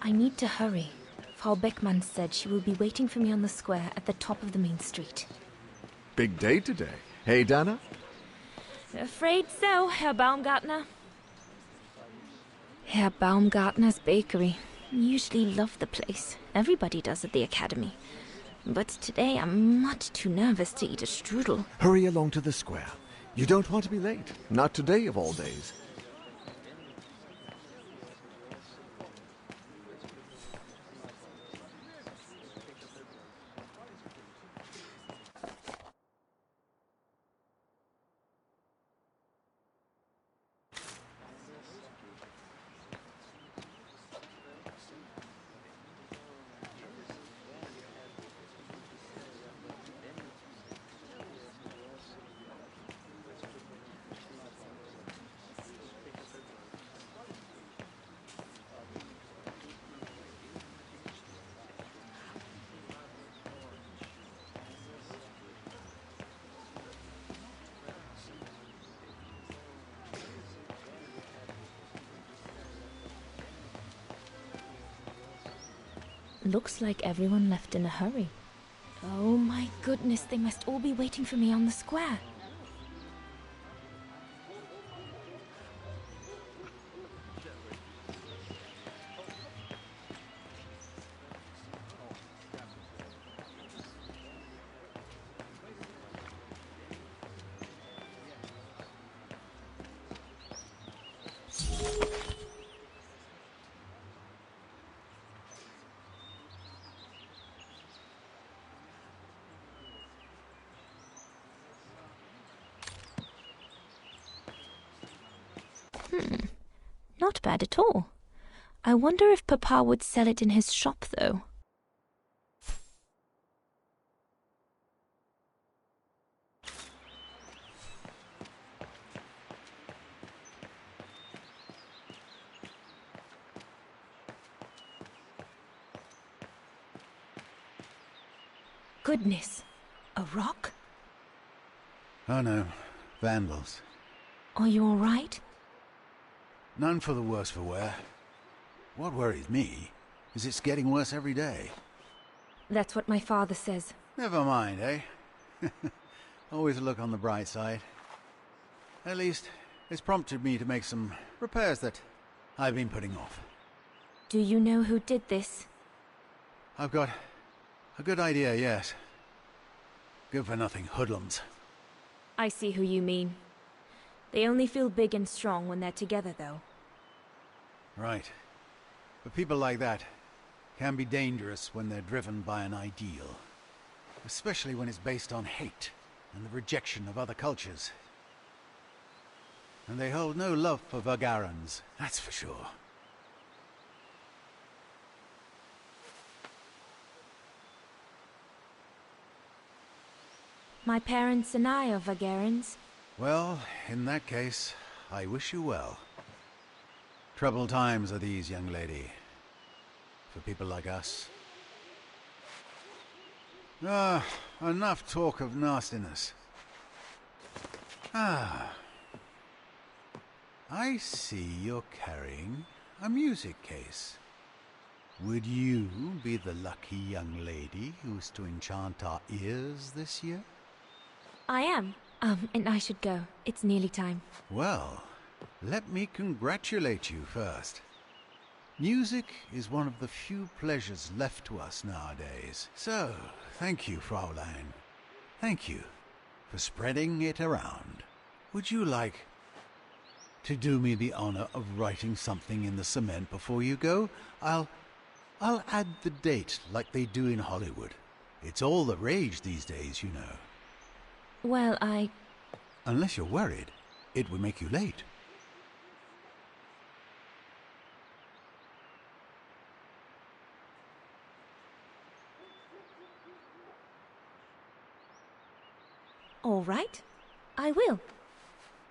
I need to hurry. Frau Beckmann said she will be waiting for me on the square at the top of the main street. Big day today. Hey, Dana? Afraid so, Herr Baumgartner. Herr Baumgartner's bakery. Usually love the place. Everybody does at the academy. But today I'm much too nervous to eat a strudel. Hurry along to the square. You don't want to be late. Not today of all days. Looks like everyone left in a hurry. Oh my goodness, they must all be waiting for me on the square. Not bad at all. I wonder if Papa would sell it in his shop, though. Goodness, a rock? Oh no, vandals. Are you all right? None for the worse for wear. What worries me is it's getting worse every day. That's what my father says. Never mind, eh? Always look on the bright side. At least, it's prompted me to make some repairs that I've been putting off. Do you know who did this? I've got a good idea, yes. Good-for-nothing hoodlums. I see who you mean. They only feel big and strong when they're together, though. Right. But people like that can be dangerous when they're driven by an ideal. Especially when it's based on hate and the rejection of other cultures. And they hold no love for Vagarans, that's for sure. My parents and I are Vagarans. Well, in that case, I wish you well. Troubled times are these, young lady. For people like us. Ah, enough talk of nastiness. Ah. I see you're carrying a music case. Would you be the lucky young lady who's to enchant our ears this year? I am. And I should go. It's nearly time. Well, let me congratulate you first. Music is one of the few pleasures left to us nowadays. So, thank you, Fraulein. Thank you for spreading it around. Would you like to do me the honor of writing something in the cement before you go? I'll add the date like they do in Hollywood. It's all the rage these days, you know. Well, Unless you're worried, it would make you late. All right. I will.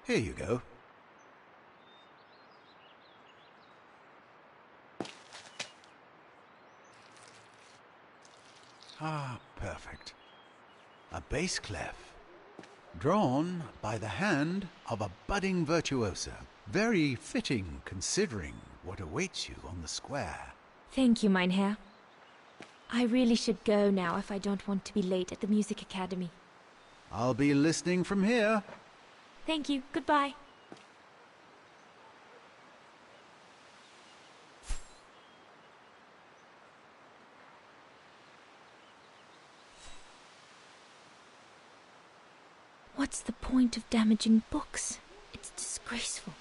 Here you go. Ah, perfect. A bass clef. Drawn by the hand of a budding virtuoso. Very fitting considering what awaits you on the square. Thank you, mein Herr. I really should go now if I don't want to be late at the Music Academy. I'll be listening from here. Thank you. Goodbye. What's the point of damaging books? It's disgraceful.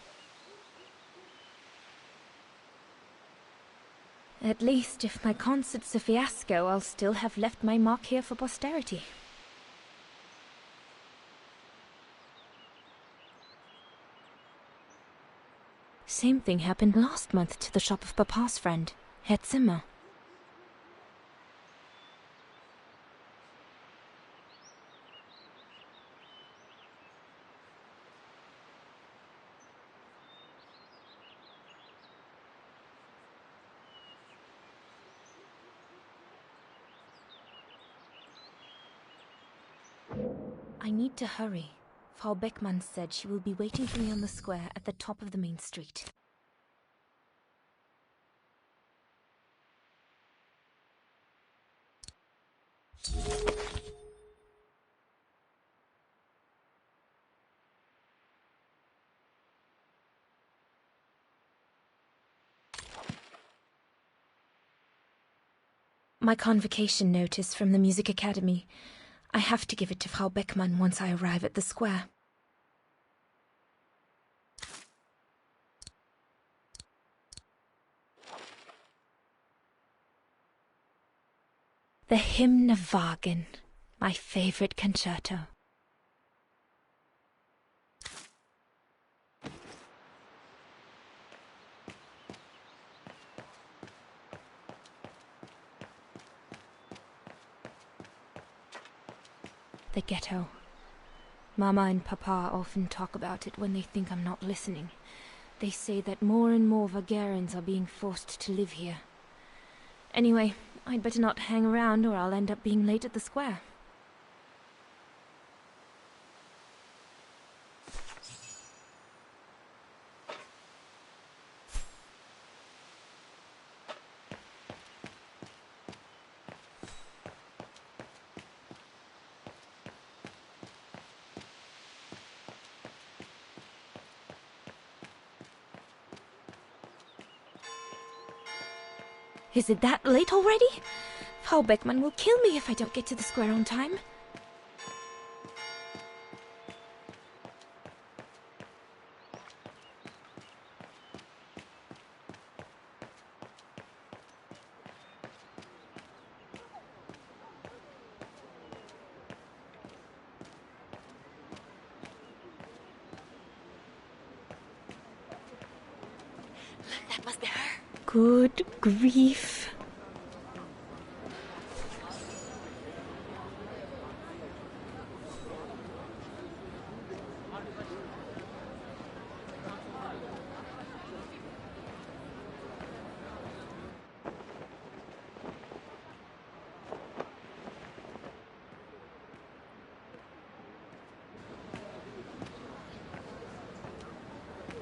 At least, if my concert's a fiasco, I'll still have left my mark here for posterity. Same thing happened last month to the shop of Papa's friend, Herr Zimmer. I need to hurry. Frau Beckmann said she will be waiting for me on the square at the top of the main street. My convocation notice from the Music Academy. I have to give it to Frau Beckmann once I arrive at the square. The Hymnwagen, my favorite concerto. The ghetto. Mama and Papa often talk about it when they think I'm not listening. They say that more and more Vagarans are being forced to live here. Anyway, I'd better not hang around or I'll end up being late at the square. Is it that late already? Frau Beckmann will kill me if I don't get to the square on time. Look, that must be her. Good grief.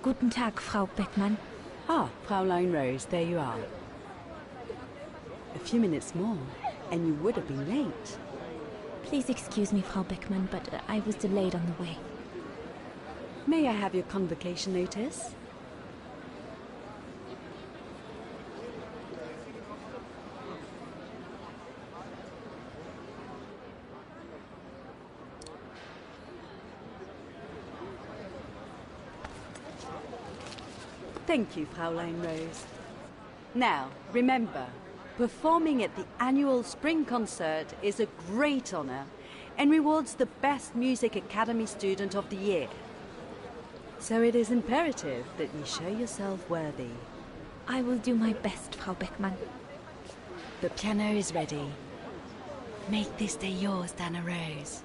Guten Tag, Frau Beckmann. Ah, Fraulein Rose, there you are. A few minutes more, and you would have been late. Please excuse me, Frau Beckmann, but I was delayed on the way. May I have your convocation notice? Thank you, Fraulein Rose. Now, remember, performing at the annual spring concert is a great honor and rewards the best Music Academy student of the year. So it is imperative that you show yourself worthy. I will do my best, Frau Beckmann. The piano is ready. Make this day yours, Dana Rose.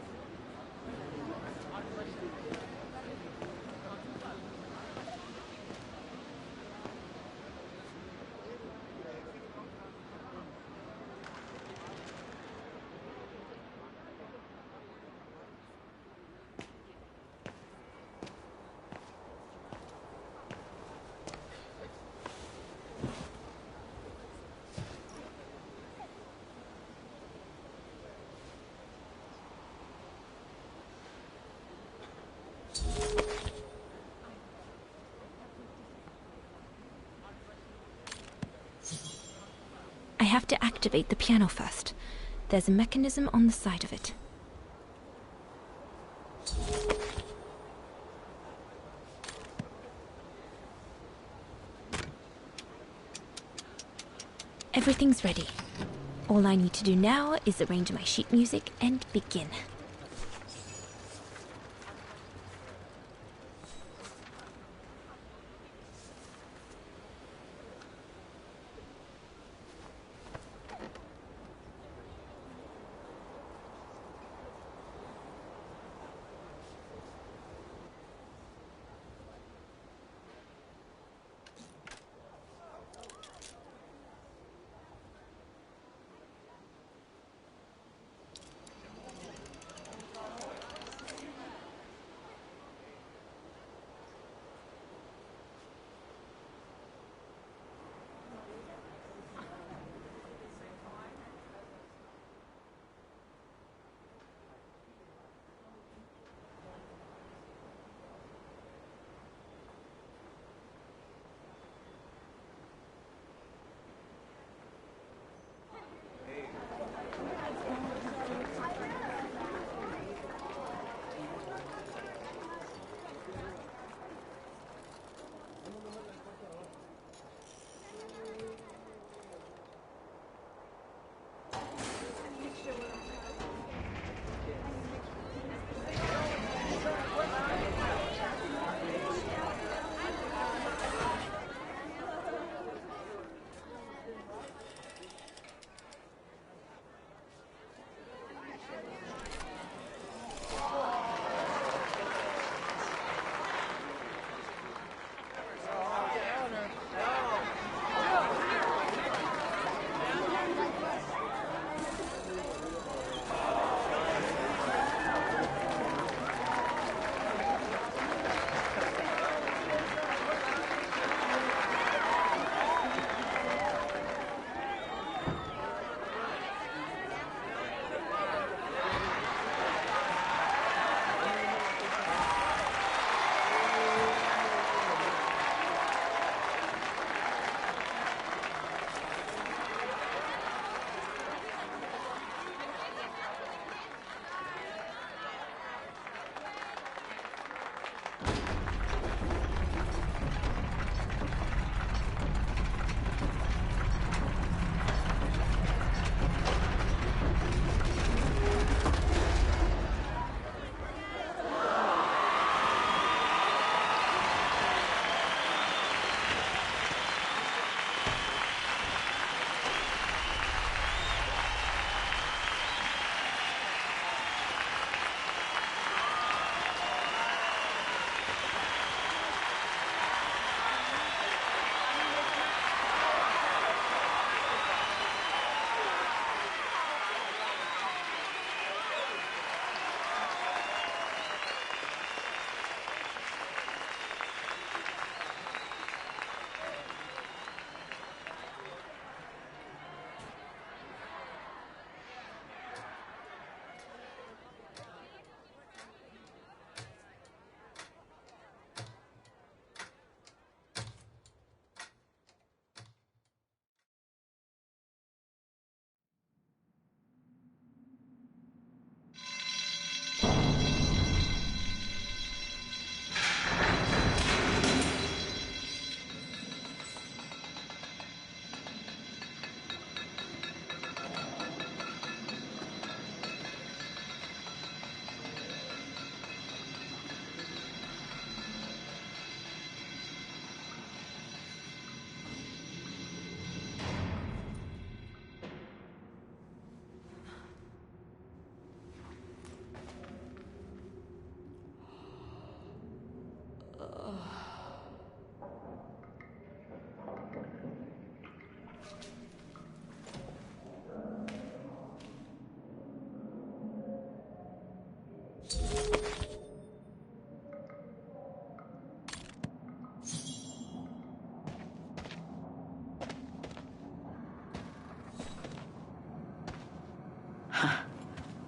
have to activate the piano first. There's a mechanism on the side of it. Everything's ready. All I need to do now is arrange my sheet music and begin.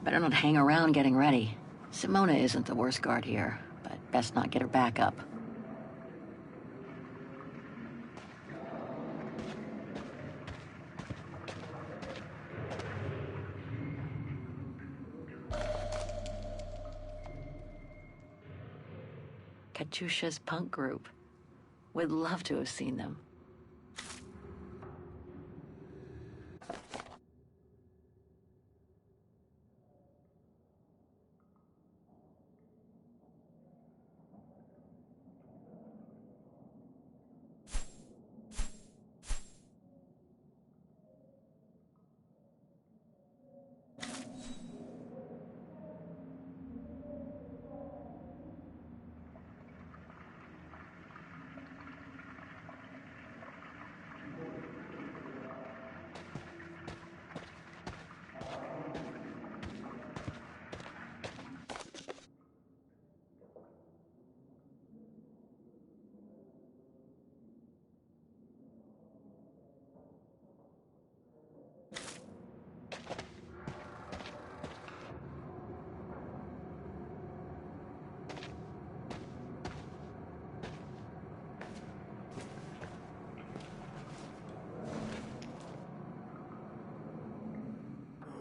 Better not hang around getting ready. Simona isn't the worst guard here, but best not get her back up. Katyusha's punk group. Would love to have seen them.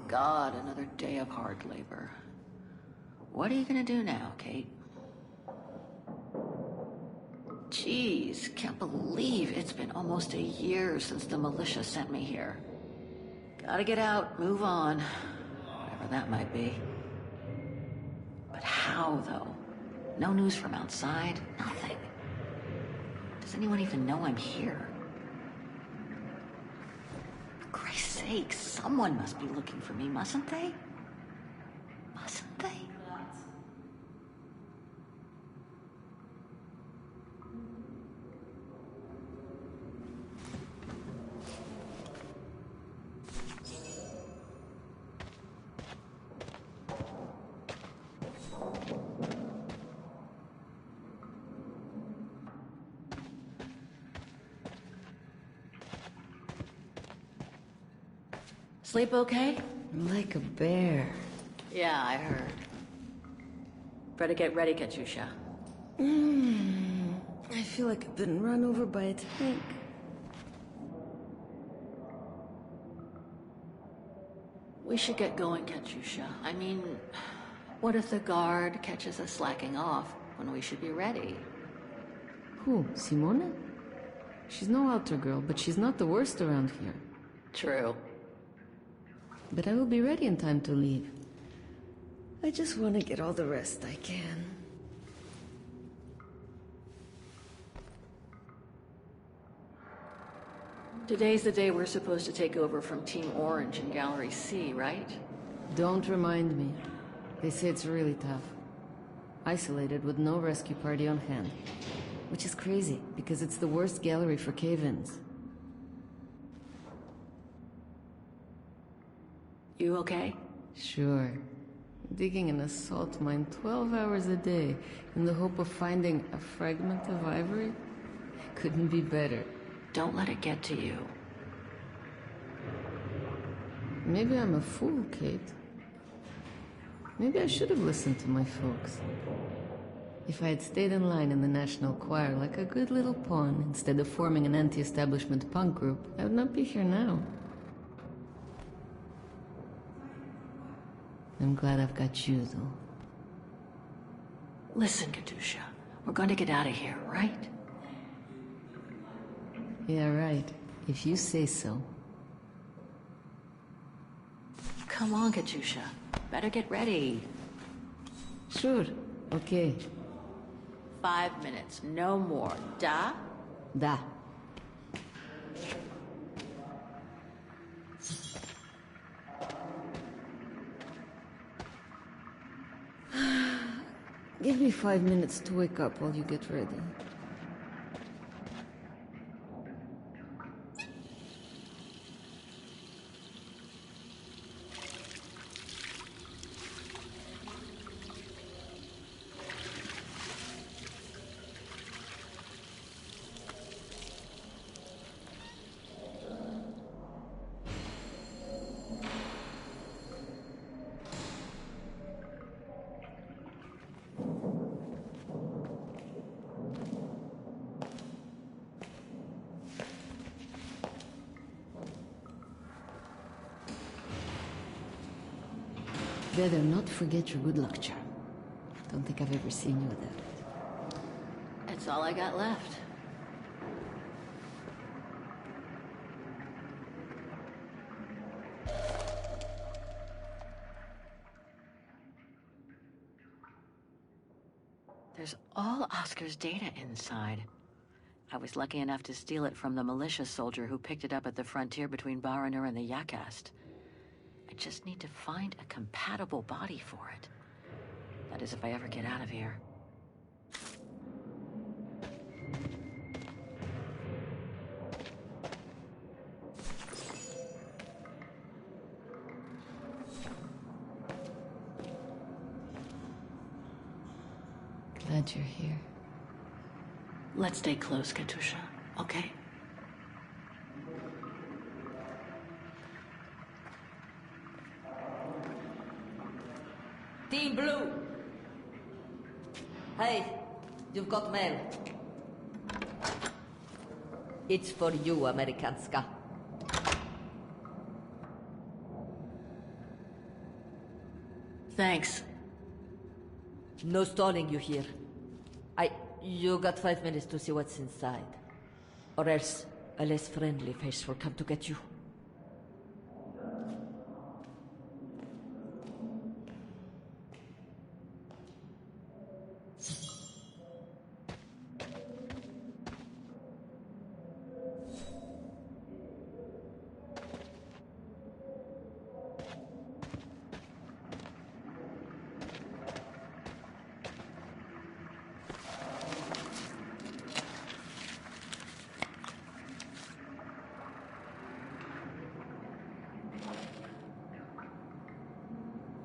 God, another day of hard labor. What are you gonna do now, Kate? Jeez, can't believe it's been almost a year since the militia sent me here. Gotta get out, move on, whatever that might be. But how, though? No news from outside, nothing. Does anyone even know I'm here? For Christ's sake, someone must be looking for me, mustn't they? Mustn't they? Sleep okay? Like a bear. Yeah, I heard. Better get ready, Katyusha. I feel like I've been run over by a tank. We should get going, Katyusha. I mean, what if the guard catches us slacking off when we should be ready? Who, Simone? She's no altar girl, but she's not the worst around here. True. But I will be ready in time to leave. I just want to get all the rest I can. Today's the day we're supposed to take over from Team Orange in Gallery C, right? Don't remind me. They say it's really tough. Isolated with no rescue party on hand. Which is crazy, because it's the worst gallery for cave-ins. You okay? Sure. Digging an assault mine 12 hours a day in the hope of finding a fragment of ivory? Couldn't be better. Don't let it get to you. Maybe I'm a fool, Kate. Maybe I should have listened to my folks. If I had stayed in line in the National Choir like a good little pawn instead of forming an anti-establishment punk group, I would not be here now. I'm glad I've got you, though. Listen, Katyusha. We're going to get out of here, right? Yeah, right. If you say so. Come on, Katyusha. Better get ready. Sure. Okay. 5 minutes, no more. Da? Da. Give me 5 minutes to wake up while you get ready. Better not forget your good luck charm. Don't think I've ever seen you without it. That's all I got left. There's all Oscar's data inside. I was lucky enough to steal it from the militia soldier who picked it up at the frontier between Baranur and the Yakast. I just need to find a compatible body for it. That is, if I ever get out of here. Glad you're here. Let's stay close, Katusha, okay? Team Blue! Hey, you've got mail. It's for you, Amerikanska. Thanks. No stalling you here. You got 5 minutes to see what's inside. Or else a less friendly face will come to get you.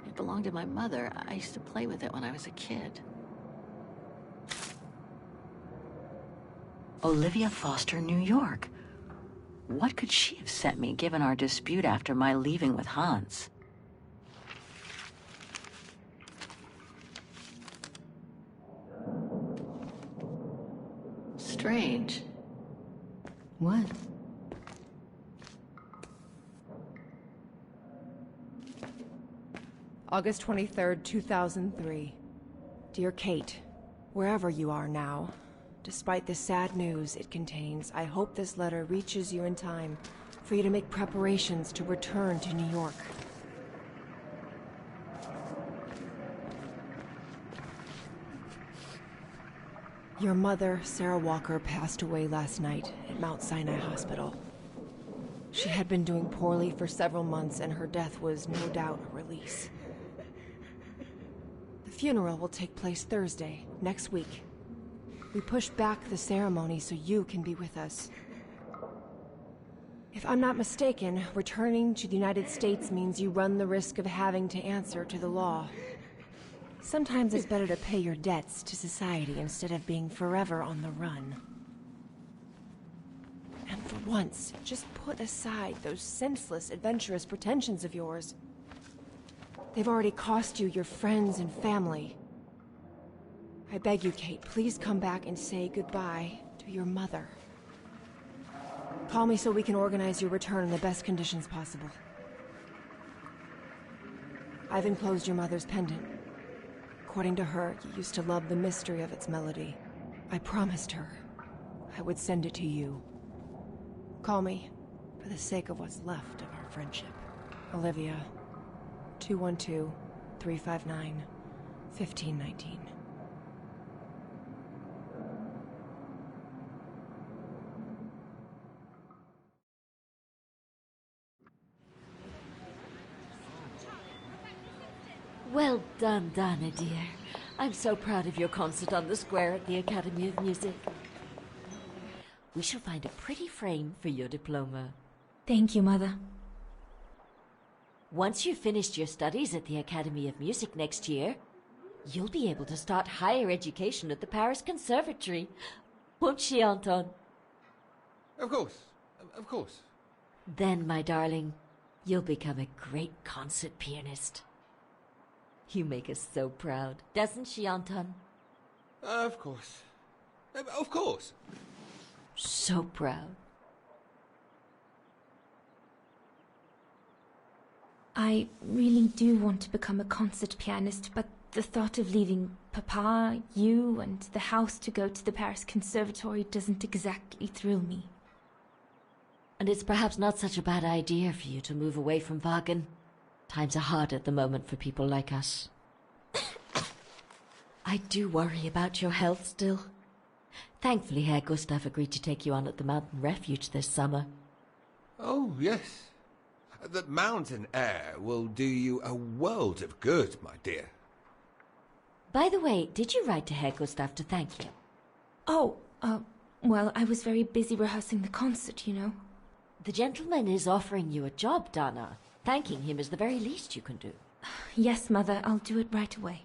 It belonged to my mother. I used to play with it when I was a kid. Olivia Foster, New York. What could she have sent me, given our dispute after my leaving with Hans? Strange. What? August 23rd, 2003. Dear Kate, wherever you are now, despite the sad news it contains, I hope this letter reaches you in time for you to make preparations to return to New York. Your mother, Sarah Walker, passed away last night at Mount Sinai Hospital. She had been doing poorly for several months, and her death was no doubt a release. The funeral will take place Thursday, next week. We pushed back the ceremony so you can be with us. If I'm not mistaken, returning to the United States means you run the risk of having to answer to the law. Sometimes it's better to pay your debts to society instead of being forever on the run. And for once, just put aside those senseless, adventurous pretensions of yours. They've already cost you your friends and family. I beg you, Kate, please come back and say goodbye to your mother. Call me so we can organize your return in the best conditions possible. I've enclosed your mother's pendant. According to her, you used to love the mystery of its melody. I promised her I would send it to you. Call me, for the sake of what's left of our friendship. Olivia, 212-359-1519. Well done, Dana, dear. I'm so proud of your concert on the square at the Academy of Music. We shall find a pretty frame for your diploma. Thank you, Mother. Once you've finished your studies at the Academy of Music next year, you'll be able to start higher education at the Paris Conservatory. Won't she, Anton? Of course. Of course. Then, my darling, you'll become a great concert pianist. You make us so proud, doesn't she, Anton? Of course. Of course. So proud. I really do want to become a concert pianist, but The thought of leaving Papa, you, and the house to go to the Paris Conservatory doesn't exactly thrill me. And it's perhaps not such a bad idea for you to move away from Wagen. Times are hard at the moment for people like us. I do worry about your health still. Thankfully, Herr Gustav agreed to take you on at the mountain refuge this summer. Oh, yes. The mountain air will do you a world of good, my dear. By the way, did you write to Herr Gustav to thank him? Oh, well, I was very busy rehearsing the concert, you know. The gentleman is offering you a job, Dana. Thanking him is the very least you can do. Yes, Mother, I'll do it right away.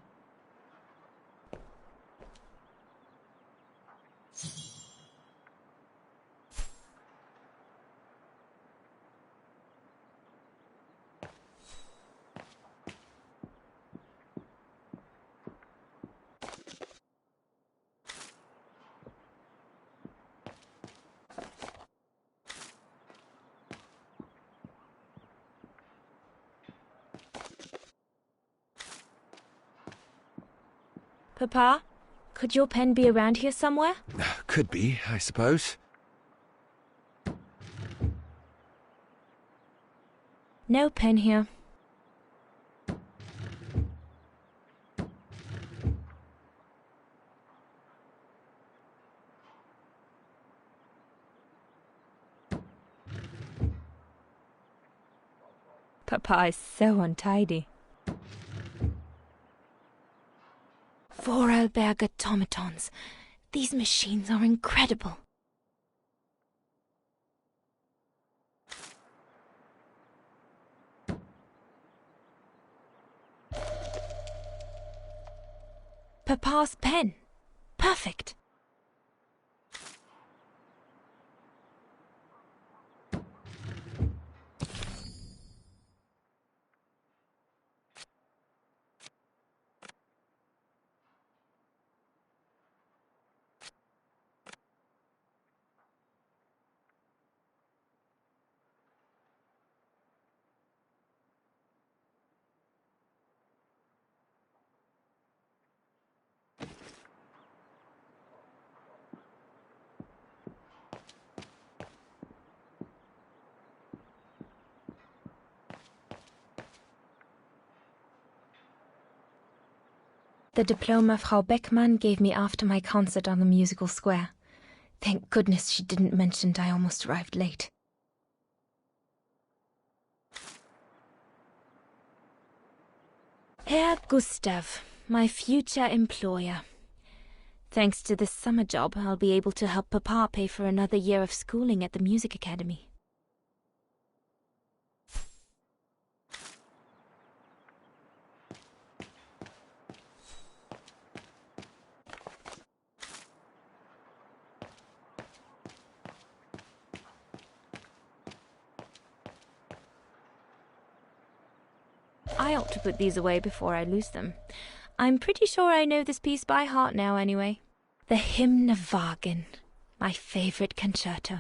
Papa, could your pen be around here somewhere? Could be, I suppose. No pen here. Papa is so untidy. Vorarlberg automatons. These machines are incredible. Papa's pen. Perfect. The diploma Frau Beckmann gave me after my concert on the musical square. Thank goodness she didn't mention I almost arrived late. Herr Gustav, my future employer. Thanks to this summer job, I'll be able to help Papa pay for another year of schooling at the music academy. I ought to put these away before I lose them. I'm pretty sure I know this piece by heart now, anyway. The Hymn of Wagen, my favorite concerto.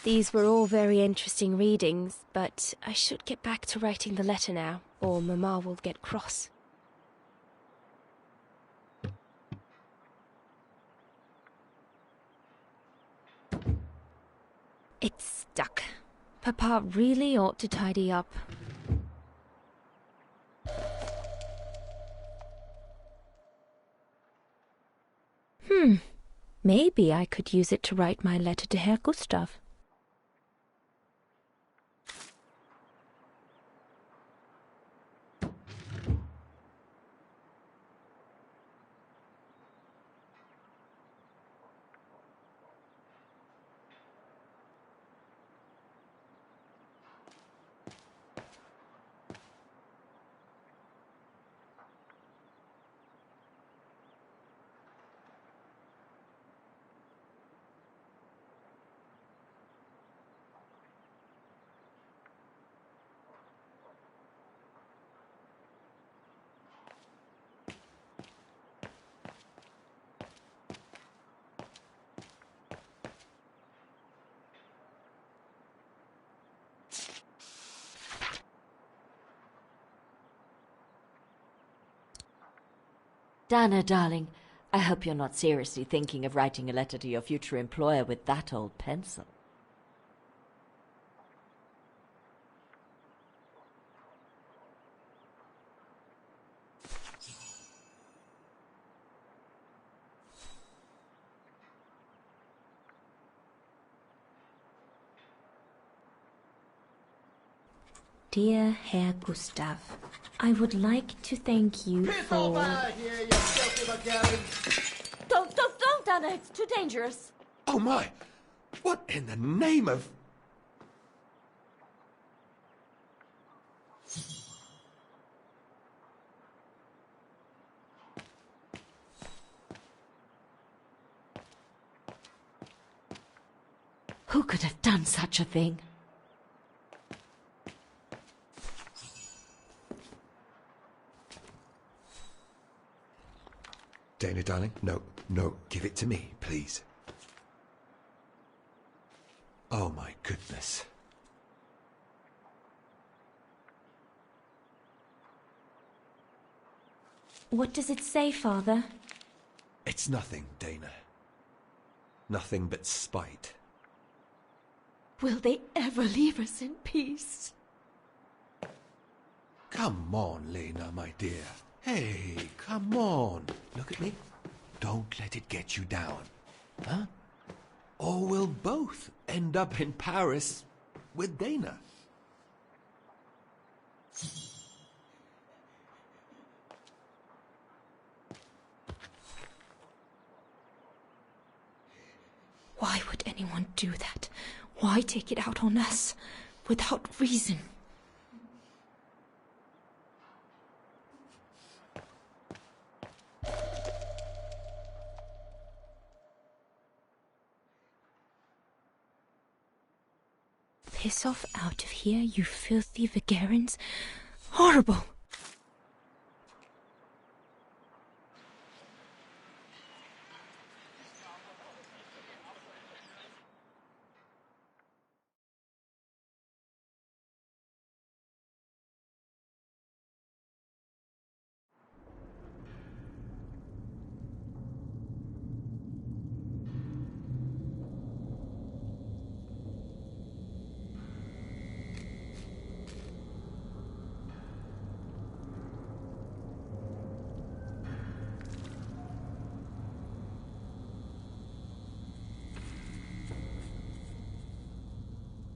These were all very interesting readings, but I should get back to writing the letter now, or Mama will get cross. It's stuck. Papa really ought to tidy up. Maybe I could use it to write my letter to Herr Gustav. Dana, darling, I hope you're not seriously thinking of writing a letter to your future employer with that old pencil. Dear Herr Gustav, I would like to thank you for... Don't, Dana, it's too dangerous. Oh my! What in the name of... Who could have done such a thing? Dana, darling, no, give it to me, please. Oh my goodness. What does it say, Father? It's nothing, Dana. Nothing but spite. Will they ever leave us in peace? Come on, Lena, my dear. Hey, come on. Look at me. Don't let it get you down. Huh? Or we'll both end up in Paris with Dana. Why would anyone do that? Why take it out on us? Without reason. Piss off out of here, you filthy Vagarans. Horrible!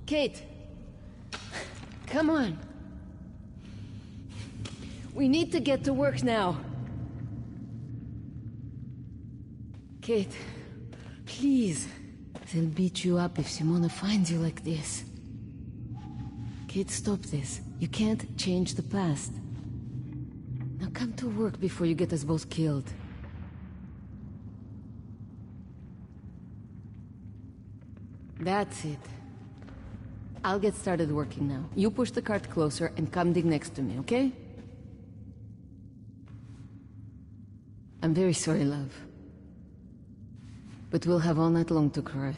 Kate! Come on. We need to get to work now. Kate, please. They'll beat you up if Simona finds you like this. Kate, stop this. You can't change the past. Now come to work before you get us both killed. That's it. I'll get started working now. You push the cart closer and come dig next to me, okay? I'm very sorry, love. But we'll have all night long to cry.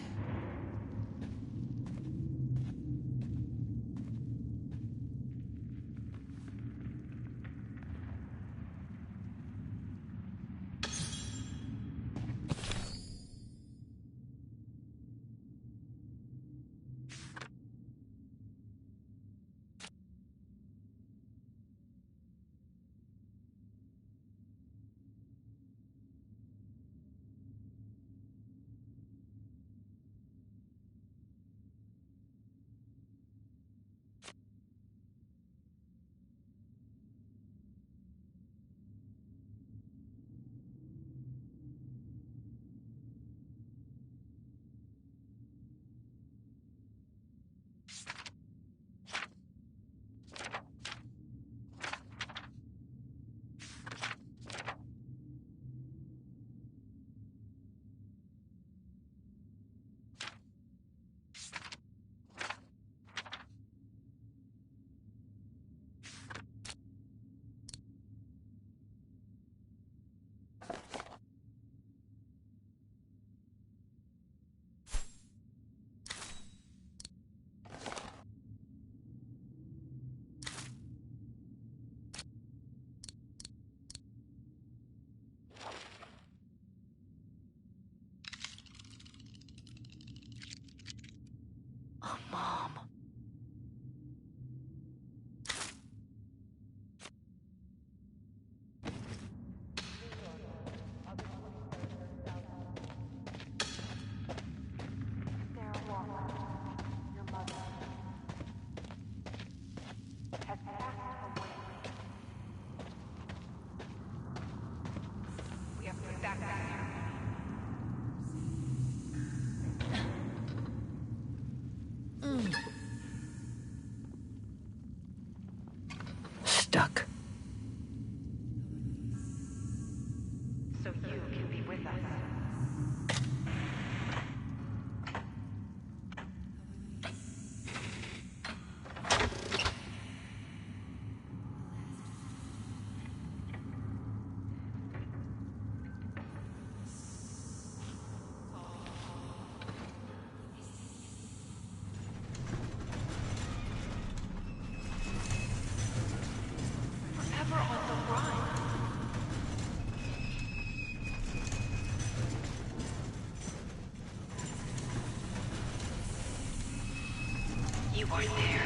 stuck. So you can be with us. You weren't there.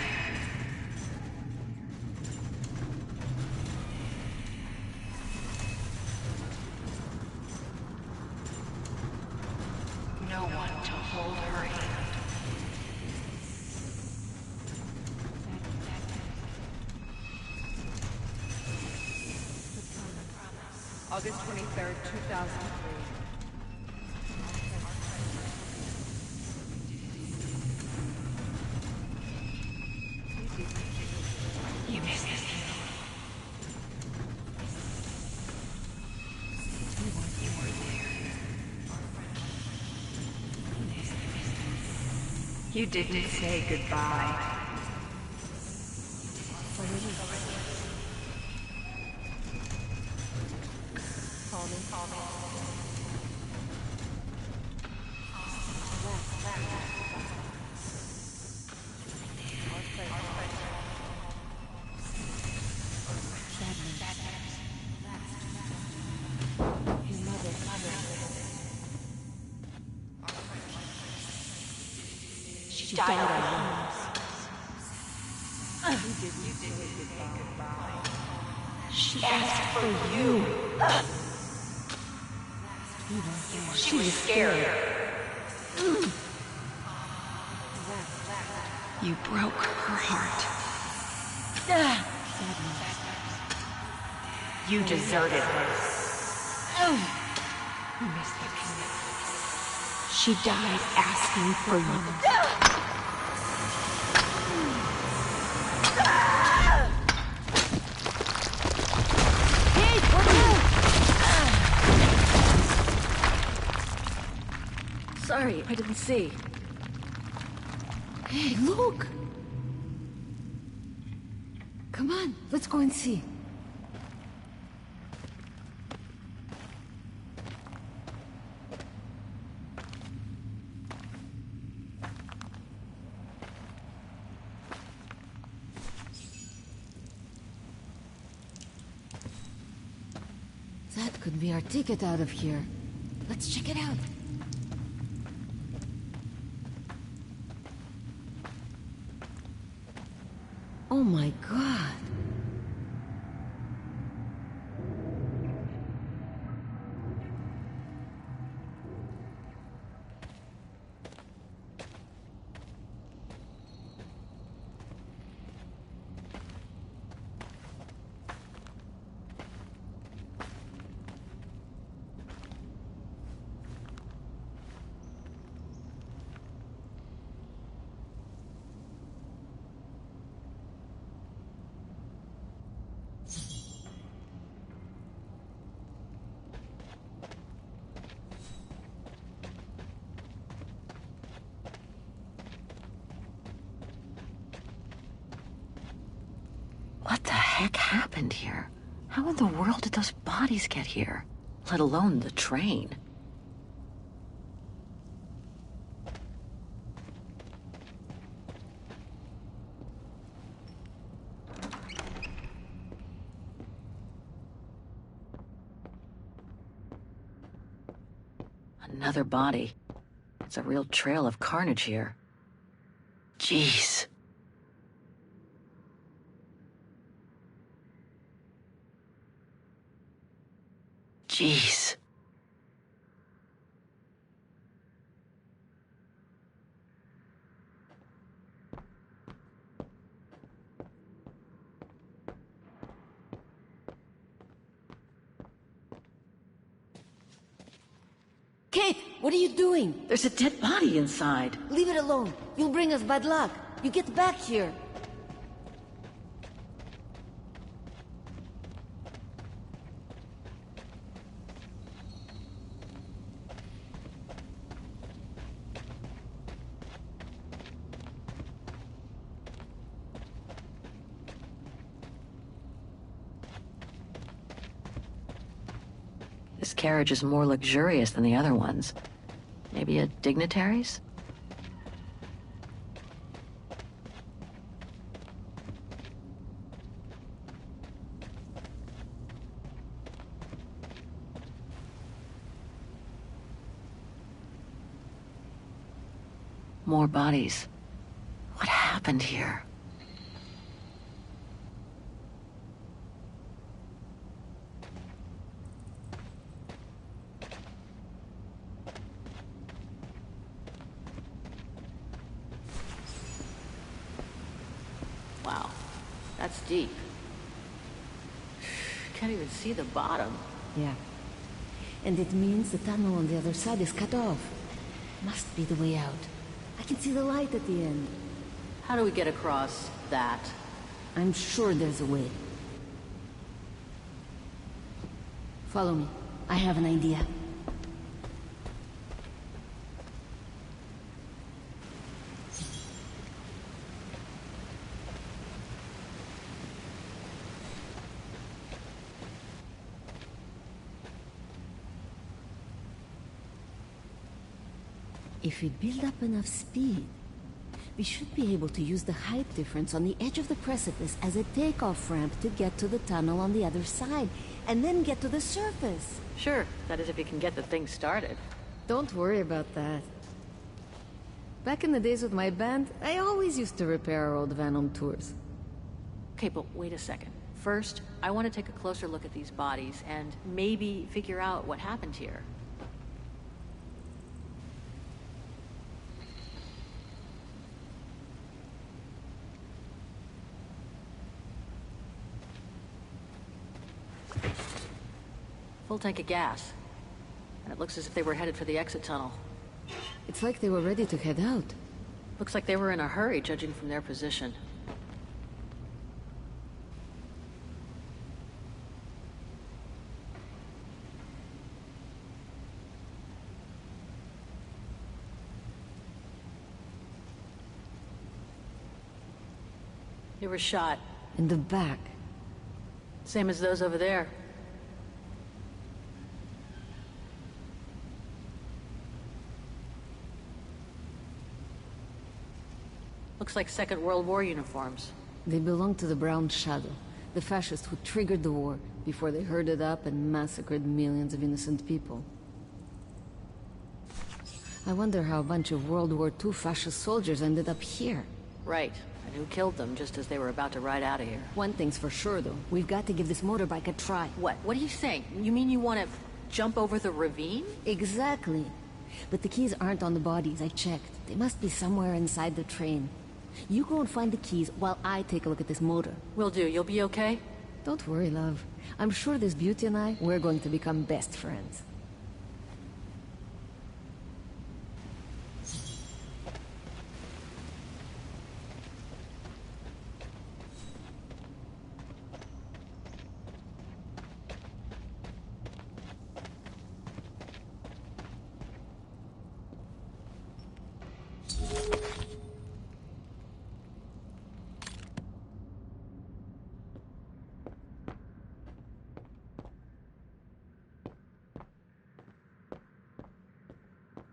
No one to hold her hand. August 23rd, 2003. You missed it. You weren't there. You didn't say goodbye. Call me. She died on wounds. You didn't say goodbye. She asked for you. She was scared. You broke her heart. You deserted her. You missed the payment. She died asking for you. Sorry, I didn't see. Hey, look! Come on, let's go and see. That could be our ticket out of here. Let's check it out. Oh my God. What the heck happened here? How in the world did those bodies get here? Let alone the train. Another body. It's a real trail of carnage here. Jeez. Jeez. Kate, what are you doing? There's a dead body inside. Leave it alone. You'll bring us bad luck. You get back here. This carriage is more luxurious than the other ones. Maybe a dignitary's? More bodies. What happened here? Wow, that's deep. Can't even see the bottom. Yeah. And it means the tunnel on the other side is cut off. Must be the way out. I can see the light at the end. How do we get across that? I'm sure there's a way. Follow me. I have an idea. If we build up enough speed, we should be able to use the height difference on the edge of the precipice as a takeoff ramp to get to the tunnel on the other side, and then get to the surface. Sure, that is if you can get the thing started. Don't worry about that. Back in the days with my band, I always used to repair our old van on tours. Okay, but wait a second. First, I want to take a closer look at these bodies and maybe figure out what happened here. Full tank of gas. And it looks as if they were headed for the exit tunnel. It's like they were ready to head out. Looks like they were in a hurry, judging from their position. They were shot. In the back. Same as those over there. Looks like Second World War uniforms. They belong to the Brown Shadow, the fascists who triggered the war before they herded up and massacred millions of innocent people. I wonder how a bunch of World War II fascist soldiers ended up here. Right, and who killed them just as they were about to ride out of here. One thing's for sure, though. We've got to give this motorbike a try. What? What are you saying? You mean you want to jump over the ravine? Exactly. But the keys aren't on the bodies, I checked. They must be somewhere inside the train. You go and find the keys while I take a look at this motor. Will do. You'll be okay? Don't worry, love. I'm sure this beauty and I, we're going to become best friends.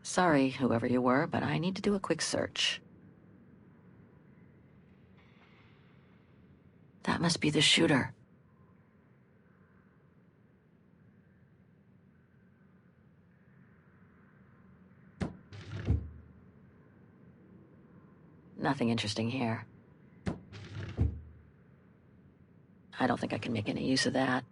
Sorry, whoever you were, but I need to do a quick search. That must be the shooter. Nothing interesting here. I don't think I can make any use of that.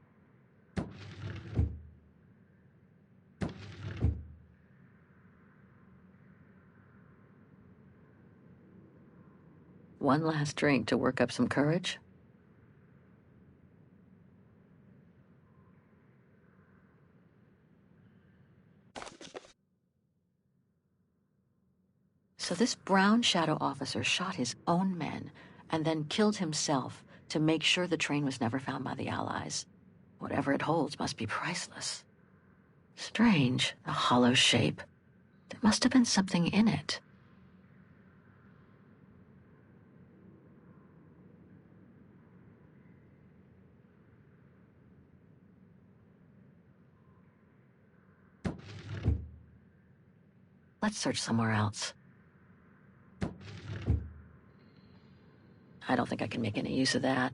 One last drink to work up some courage? So this Brown Shadow officer shot his own men and then killed himself to make sure the train was never found by the Allies. Whatever it holds must be priceless. Strange, the hollow shape. There must have been something in it. Let's search somewhere else. I don't think I can make any use of that.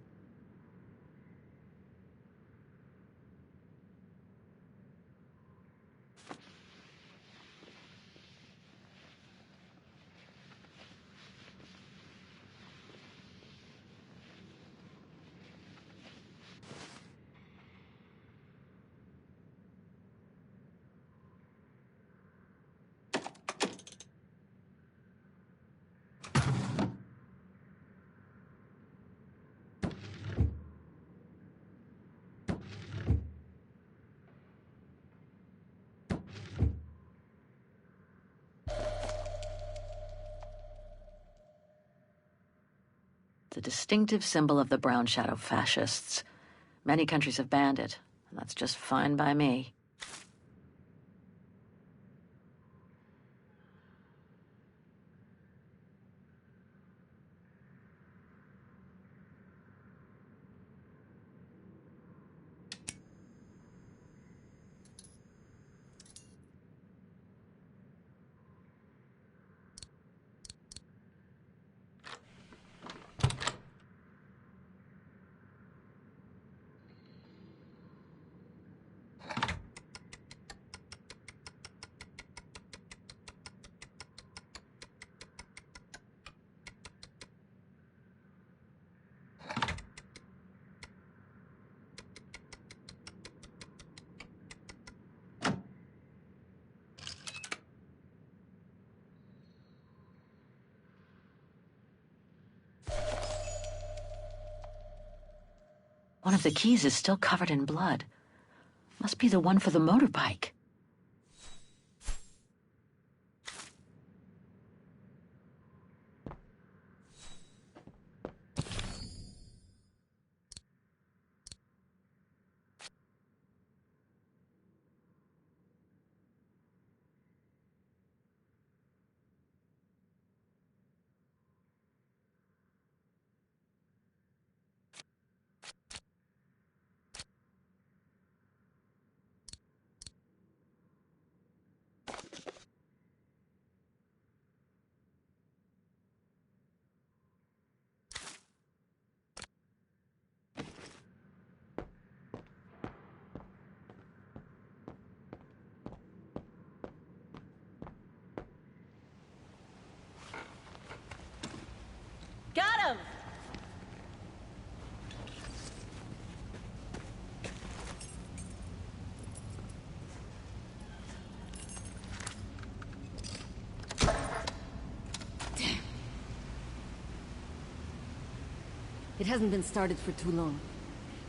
The distinctive symbol of the Brown Shadow fascists. Many countries have banned it, and that's just fine by me. One of the keys is still covered in blood. Must be the one for the motorbike. Got him! Damn. It hasn't been started for too long.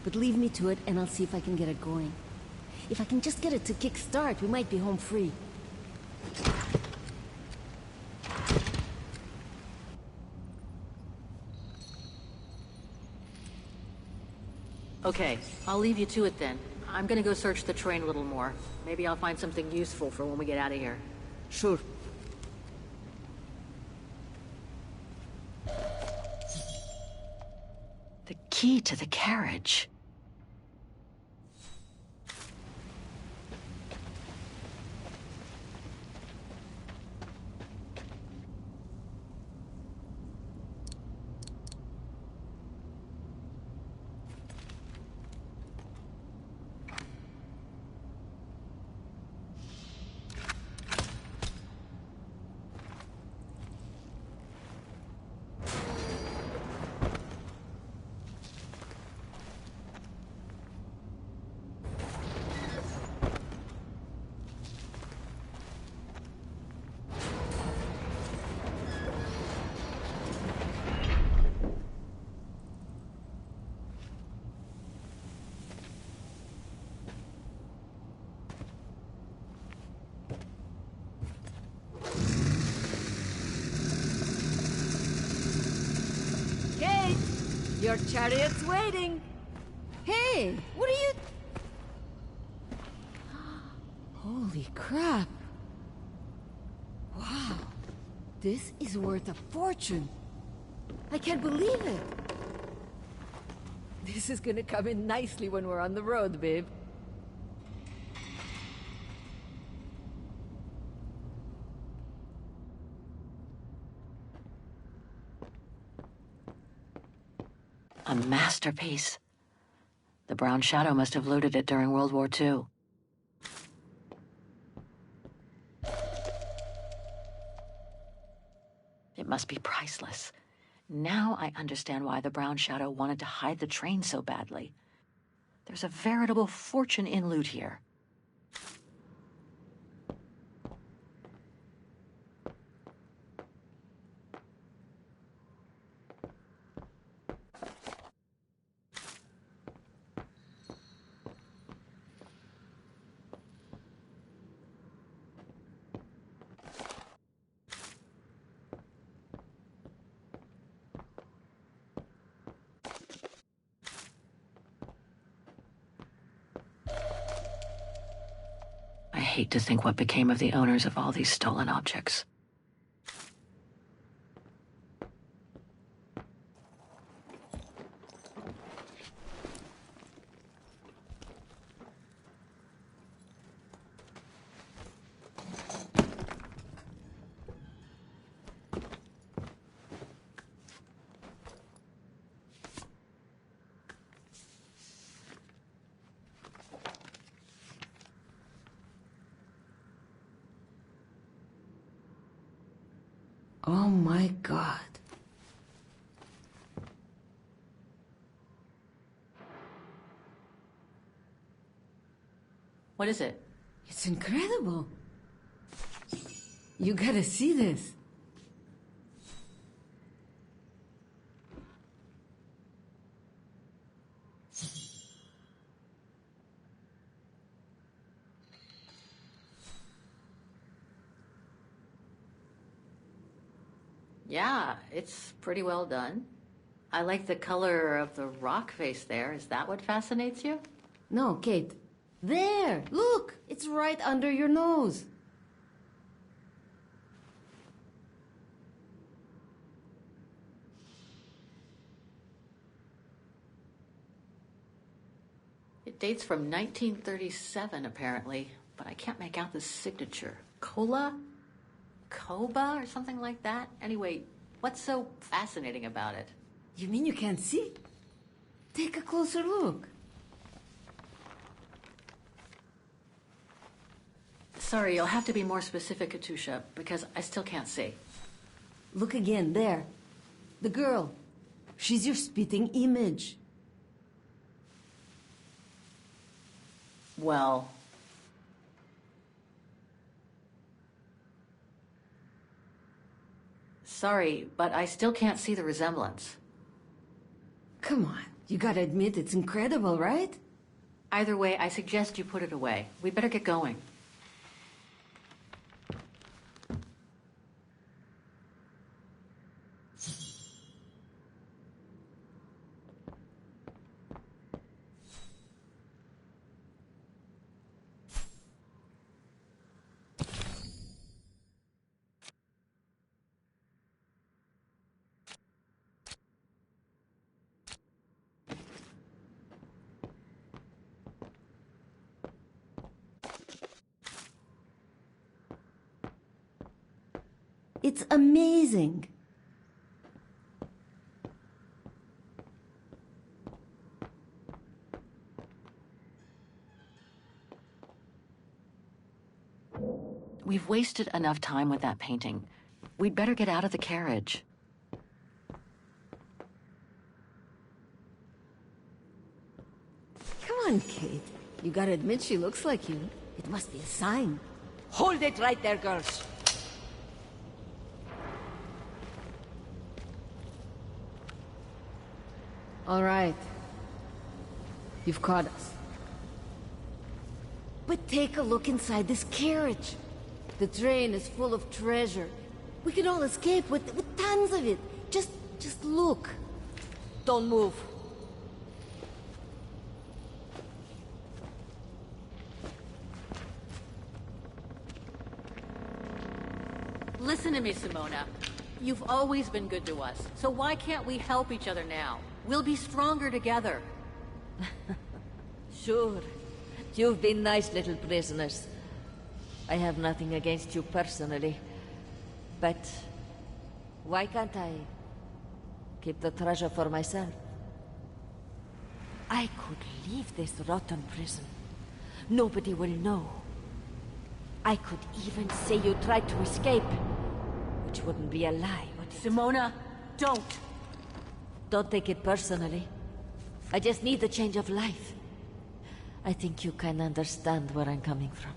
But leave me to it and I'll see if I can get it going. If I can just get it to kick-start, we might be home free. Okay, I'll leave you to it then. I'm gonna go search the train a little more. Maybe I'll find something useful for when we get out of here. Sure. The key to the carriage. Your chariot's waiting. Hey, what are you... Holy crap. Wow. This is worth a fortune. I can't believe it. This is gonna come in nicely when we're on the road, babe. masterpiece. The Brown Shadow must have looted it during World War II. It must be priceless. Now I understand why the Brown Shadow wanted to hide the train so badly. There's a veritable fortune in loot here. I hate to think what became of the owners of all these stolen objects. Oh my God. What is it? It's incredible. You gotta see this. Yeah, it's pretty well done. I like the color of the rock face there. Is that what fascinates you? No, Kate. There! Look! It's right under your nose. It dates from 1937, apparently, but I can't make out the signature. Kola? Koba or something like that? Anyway, what's so fascinating about it? You mean you can't see? Take a closer look. Sorry, you'll have to be more specific, Katusha, because I still can't see. Look again, there. The girl. She's your spitting image. Well... Sorry, but I still can't see the resemblance. Come on, you gotta admit it's incredible, right? Either way, I suggest you put it away. We'd better get going. It's amazing. We've wasted enough time with that painting. We'd better get out of the carriage. Come on, Kate. You gotta admit she looks like you. It must be a sign. Hold it right there, girls. All right. You've caught us. But take a look inside this carriage. The train is full of treasure. We can all escape with tons of it. Just look. Don't move. Listen to me, Simona. You've always been good to us, so why can't we help each other now? We'll be stronger together. Sure. You've been nice little prisoners. I have nothing against you personally. But why can't I keep the treasure for myself? I could leave this rotten prison. Nobody will know. I could even say you tried to escape, which wouldn't be a lie, would it? Simona, don't! Don't take it personally. I just need a change of life. I think you can understand where I'm coming from.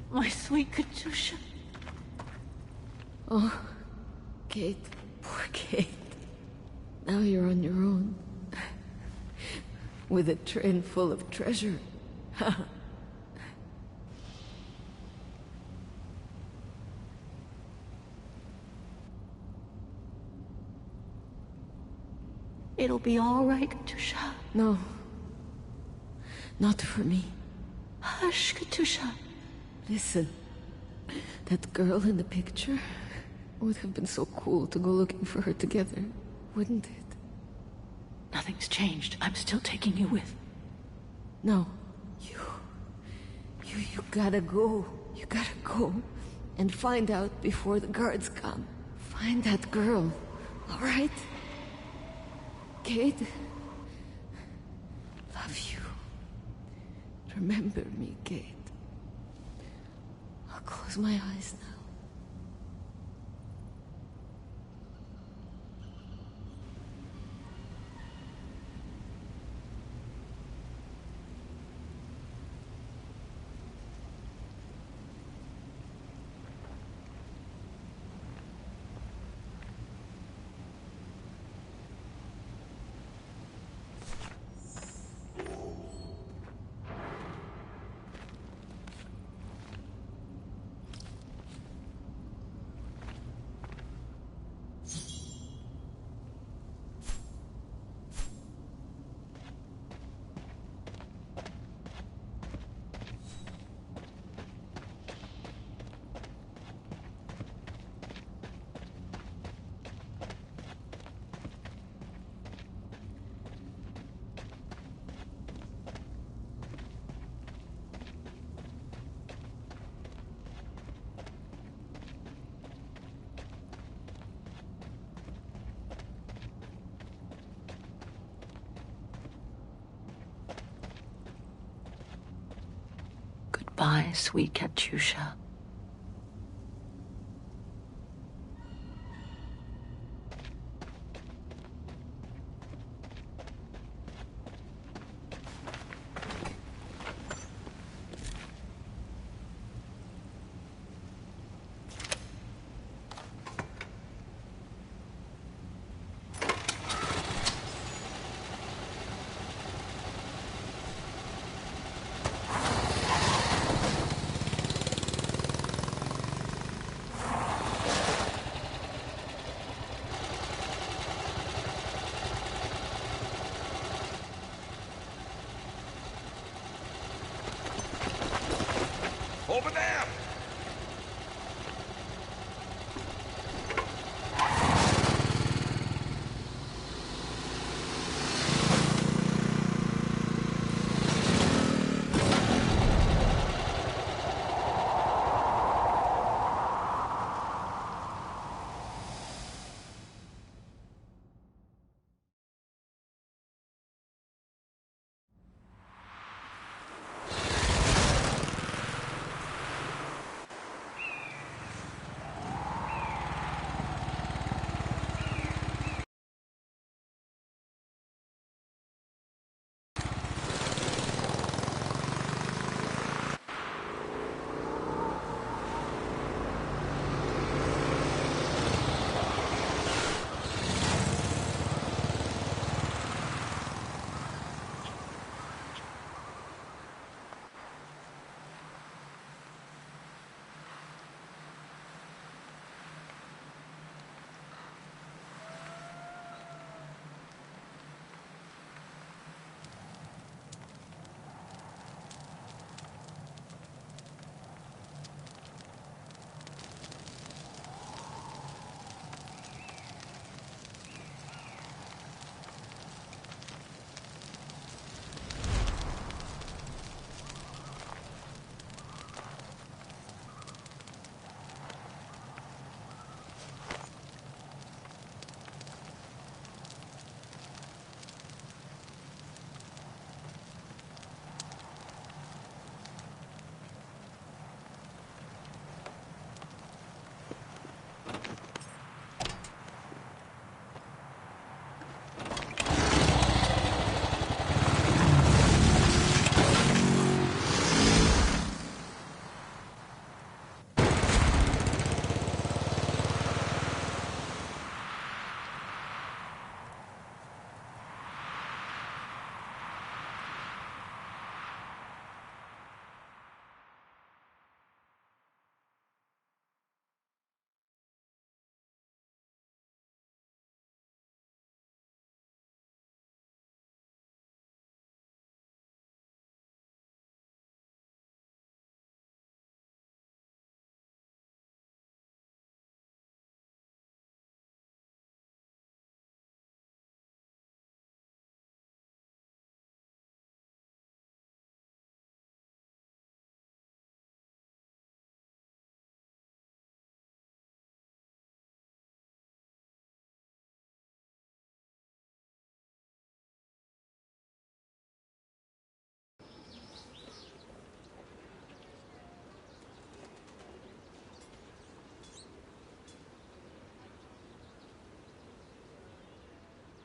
My sweet Katusha. Oh, Kate. Poor Kate. Now you're on your own. With a train full of treasure. It'll be all right, Katusha. No. Not for me. Hush, Katusha. Listen. That girl in the picture would have been so cool to go looking for her together, wouldn't it? Nothing's changed. I'm still taking you with. No. You gotta go. You gotta go. And find out before the guards come. Find that girl. All right? Kate? Love you. Remember me, Kate. I'll close my eyes now. Goodbye, sweet Katusha. Over there!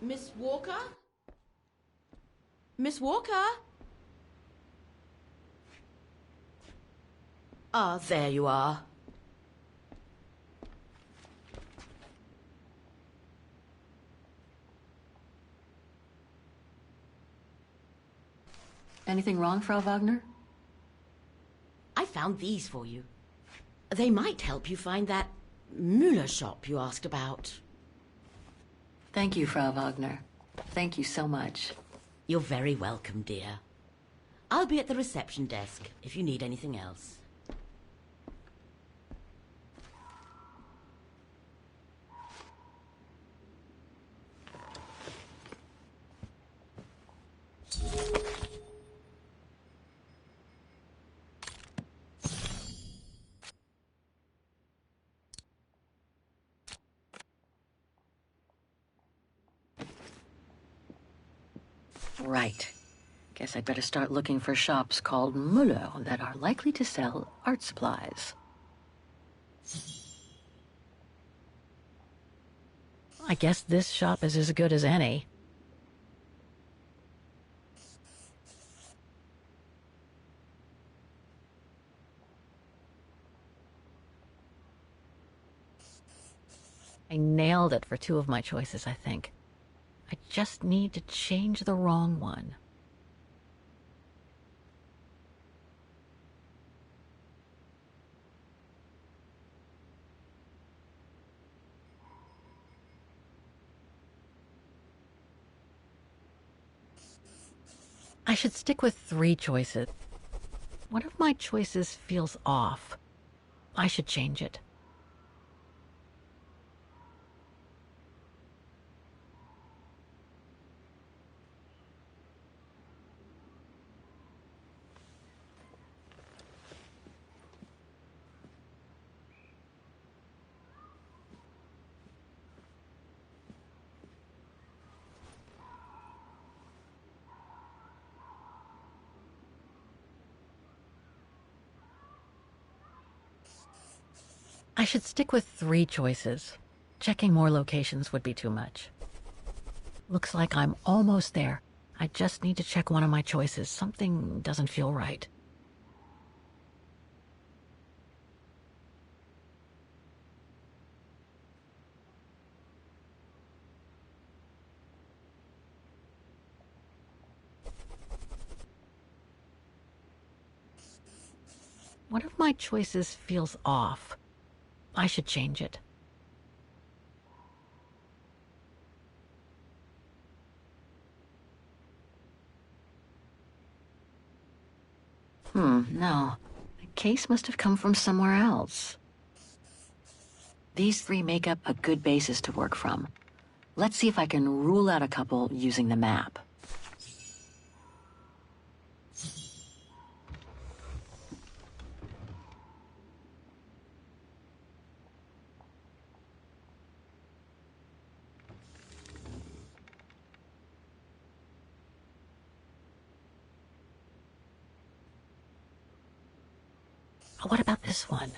Miss Walker? Miss Walker? Ah, there you are. Anything wrong, Frau Wagner? I found these for you. They might help you find that Müller shop you asked about. Thank you, Frau Wagner. Thank you so much. You're very welcome, dear. I'll be at the reception desk if you need anything else. Right. Guess I'd better start looking for shops called Müller that are likely to sell art supplies. I guess this shop is as good as any. I nailed it for 2 of my choices, I think. I just need to change the wrong one. I should stick with 3 choices. One of my choices feels off. I should change it. I should stick with 3 choices. Checking more locations would be too much. Looks like I'm almost there. I just need to check one of my choices. Something doesn't feel right. One of my choices feels off. I should change it. No. The case must have come from somewhere else. These 3 make up a good basis to work from. Let's see if I can rule out a couple using the map. What about this one?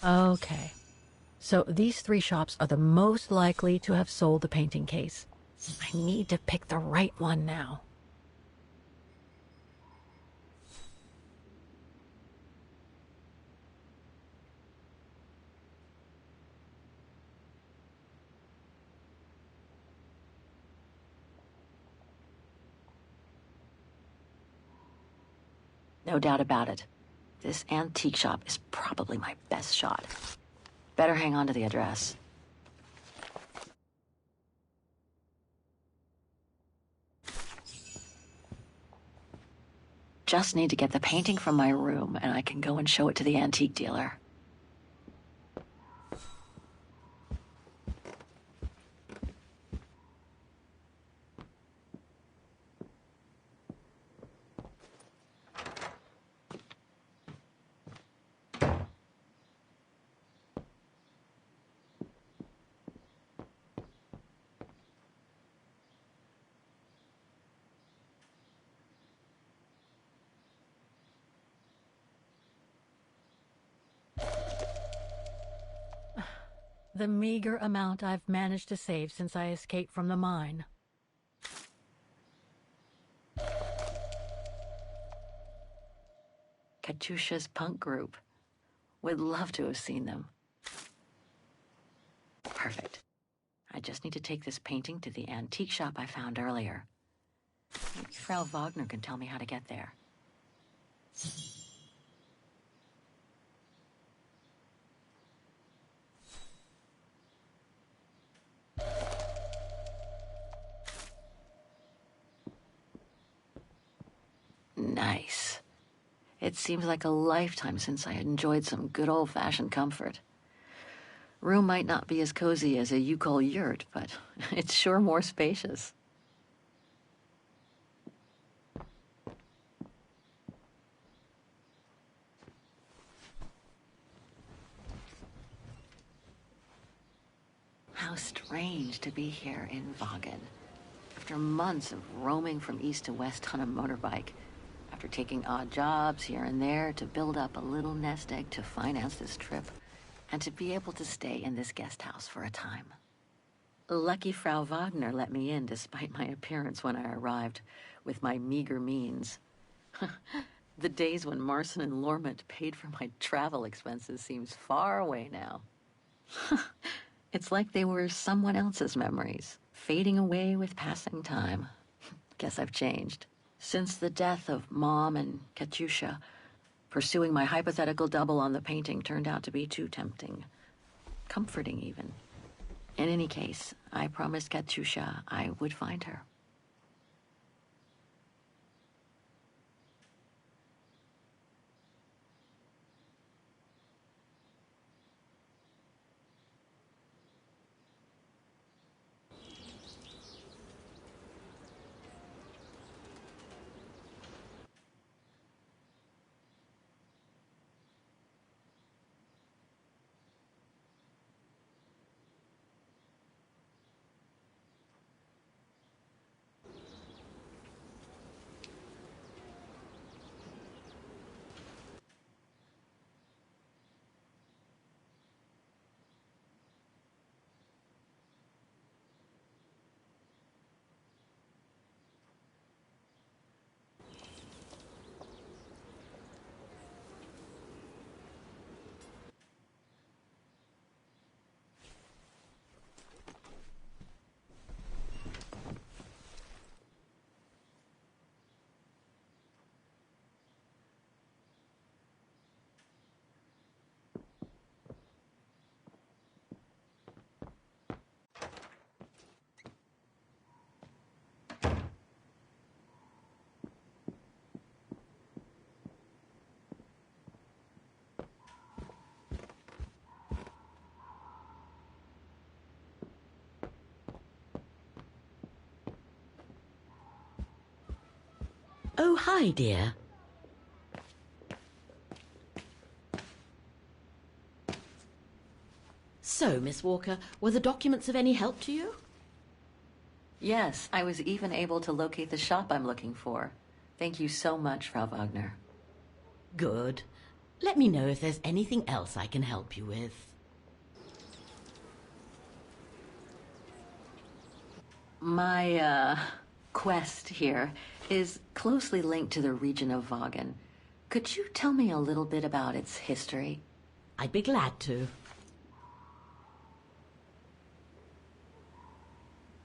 Okay. So these 3 shops are the most likely to have sold the painting case. I need to pick the right one now. No doubt about it. This antique shop is probably my best shot. Better hang on to the address. Just need to get the painting from my room, and I can go and show it to the antique dealer. The meager amount I've managed to save since I escaped from the mine. Katyusha's punk group. Would love to have seen them. Perfect. I just need to take this painting to the antique shop I found earlier. Maybe Frau Wagner can tell me how to get there. Nice. It seems like a lifetime since I enjoyed some good old-fashioned comfort. Room might not be as cozy as a Yukol yurt, but it's sure more spacious. How strange to be here in Vagen. After months of roaming from east to west on a motorbike, after taking odd jobs here and there to build up a little nest egg to finance this trip, and to be able to stay in this guest house for a time. Lucky Frau Wagner let me in despite my appearance when I arrived, with my meager means. The days when Marson and Lormont paid for my travel expenses seems far away now. It's like they were someone else's memories, fading away with passing time. Guess I've changed. Since the death of Mom and Katyusha, pursuing my hypothetical double on the painting turned out to be too tempting. Comforting, even. In any case, I promised Katyusha I would find her. Oh, hi, dear. So, Miss Walker, were the documents of any help to you? Yes, I was even able to locate the shop I'm looking for. Thank you so much, Frau Wagner. Good. Let me know if there's anything else I can help you with. My, quest here is closely linked to the region of Vagen. Could you tell me a little bit about its history? I'd be glad to.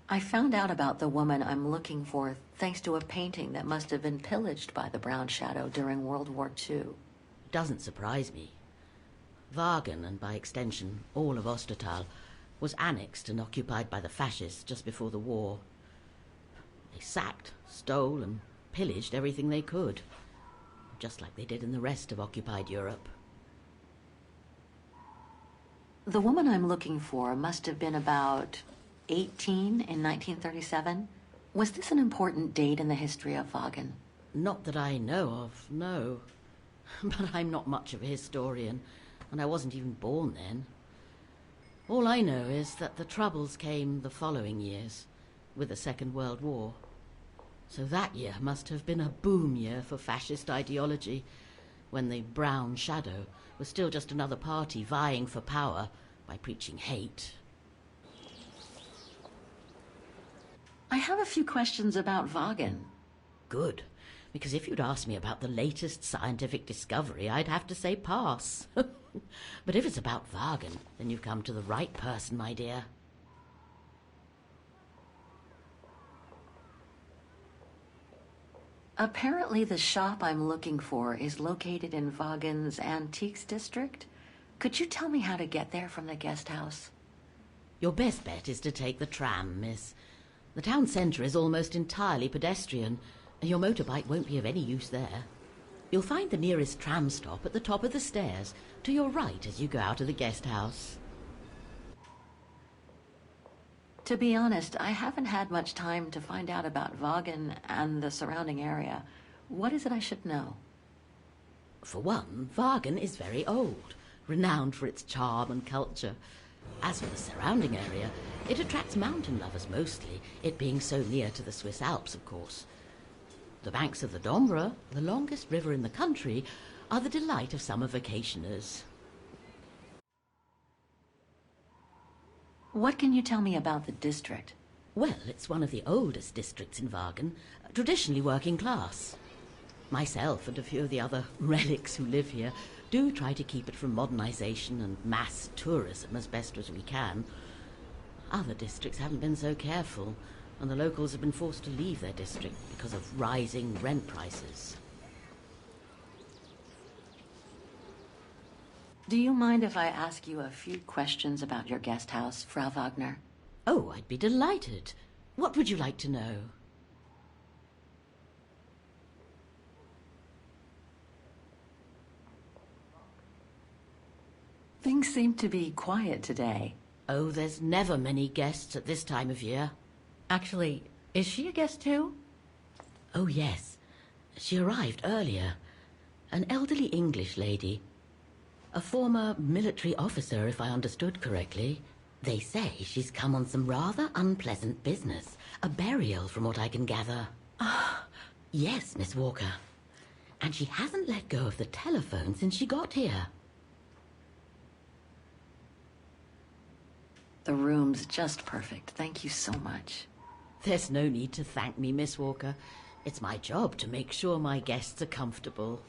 I found out about the woman I'm looking for thanks to a painting that must have been pillaged by the Brown Shadow during World War II. Doesn't surprise me. Vagen, and by extension all of Ostertal, was annexed and occupied by the fascists just before the war. They sacked, stole, and pillaged everything they could, just like they did in the rest of occupied Europe. The woman I'm looking for must have been about 18 in 1937. Was this an important date in the history of Vagen? Not that I know of, no. But I'm not much of a historian, and I wasn't even born then. All I know is that the Troubles came the following years, with the Second World War. So that year must have been a boom year for fascist ideology, when the Brown Shadow was still just another party vying for power by preaching hate. I have a few questions about Vagan. Good, because if you'd asked me about the latest scientific discovery, I'd have to say pass. But if it's about Vagan, then you've come to the right person, my dear. Apparently the shop I'm looking for is located in Vagan's Antiques District. Could you tell me how to get there from the guest house? Your best bet is to take the tram, miss. The town centre is almost entirely pedestrian, and your motorbike won't be of any use there. You'll find the nearest tram stop at the top of the stairs, to your right as you go out of the guest house. To be honest, I haven't had much time to find out about Vagan and the surrounding area. What is it I should know? For one, Vagan is very old, renowned for its charm and culture. As for the surrounding area, it attracts mountain lovers mostly, it being so near to the Swiss Alps, of course. The banks of the Dombra, the longest river in the country, are the delight of summer vacationers. What can you tell me about the district? Well, it's one of the oldest districts in Vagan, traditionally working class. Myself and a few of the other relics who live here do try to keep it from modernization and mass tourism as best as we can. Other districts haven't been so careful, and the locals have been forced to leave their district because of rising rent prices. Do you mind if I ask you a few questions about your guest house, Frau Wagner? Oh, I'd be delighted. What would you like to know? Things seem to be quiet today. Oh, there's never many guests at this time of year. Actually, is she a guest too? Oh, yes. She arrived earlier. An elderly English lady. A former military officer, if I understood correctly. They say she's come on some rather unpleasant business. A burial, from what I can gather. Yes, Miss Walker. And she hasn't let go of the telephone since she got here. The room's just perfect. Thank you so much. There's no need to thank me, Miss Walker. It's my job to make sure my guests are comfortable.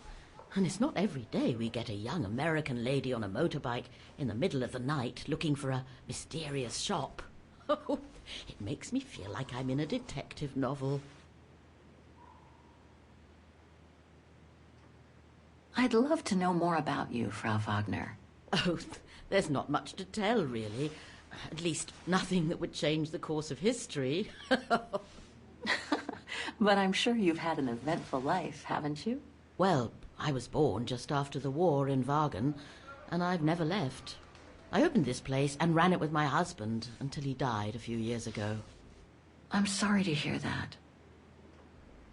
And it's not every day we get a young American lady on a motorbike in the middle of the night looking for a mysterious shop. It makes me feel like I'm in a detective novel. I'd love to know more about you, Frau Wagner. Oh, there's not much to tell, really. At least nothing that would change the course of history. But I'm sure you've had an eventful life, haven't you? Well, I was born just after the war in Vagan, and I've never left. I opened this place and ran it with my husband until he died a few years ago. I'm sorry to hear that.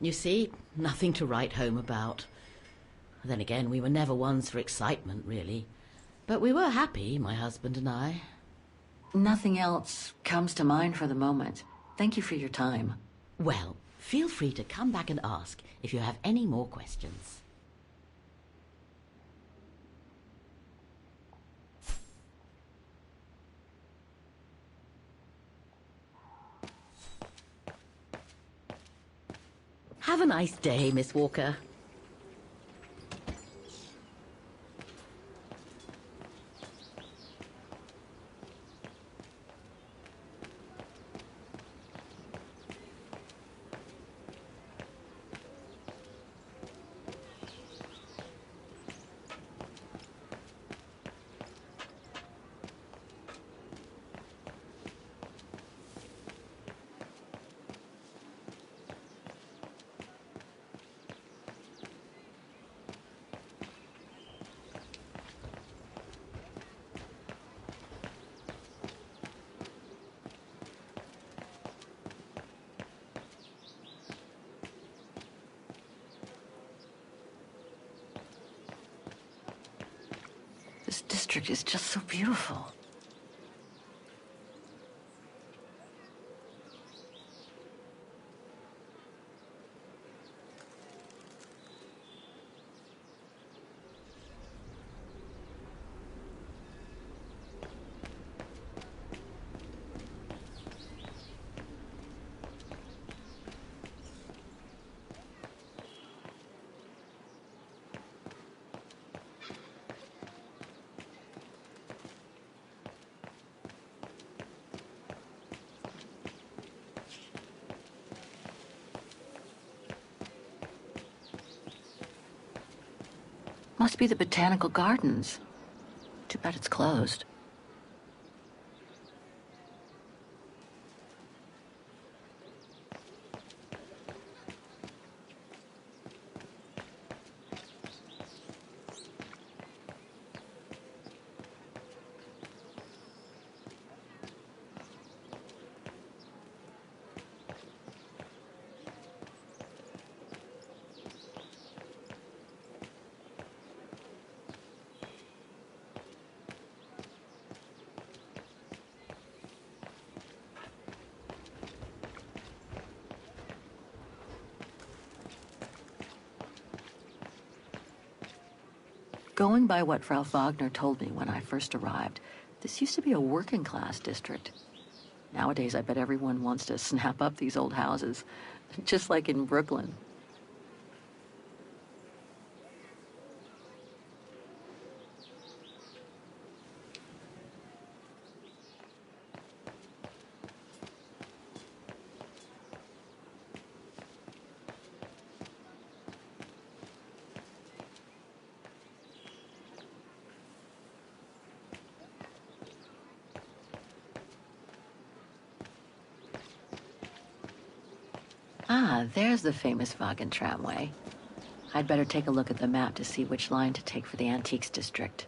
You see, nothing to write home about. Then again, we were never ones for excitement, really. But we were happy, my husband and I. Nothing else comes to mind for the moment. Thank you for your time. Well, feel free to come back and ask if you have any more questions. Have a nice day, Miss Walker. This district is just so beautiful. Must be the Botanical Gardens. Too bad it's closed. Going by what Frau Wagner told me when I first arrived, this used to be a working-class district. Nowadays, I bet everyone wants to snap up these old houses, just like in Brooklyn. Ah, there's the famous Wagen tramway. I'd better take a look at the map to see which line to take for the Antiques District.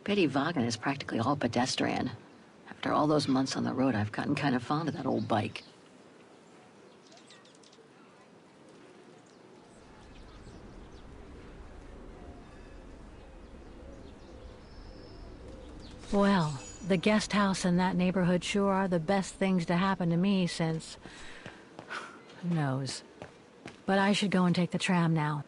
Betty Wagen is practically all pedestrian. After all those months on the road, I've gotten kind of fond of that old bike. Well, the guest house in that neighborhood sure are the best things to happen to me since... who knows. But I should go and take the tram now.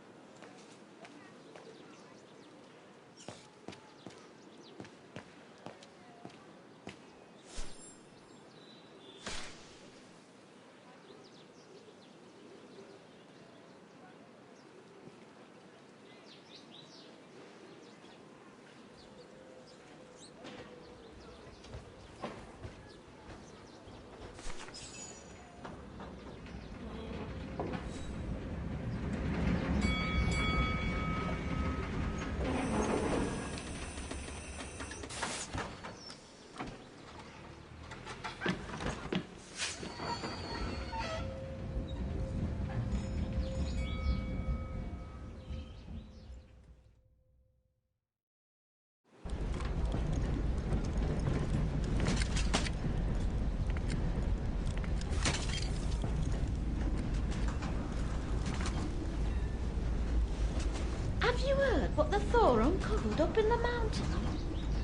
Have you heard what the Thor uncovered up in the mountain?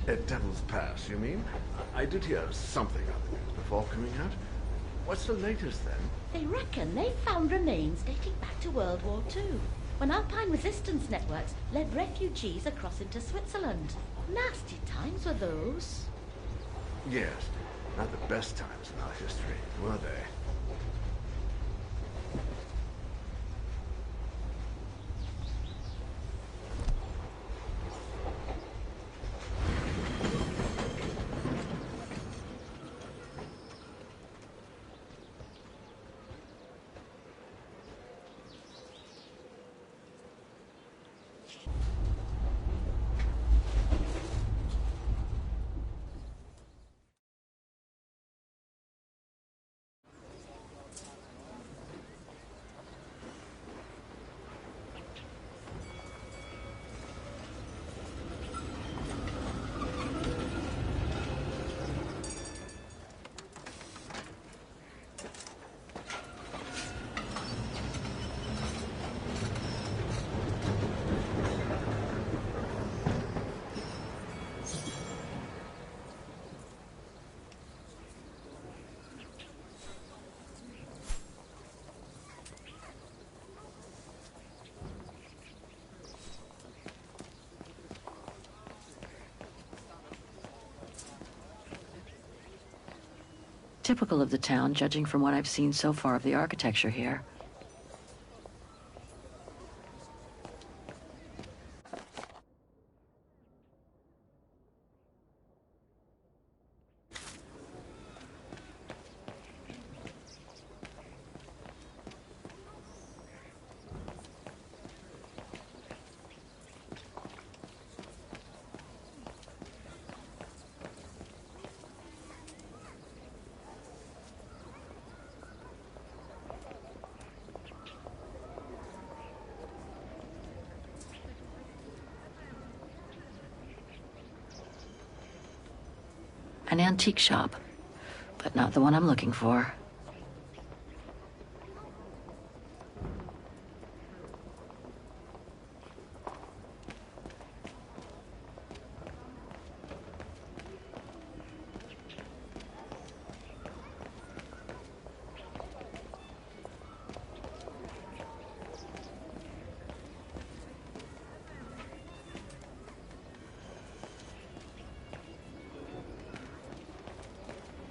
At Devil's Pass, you mean? I did hear something on the news before coming out. What's the latest, then? They reckon they found remains dating back to World War II, when Alpine resistance networks led refugees across into Switzerland. Nasty times were those. Yes, not the best times in our history, were they? Typical of the town, judging from what I've seen so far of the architecture here. An antique shop, but not the one I'm looking for.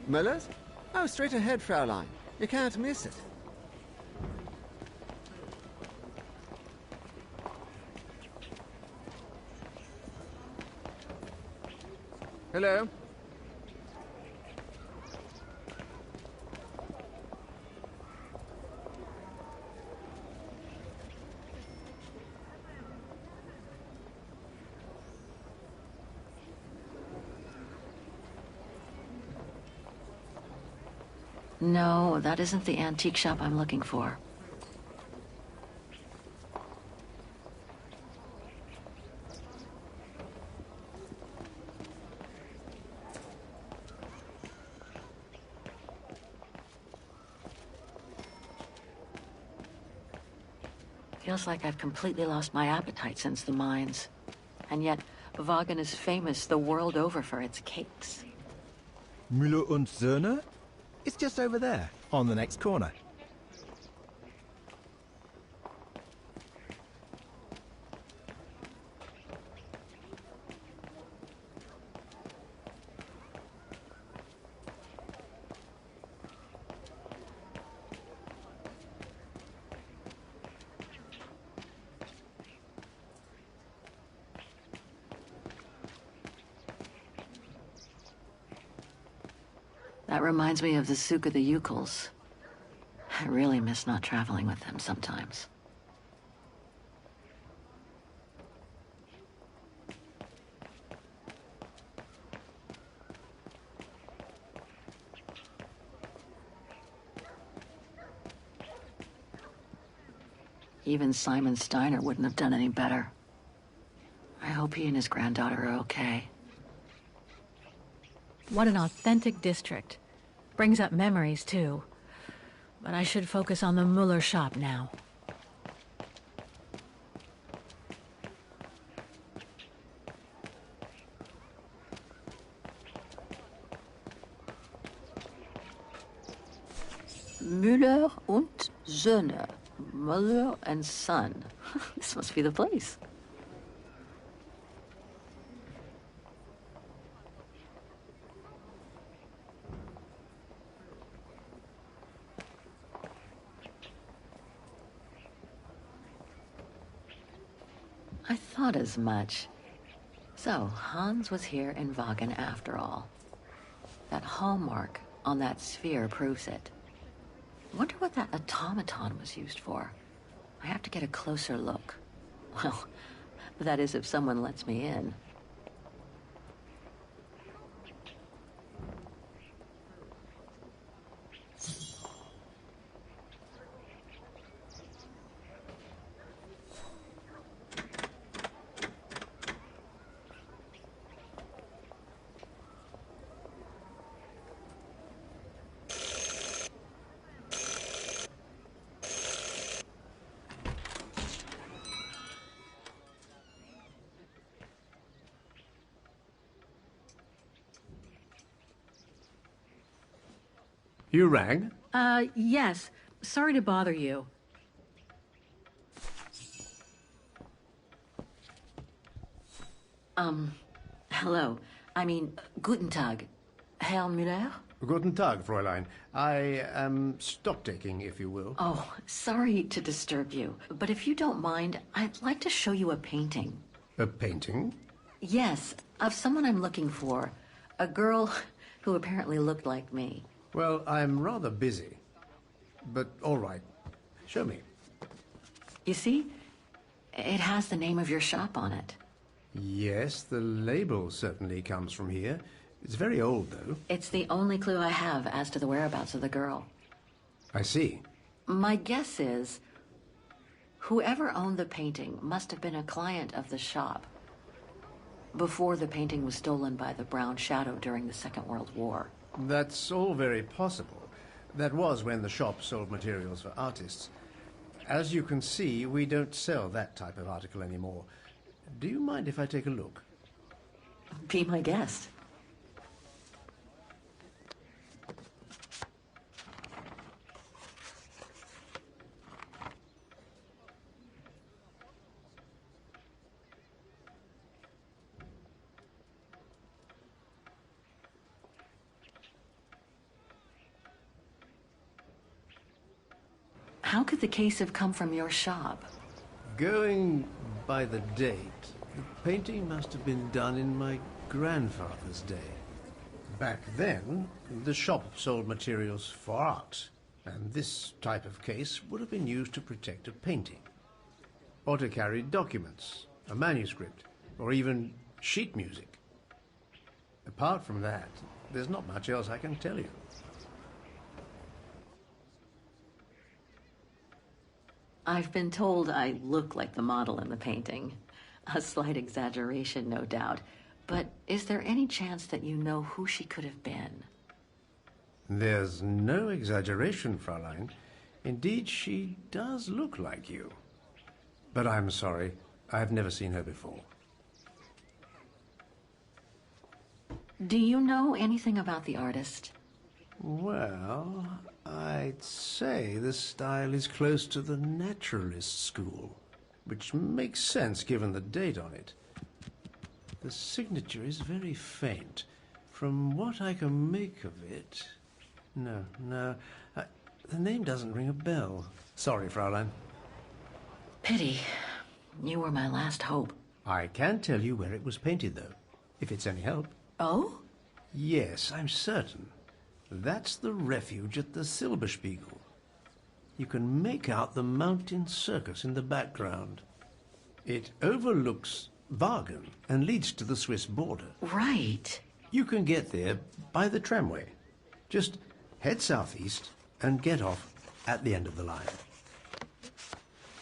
Miller's? Oh, straight ahead, Fraulein. You can't miss it. Hello? No, that isn't the antique shop I'm looking for. Feels like I've completely lost my appetite since the mines. And yet, Wagen is famous the world over for its cakes. Müller und Söhne? It's just over there, on the next corner. That reminds me of the Souk of the Ukels. I really miss not traveling with them sometimes. Even Simon Steiner wouldn't have done any better. I hope he and his granddaughter are okay. What an authentic district. Brings up memories, too. But I should focus on the Muller shop now. Müller und Söhne. Müller and Son. This must be the place. I thought as much. So, Hans was here in Wagen after all. That hallmark on that sphere proves it. Wonder what that automaton was used for. I have to get a closer look. Well, that is if someone lets me in. You rang? Yes. Sorry to bother you. Hello. I mean, guten Tag. Herr Müller? Guten Tag, Fräulein. I am stock-taking, if you will. Oh, sorry to disturb you, but if you don't mind, I'd like to show you a painting. A painting? Yes, of someone I'm looking for. A girl who apparently looked like me. Well, I'm rather busy. But all right. Show me. You see? It has the name of your shop on it. Yes, the label certainly comes from here. It's very old, though. It's the only clue I have as to the whereabouts of the girl. I see. My guess is, whoever owned the painting must have been a client of the shop. before the painting was stolen by the Brown Shadow during the Second World War. That's all very possible. That was when the shop sold materials for artists. As you can see, we don't sell that type of article anymore. Do you mind if I take a look? Be my guest. How could the case have come from your shop? Going by the date, the painting must have been done in my grandfather's day. Back then, the shop sold materials for art, and this type of case would have been used to protect a painting, or to carry documents, a manuscript, or even sheet music. Apart from that, there's not much else I can tell you. I've been told I look like the model in the painting. A slight exaggeration, no doubt. But is there any chance that you know who she could have been? There's no exaggeration, Fräulein. Indeed, she does look like you. But I'm sorry, I've never seen her before. Do you know anything about the artist? Well, I'd say the style is close to the Naturalist school, which makes sense given the date on it. The signature is very faint. From what I can make of it... No, the name doesn't ring a bell. Sorry, Fräulein. Pity. You were my last hope. I can tell you where it was painted, though, if it's any help. Oh? Yes, I'm certain. That's the refuge at the Silberspiegel. You can make out the mountain circus in the background. It overlooks Wagen and leads to the Swiss border. Right. You can get there by the tramway. Just head southeast and get off at the end of the line.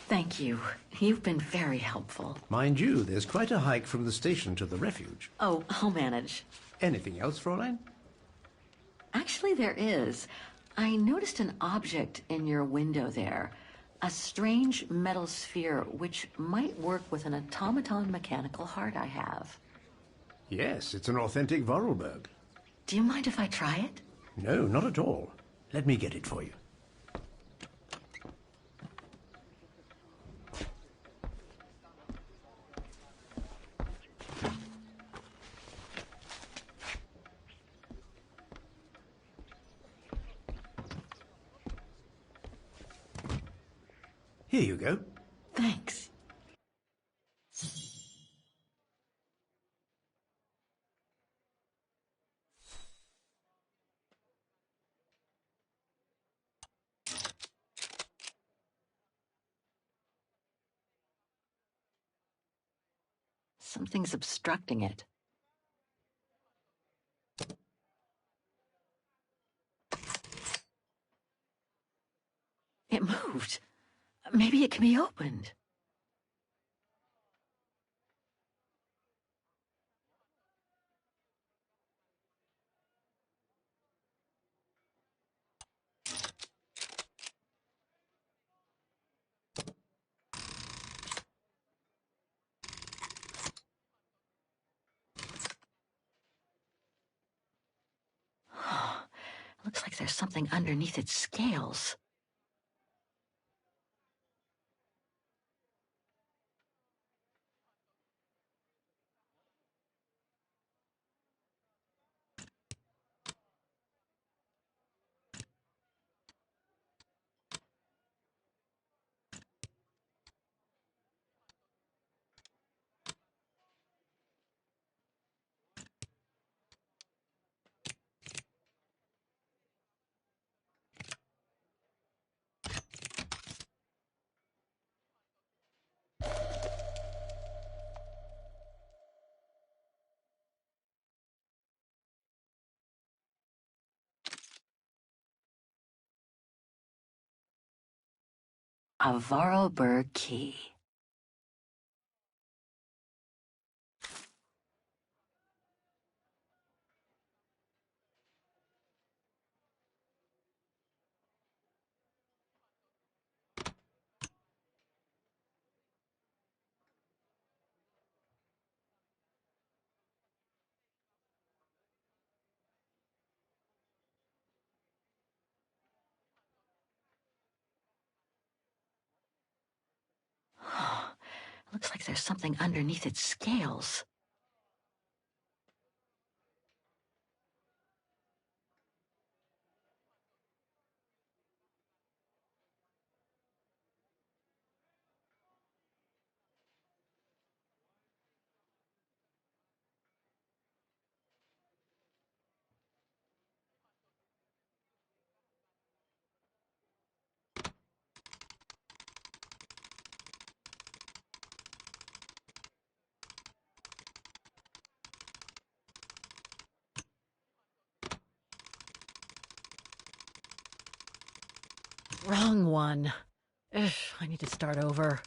Thank you. You've been very helpful. Mind you, there's quite a hike from the station to the refuge. Oh, I'll manage. Anything else, Fräulein? Actually, there is. I noticed an object in your window there. A strange metal sphere which might work with an automaton mechanical heart I have. Yes, it's an authentic Vorarlberg. Do you mind if I try it? No, not at all. Let me get it for you. Here you go. Thanks. Something's obstructing it. It moved. Maybe it can be opened. Looks like there's something underneath its scales. A Vorarlberg key. Looks like there's something underneath its scales. Wrong one. Ugh, I need to start over.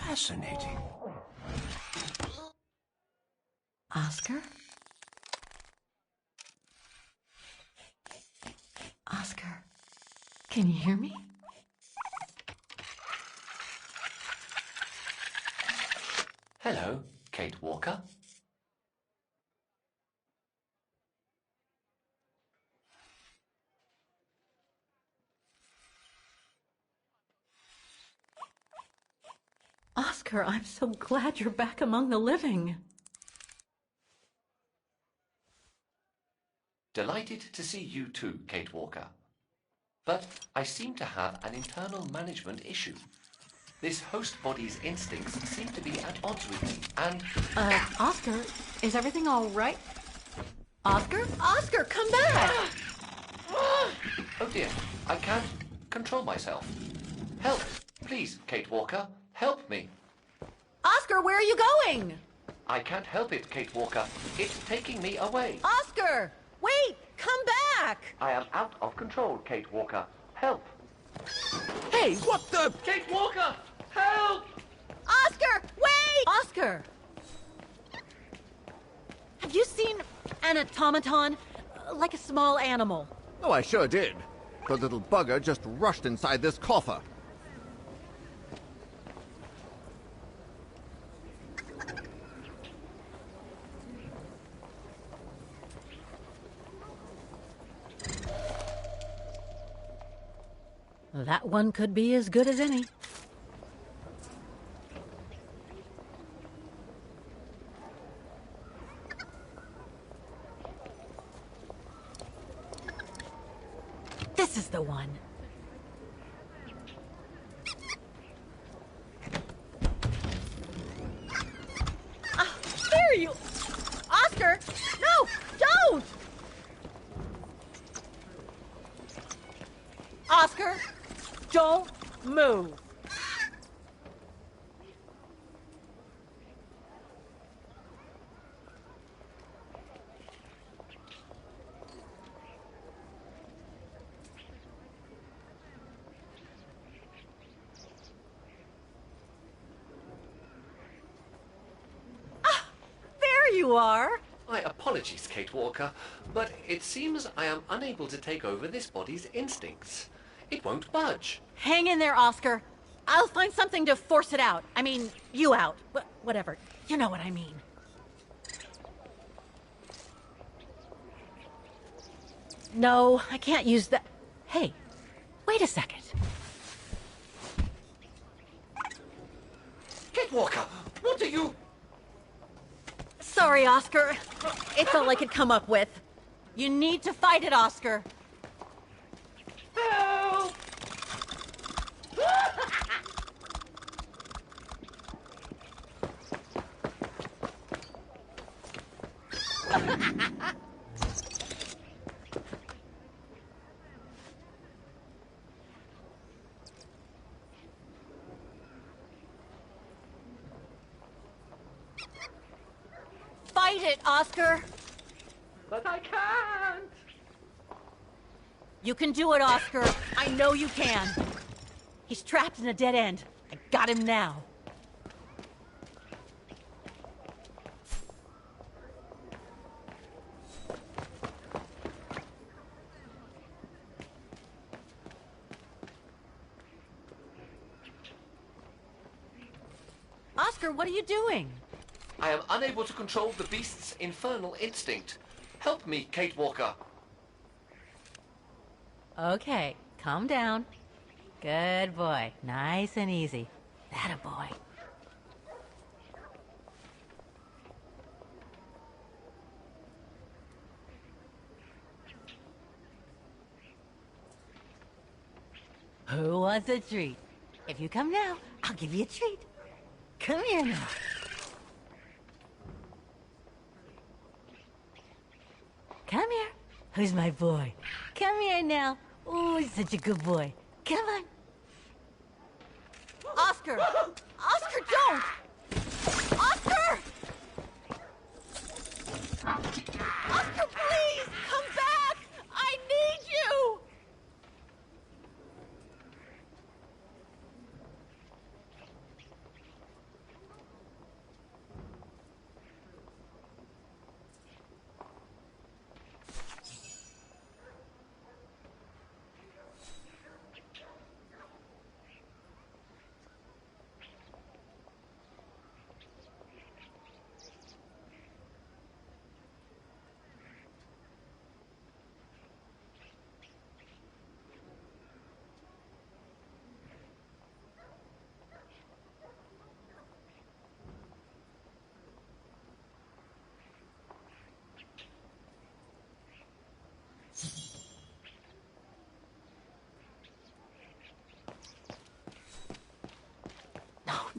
Fascinating. Oscar? Oscar, can you hear me? Hello, Kate Walker. Oscar, I'm so glad you're back among the living. Delighted to see you too, Kate Walker. But I seem to have an internal management issue. This host body's instincts seem to be at odds with me, and... Oscar, is everything all right? Oscar? Oscar, come back! Oh dear, I can't control myself. Help, please, Kate Walker. Help me. Oscar, where are you going? I can't help it, Kate Walker. It's taking me away. Oscar! Wait! Come back! I am out of control, Kate Walker. Help. Hey, what the... Kate Walker! Help! Oscar, wait! Oscar! Have you seen an automaton? Like a small animal. Oh, I sure did. The little bugger just rushed inside this coffer. That one could be as good as any. This is the one. There you... Oscar! No! Don't! Oscar! Don't move! You are. My apologies, Kate Walker, but it seems I am unable to take over this body's instincts. It won't budge. Hang in there, Oscar. I'll find something to force it out. I mean, you out. Whatever. You know what I mean. No, I can't use that. Hey, wait a second. Kate Walker, what are you... Sorry, Oscar. It's all I could come up with. You need to fight it, Oscar. Help! Fight it, Oscar! But I can't! You can do it, Oscar. I know you can. He's trapped in a dead end. I got him now. Oscar, what are you doing? I am unable to control the beast's infernal instinct. Help me, Kate Walker. Okay, calm down. Good boy. Nice and easy. That a boy. Who wants a treat? If you come now, I'll give you a treat. Come here now. Come here. Who's my boy? Come here now. Oh, he's such a good boy. Come on. Oscar! Oscar, don't! Oscar! Oscar, please! Come back! I need you!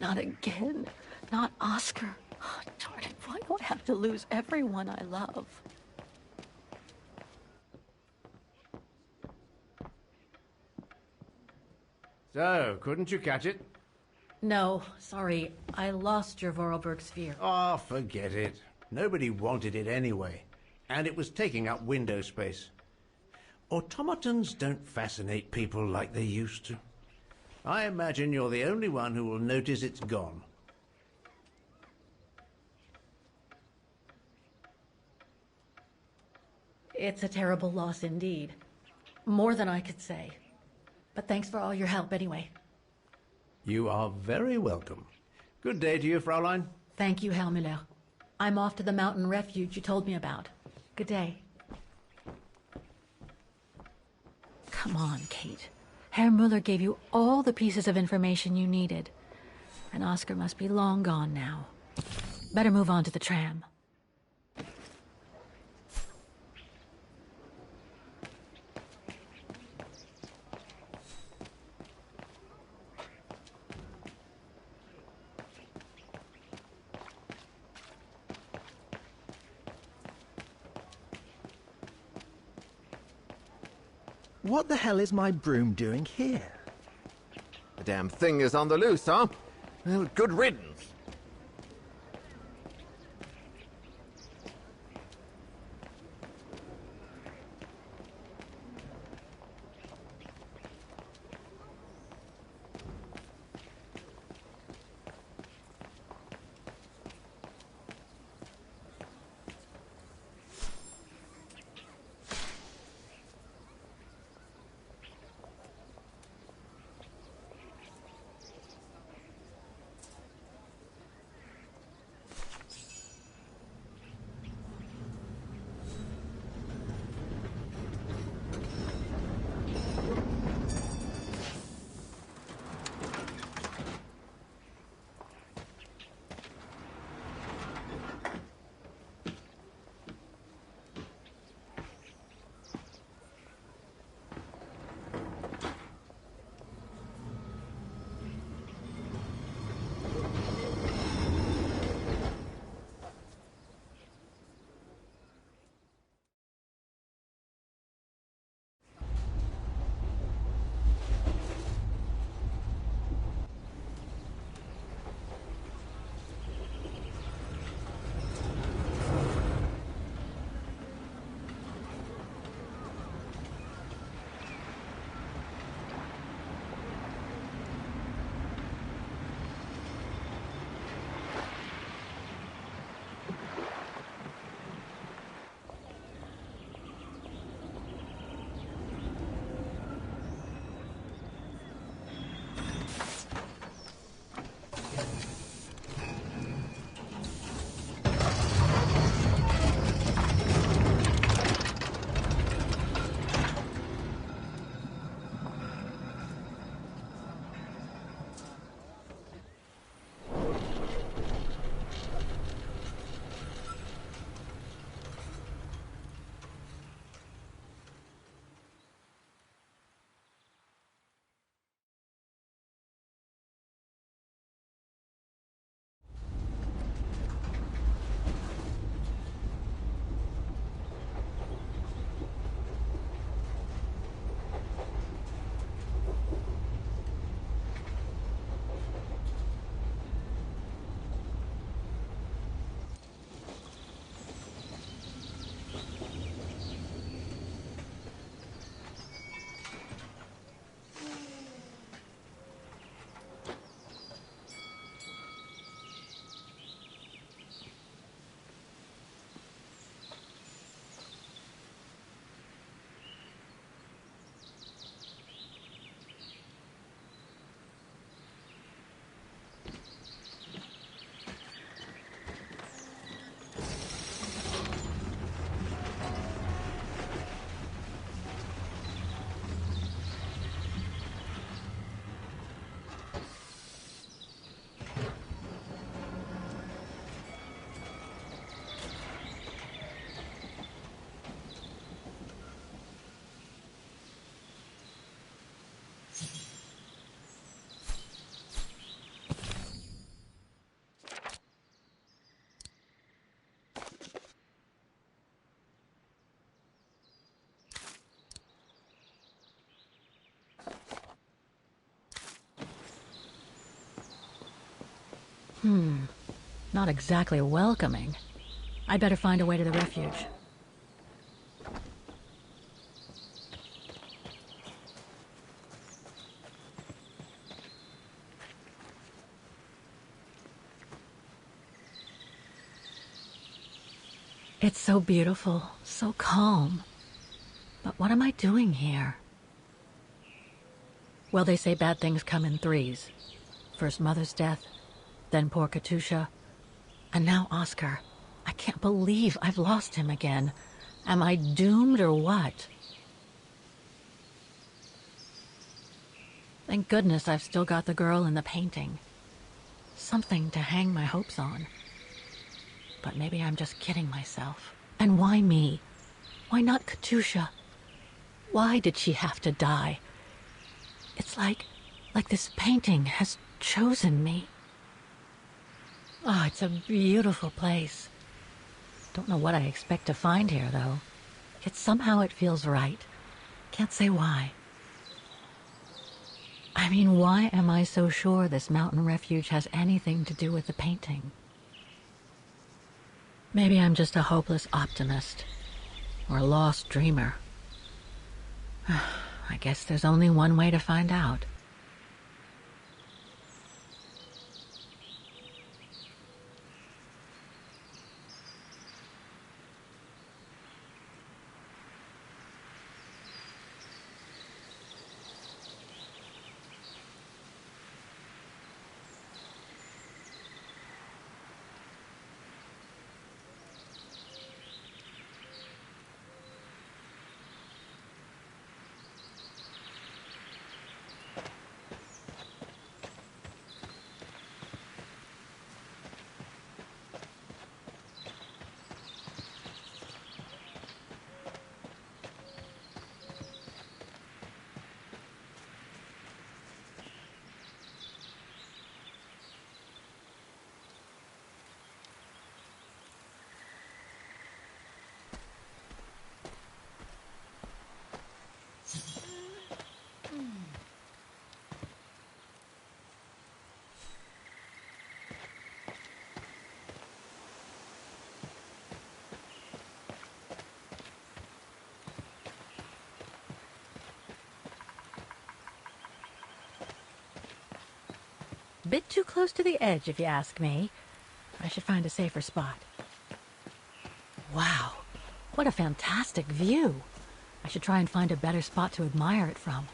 Not again. Not Oscar. Oh, darn it, why do I have to lose everyone I love? So, couldn't you catch it? No, sorry. I lost your Vorarlberg sphere. Oh, forget it. Nobody wanted it anyway. And it was taking up window space. Automatons don't fascinate people like they used to. I imagine you're the only one who will notice it's gone. It's a terrible loss indeed. more than I could say. But thanks for all your help anyway. You are very welcome. Good day to you, Fraulein. Thank you, Herr Müller. I'm off to the mountain refuge you told me about. Good day. Come on, Kate. Herr Müller gave you all the pieces of information you needed. And Oscar must be long gone now. Better move on to the tram. What the hell is my broom doing here? The damn thing is on the loose, huh? Well, good riddance. Not exactly welcoming. I'd better find a way to the refuge. It's so beautiful, so calm. But what am I doing here? Well, they say bad things come in threes. First Mother's death, then poor Katusha, and now Oscar. I can't believe I've lost him again. Am I doomed or what? Thank goodness I've still got the girl in the painting. Something to hang my hopes on. But maybe I'm just kidding myself. And why me? Why not Katusha? Why did she have to die? It's like this painting has chosen me. Oh, it's a beautiful place. Don't know what I expect to find here, though. Yet somehow it feels right. Can't say why. I mean, why am I so sure this mountain refuge has anything to do with the painting? Maybe I'm just a hopeless optimist. Or a lost dreamer. I guess there's only one way to find out. Bit too close to the edge, if you ask me. I should find a safer spot. Wow, what a fantastic view. I should try and find a better spot to admire it from.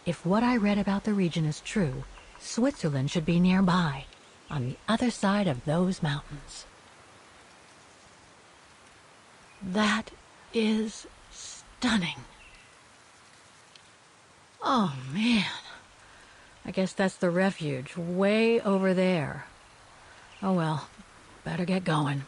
If what I read about the region is true, Switzerland should be nearby, on the other side of those mountains. That is stunning. Oh, man. I guess that's the refuge, way over there. Oh well, better get going.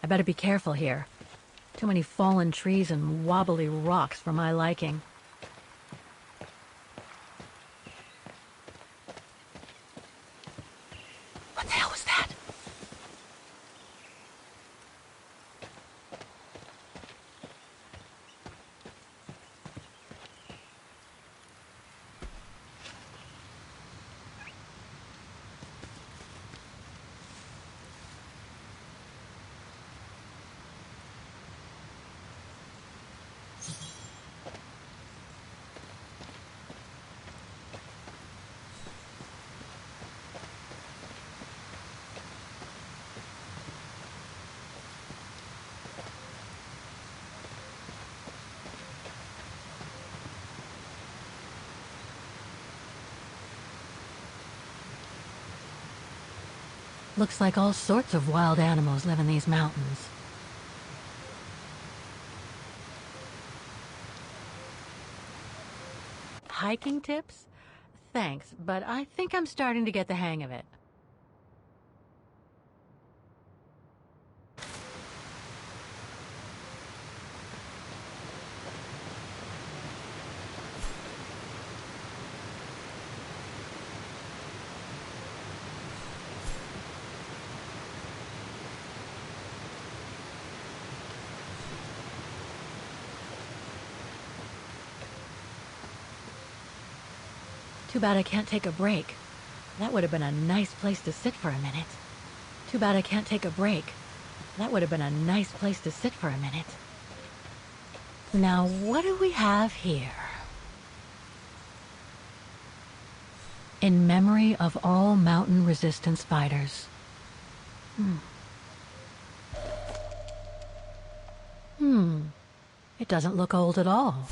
I better be careful here. Too many fallen trees and wobbly rocks for my liking. What the hell was that? Looks like all sorts of wild animals live in these mountains. Hiking tips? Thanks, but I think I'm starting to get the hang of it. Too bad I can't take a break. That would have been a nice place to sit for a minute. Too bad I can't take a break. That would have been a nice place to sit for a minute. Now, what do we have here? In memory of all mountain resistance fighters. It doesn't look old at all.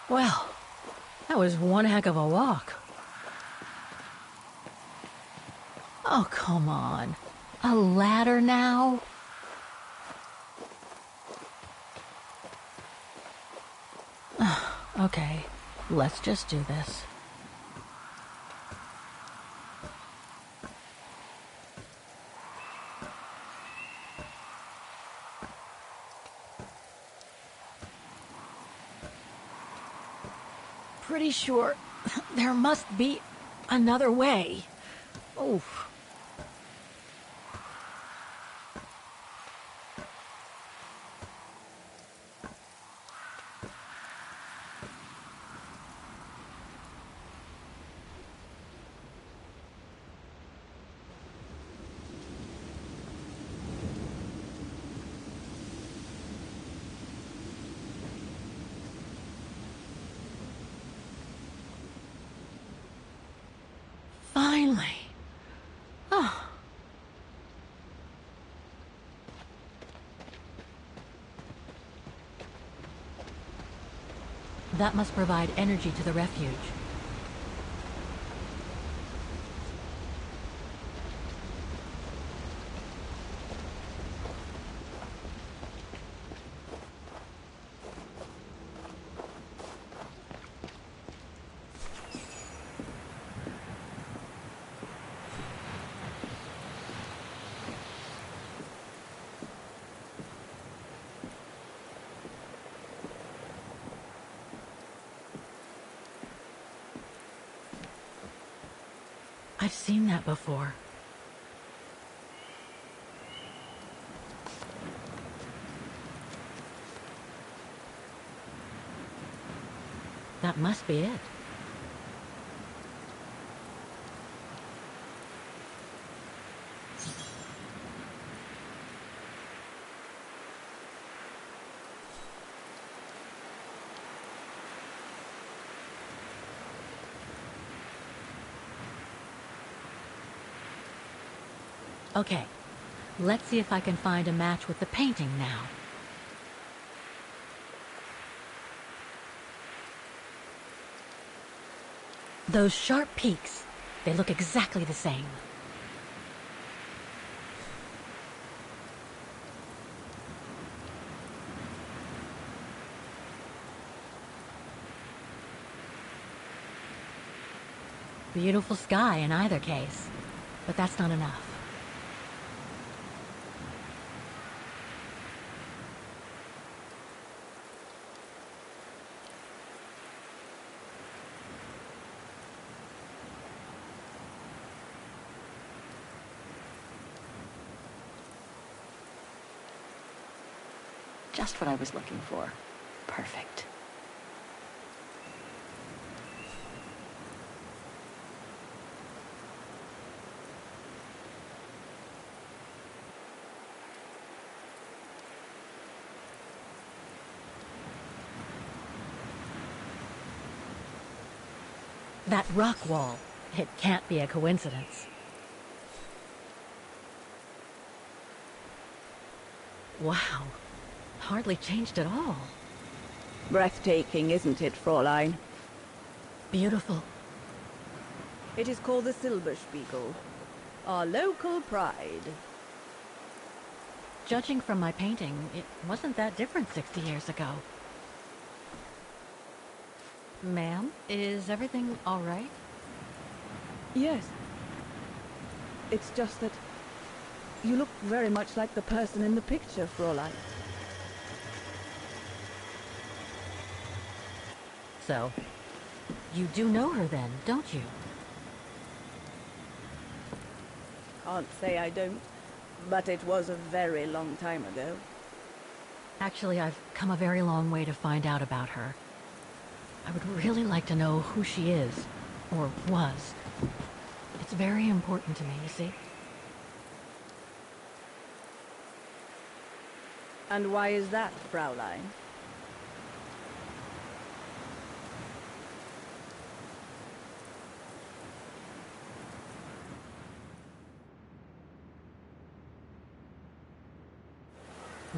Well, that was one heck of a walk. Oh, come on. A ladder now? Okay, let's just do this. Pretty sure there must be another way. Oof. Finally. Oh. That must provide energy to the refuge. I've seen that before. That must be it. Okay, let's see if I can find a match with the painting now. Those sharp peaks, they look exactly the same. Beautiful sky in either case, but that's not enough. Just what I was looking for. Perfect. That rock wall. It can't be a coincidence. Wow. Hardly changed at all. Breathtaking, isn't it, Fräulein? Beautiful. It is called the Silberspiegel, our local pride. Judging from my painting, it wasn't that different 60 years ago. Ma'am, is everything all right? Yes. It's just that you look very much like the person in the picture, Fräulein. So, you do know her then, don't you? Can't say I don't, but it was a very long time ago. Actually, I've come a very long way to find out about her. I would really like to know who she is, or was. It's very important to me, you see. And why is that, Fräulein?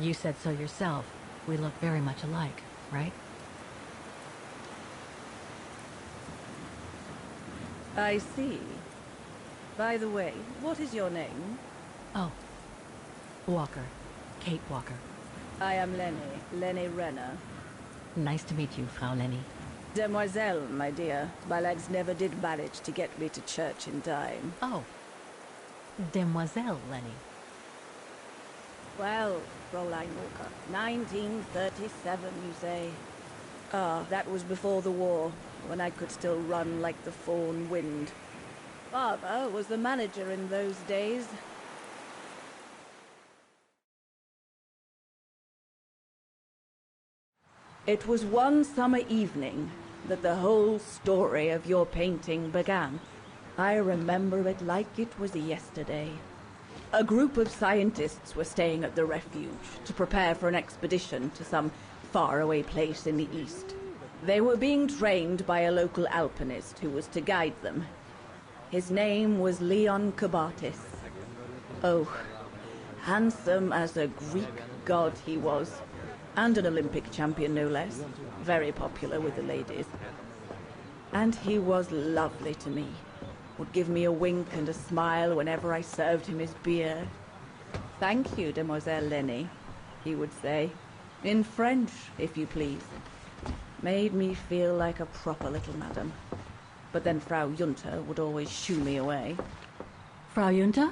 You said so yourself. We look very much alike, right? I see. By the way, what is your name? Oh. Walker. Kate Walker. I am Leni Renner. Nice to meet you, Frau Leni. Demoiselle, my dear. My legs never did manage to get me to church in time. Oh. Demoiselle Leni. Well, Fräulein Walker, 1937, you say? Ah, that was before the war, when I could still run like the fawn wind. Father was the manager in those days. It was one summer evening that the whole story of your painting began. I remember it like it was yesterday. A group of scientists were staying at the refuge to prepare for an expedition to some faraway place in the east. They were being trained by a local alpinist who was to guide them. His name was Leon Kubatis. Oh, handsome as a Greek god he was, and an Olympic champion no less, very popular with the ladies. And he was lovely to me. Would give me a wink and a smile whenever I served him his beer. "Thank you, Demoiselle Leni," he would say, in French, if you please. Made me feel like a proper little madam. But then Frau Junta would always shoo me away. Frau Junta?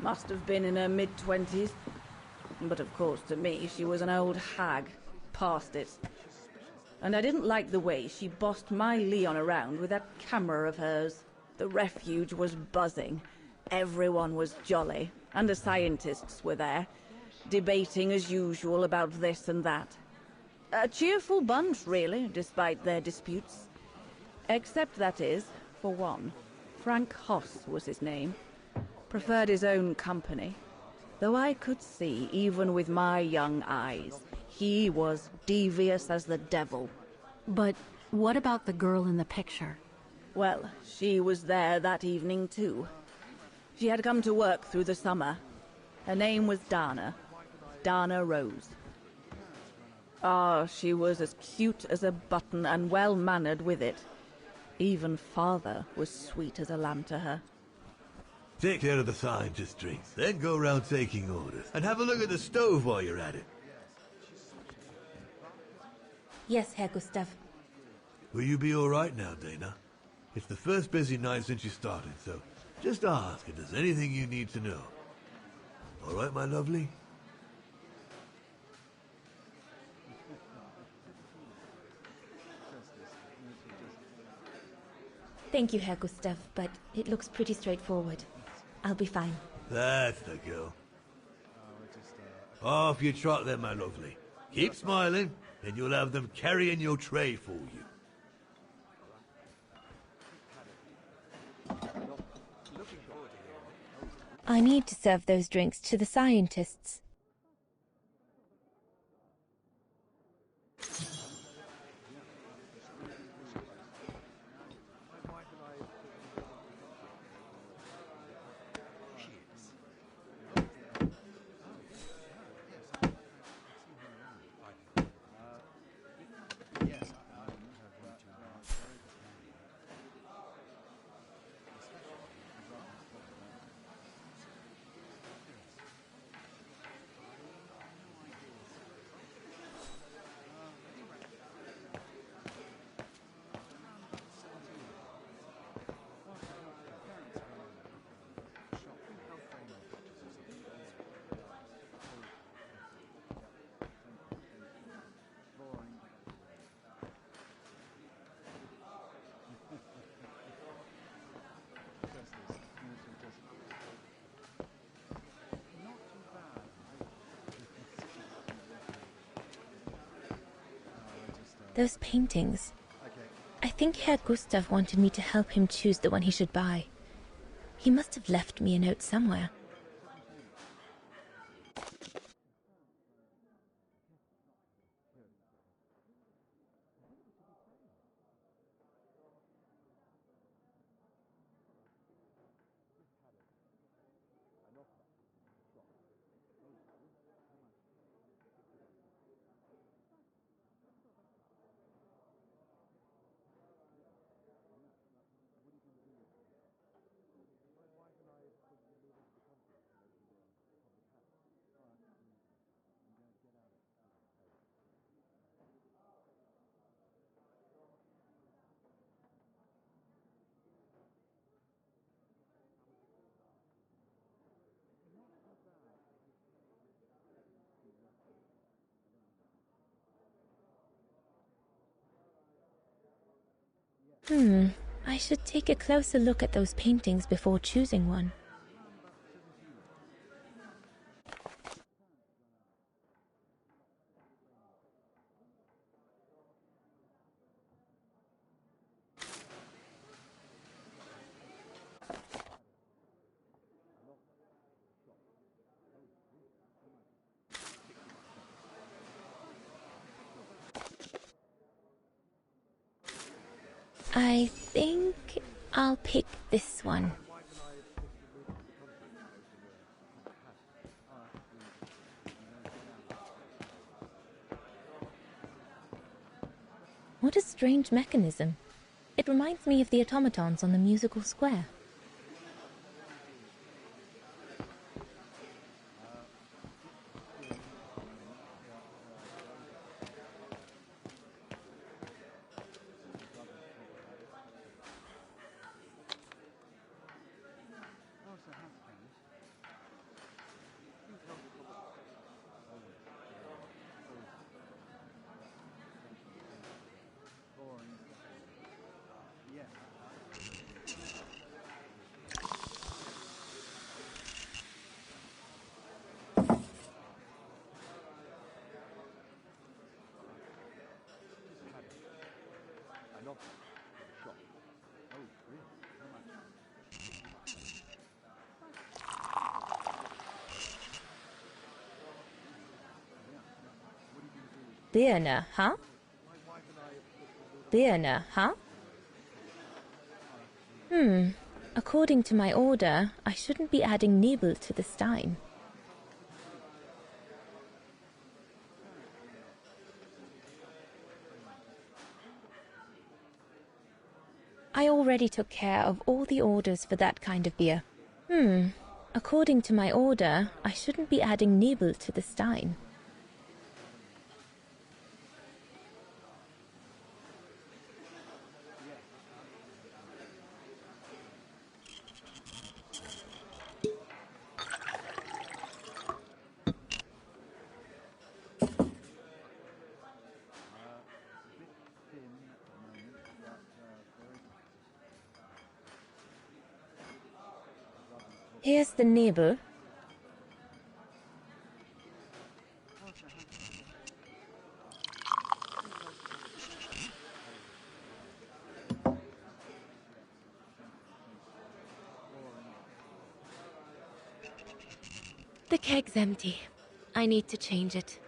Must have been in her mid-20s. But of course, to me, she was an old hag. Past it. And I didn't like the way she bossed my Leon around with that camera of hers. The refuge was buzzing. Everyone was jolly. And the scientists were there, debating as usual about this and that. A cheerful bunch, really, despite their disputes. Except, that is, for one. Frank Hoss was his name. Preferred his own company. Though I could see, even with my young eyes, he was devious as the devil. But what about the girl in the picture? Well, she was there that evening too. She had come to work through the summer. Her name was Dana. Dana Rose. Ah, she was as cute as a button and well-mannered with it. Even father was sweet as a lamb to her. Take care of the scientist drinks, then go round taking orders. And have a look at the stove while you're at it. Yes, Herr Gustav. Will you be all right now, Dana? It's the first busy night since you started, so just ask if there's anything you need to know. All right, my lovely? Thank you, Herr Gustav, but it looks pretty straightforward. I'll be fine. That's the girl. Off you trot then, my lovely. Keep smiling, and you'll have them carrying your tray for you. I need to serve those drinks to the scientists. Those paintings. I think Herr Gustav wanted me to help him choose the one he should buy. He must have left me a note somewhere. I should take a closer look at those paintings before choosing one. I think I'll pick this one. What a strange mechanism. It reminds me of the automatons on the musical square. Birne, huh? Birne, huh? According to my order, I shouldn't be adding Nebel to the Stein. I already took care of all the orders for that kind of beer. According to my order, I shouldn't be adding Nebel to the Stein. Here's the Nebel. The keg's empty. I need to change it.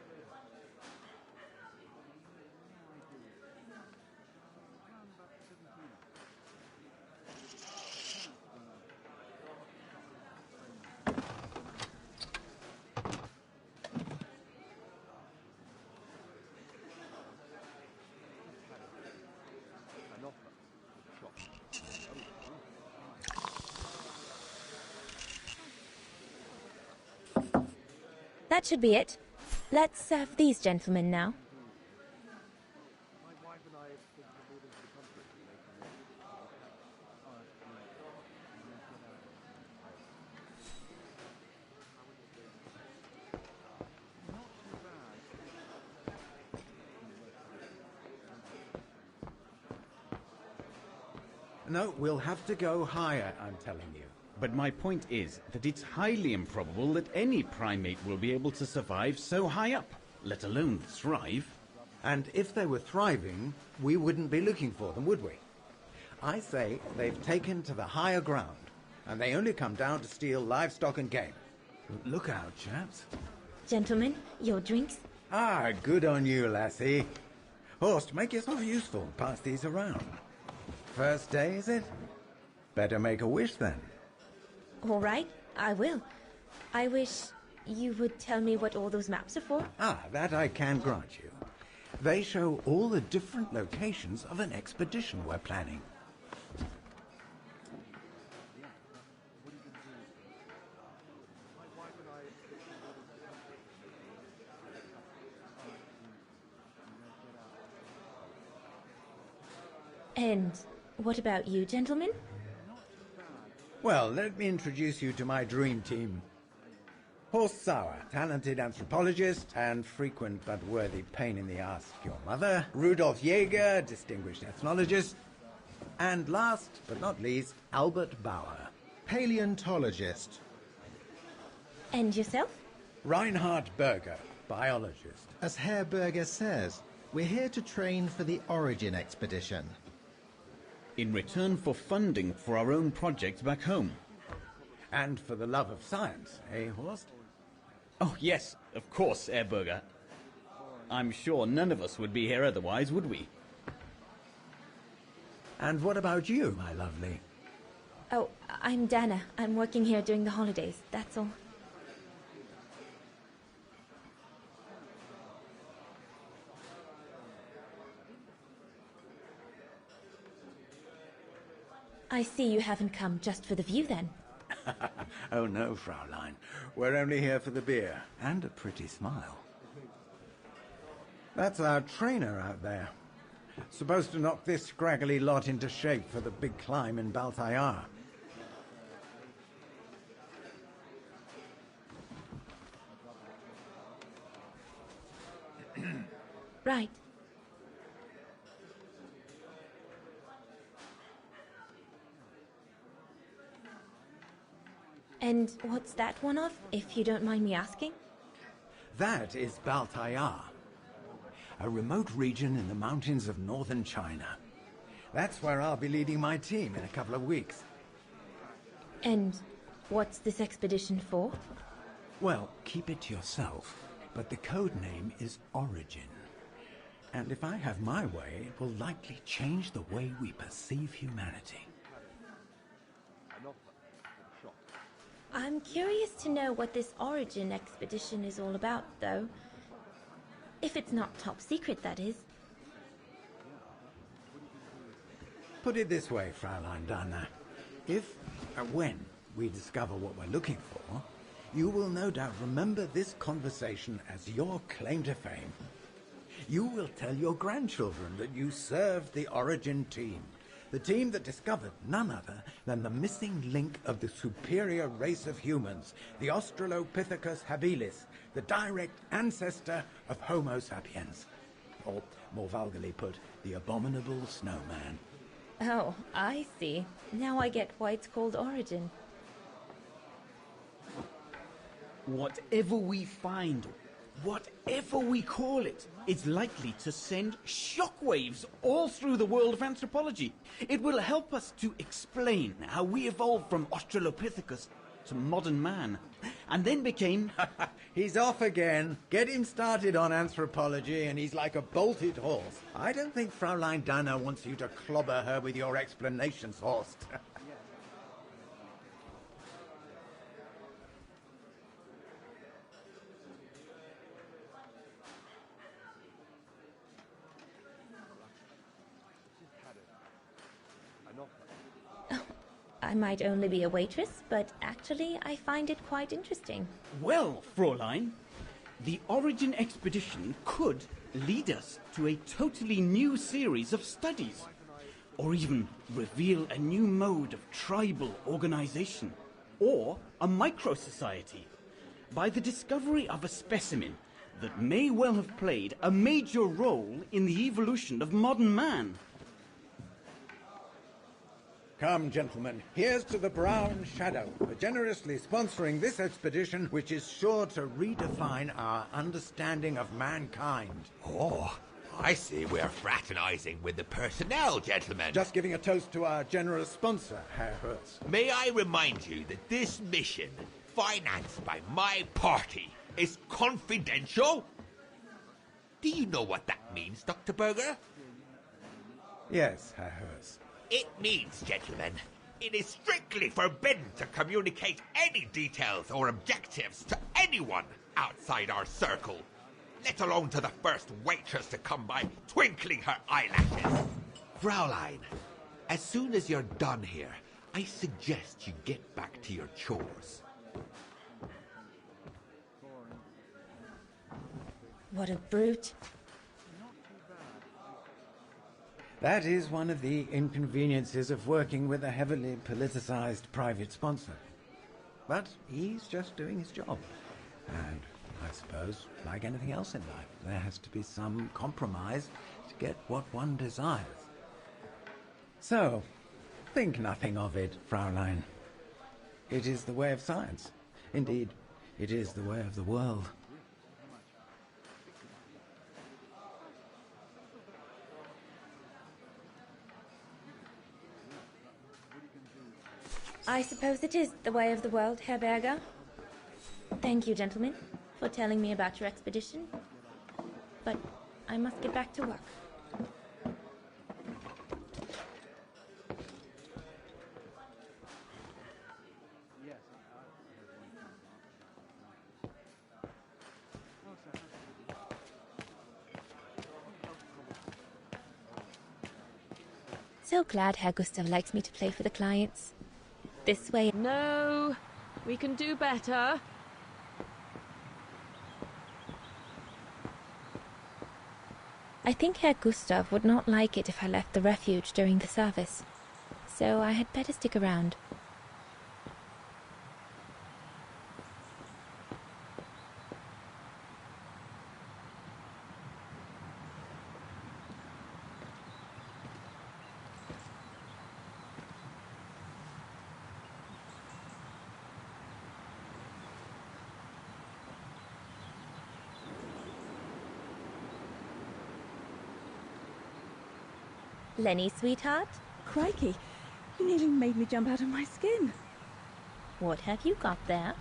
That should be it. Let's serve these gentlemen now. No, we'll have to go higher, I'm telling you. But my point is that it's highly improbable that any primate will be able to survive so high up, let alone thrive. And if they were thriving, we wouldn't be looking for them, would we? I say they've taken to the higher ground, and they only come down to steal livestock and game. Look out, chaps. Gentlemen, your drinks? Ah, good on you, lassie. Horst, make yourself useful. Pass these around. First day, is it? Better make a wish, then. All right, I will. I wish you would tell me what all those maps are for. Ah, that I can grant you. They show all the different locations of an expedition we're planning. And what about you, gentlemen? Well, let me introduce you to my dream team. Horst Sauer, talented anthropologist and frequent but worthy pain in the ass to your mother. Rudolf Jäger, distinguished ethnologist. And last but not least, Albert Bauer, paleontologist. And yourself? Reinhard Berger, biologist. As Herr Berger says, we're here to train for the Origin expedition. In return for funding for our own project back home. And for the love of science, eh, Horst? Oh, yes, of course, Herr Berger. I'm sure none of us would be here otherwise, would we? And what about you, my lovely? Oh, I'm Dana. I'm working here during the holidays, that's all. I see you haven't come just for the view, then. Oh, no, Fraulein. We're only here for the beer and a pretty smile. That's our trainer out there. Supposed to knock this scraggly lot into shape for the big climb in Baltayar. Right. And what's that one of, if you don't mind me asking? That is Baltayar, a remote region in the mountains of northern China. That's where I'll be leading my team in a couple of weeks. And what's this expedition for? Well, keep it to yourself, but the code name is Origin. And if I have my way, it will likely change the way we perceive humanity. I'm curious to know what this Origin expedition is all about, though. If it's not top secret, that is. Put it this way, Fraulein Dana. If, when, we discover what we're looking for, you will no doubt remember this conversation as your claim to fame. You will tell your grandchildren that you served the Origin team. The team that discovered none other than the missing link of the superior race of humans, the Australopithecus habilis, the direct ancestor of Homo sapiens. Or, more vulgarly put, the abominable snowman. Oh, I see. Now I get why it's called Origin. Whatever we find, whatever we call it, it's likely to send shockwaves all through the world of anthropology. It will help us to explain how we evolved from Australopithecus to modern man. and then became... He's off again. Get him started on anthropology and he's like a bolted horse. I don't think Fraulein Danner wants you to clobber her with your explanations, Horst. I might only be a waitress, but actually I find it quite interesting. Well, Fräulein, the Origin expedition could lead us to a totally new series of studies, or even reveal a new mode of tribal organization, or a micro-society, by the discovery of a specimen that may well have played a major role in the evolution of modern man. Come, gentlemen, here's to the Brown Shadow for generously sponsoring this expedition, which is sure to redefine our understanding of mankind. Oh, I see we're fraternizing with the personnel, gentlemen. Just giving a toast to our generous sponsor, Herr Hertz. May I remind you that this mission, financed by my party, is confidential? Do you know what that means, Dr. Berger? Yes, Herr Hertz. It means, gentlemen, it is strictly forbidden to communicate any details or objectives to anyone outside our circle, let alone to the first waitress to come by twinkling her eyelashes. Fraulein, as soon as you're done here, I suggest you get back to your chores. What a brute. That is one of the inconveniences of working with a heavily politicized private sponsor. But he's just doing his job. And I suppose, like anything else in life, there has to be some compromise to get what one desires. So, think nothing of it, Fraulein. It is the way of science. Indeed, it is the way of the world. I suppose it is the way of the world, Herr Berger. Thank you, gentlemen, for telling me about your expedition. But I must get back to work. So glad Herr Gustav likes me to play for the clients. This way. No, we can do better. I think Herr Gustav would not like it if I left the refuge during the service, so I had better stick around. Lenny, sweetheart? Crikey, you nearly made me jump out of my skin. What have you got there?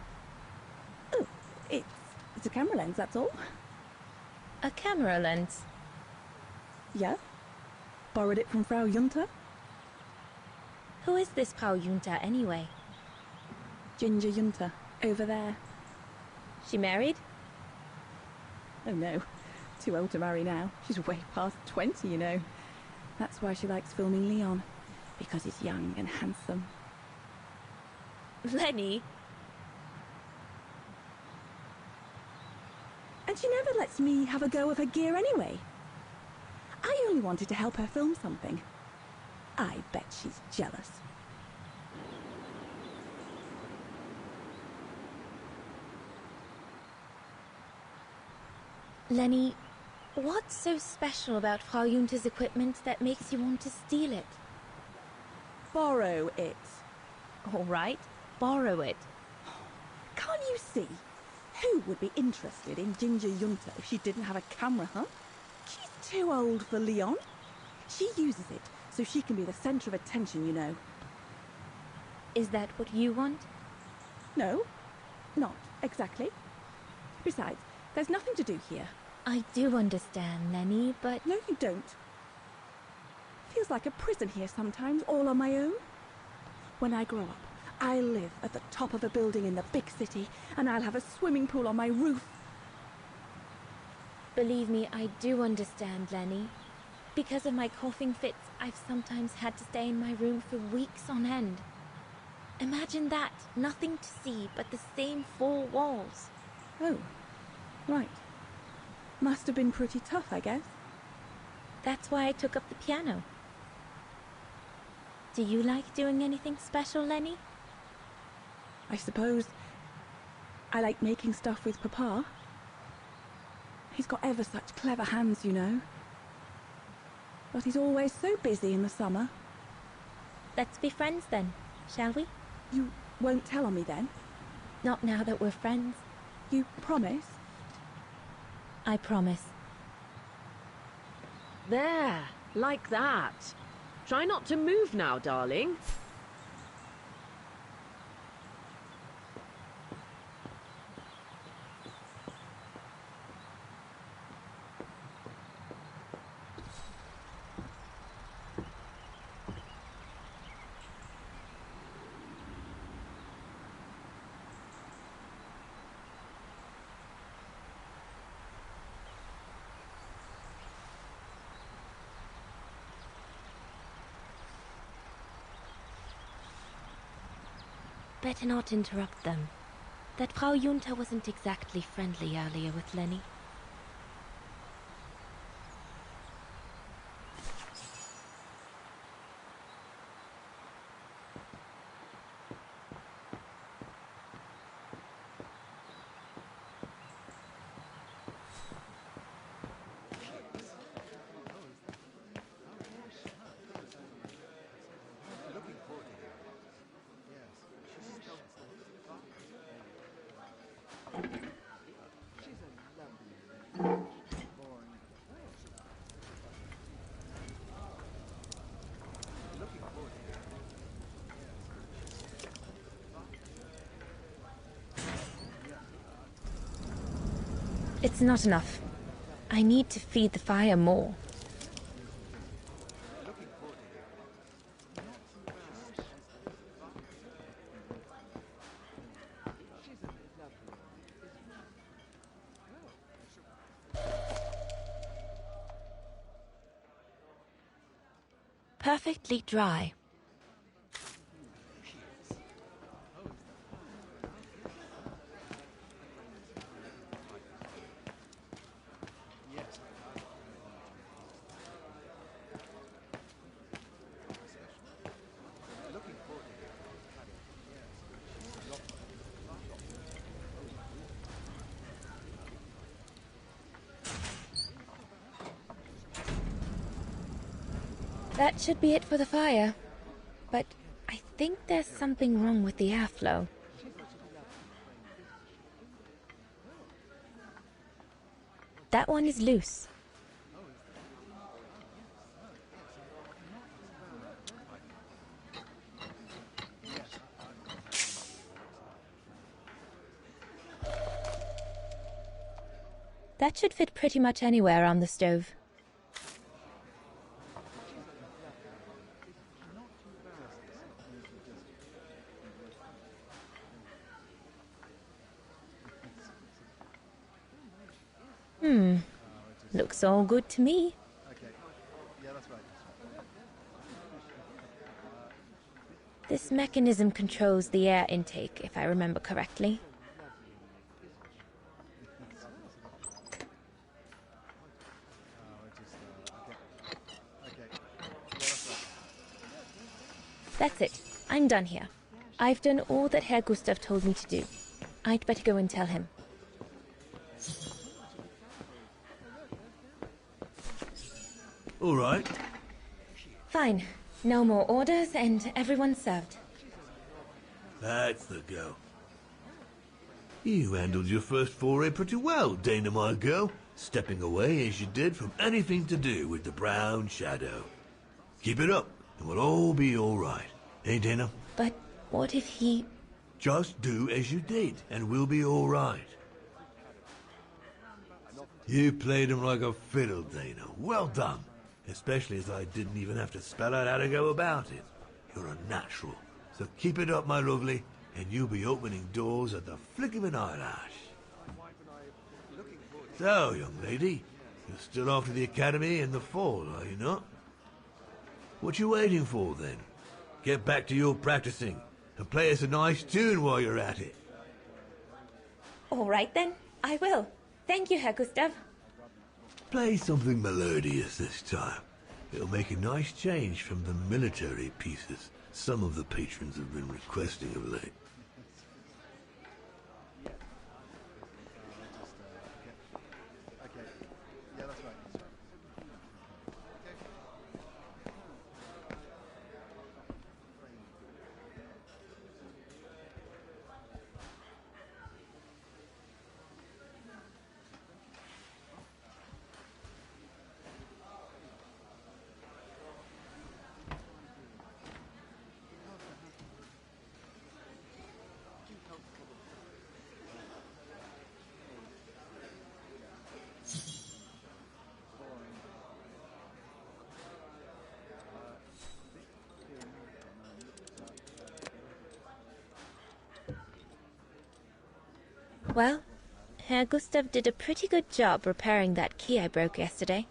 Oh, it's a camera lens, that's all. A camera lens? Yeah. Borrowed it from Frau Junta. Who is this Frau Junta, anyway? Ginger Junta, over there. She married? Oh no, too old to marry now. She's way past 20, you know. That's why she likes filming Leon, because he's young and handsome. Lenny? And she never lets me have a go of her gear anyway. I only wanted to help her film something. I bet she's jealous. Lenny, what's so special about Frau Junta's equipment that makes you want to steal it? Borrow it. All right, borrow it. Can't you see? Who would be interested in Ginger Junta if she didn't have a camera, huh? She's too old for Leon. She uses it so she can be the centre of attention, you know. Is that what you want? No, not exactly. Besides, there's nothing to do here. I do understand, Lenny, but... No, you don't. Feels like a prison here sometimes, all on my own. When I grow up, I'll live at the top of a building in the big city, and I'll have a swimming pool on my roof. Believe me, I do understand, Lenny. Because of my coughing fits, I've sometimes had to stay in my room for weeks on end. Imagine that, nothing to see but the same four walls. Oh, right. Must have been pretty tough, I guess. That's why I took up the piano. Do you like doing anything special, Lenny? I suppose I like making stuff with Papa. He's got ever such clever hands, you know. But he's always so busy in the summer. Let's be friends then, shall we? You won't tell on me then? Not now that we're friends. You promise? I promise. There, like that. Try not to move now, darling. Better not interrupt them. That Frau Junta wasn't exactly friendly earlier with Lenny. It's not enough. I need to feed the fire more. Perfectly dry. That should be it for the fire. But I think there's something wrong with the airflow. That one is loose. That should fit pretty much anywhere on the stove. Looks all good to me. This mechanism controls the air intake, if I remember correctly. That's it. I'm done here. I've done all that Herr Gustav told me to do. I'd better go and tell him. All right. Fine. No more orders and everyone's served. That's the go. You handled your first foray pretty well, Dana, my girl, stepping away as you did from anything to do with the Brown Shadow. Keep it up, and we'll all be all right. Eh, Dana? But what if he... Just do as you did, and we'll be all right. You played him like a fiddle, Dana. Well done. Especially as I didn't even have to spell out how to go about it. You're a natural. So keep it up, my lovely, and you'll be opening doors at the flick of an eyelash. So, young lady, you're still off to the academy in the fall, are you not? What you waiting for, then? Get back to your practicing, and play us a nice tune while you're at it. All right then, I will. Thank you, Herr Gustav. Play something melodious this time. It'll make a nice change from the military pieces some of the patrons have been requesting of late. Well, Herr Gustav did a pretty good job repairing that key I broke yesterday.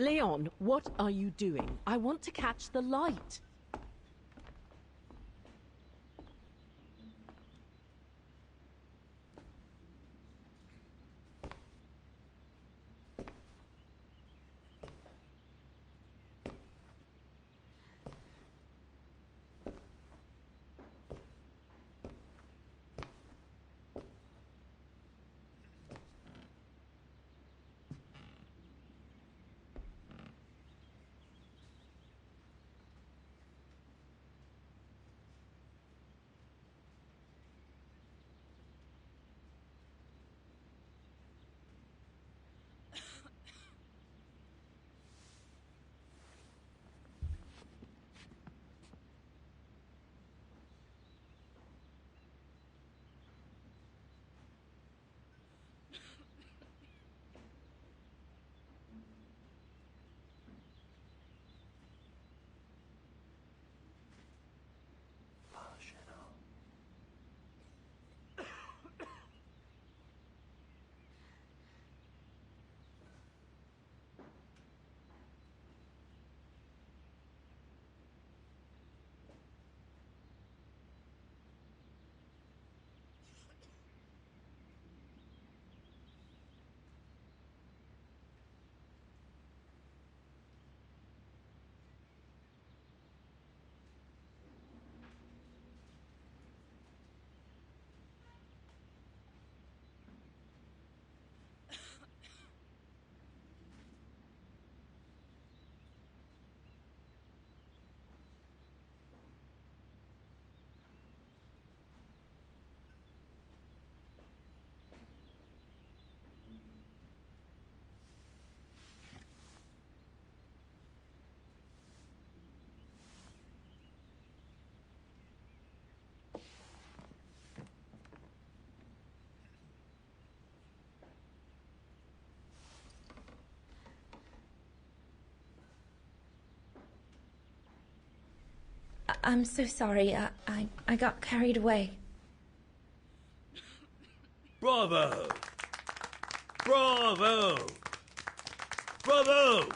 Leon, what are you doing? I want to catch the light. I'm so sorry. I got carried away. Bravo! Bravo! Bravo!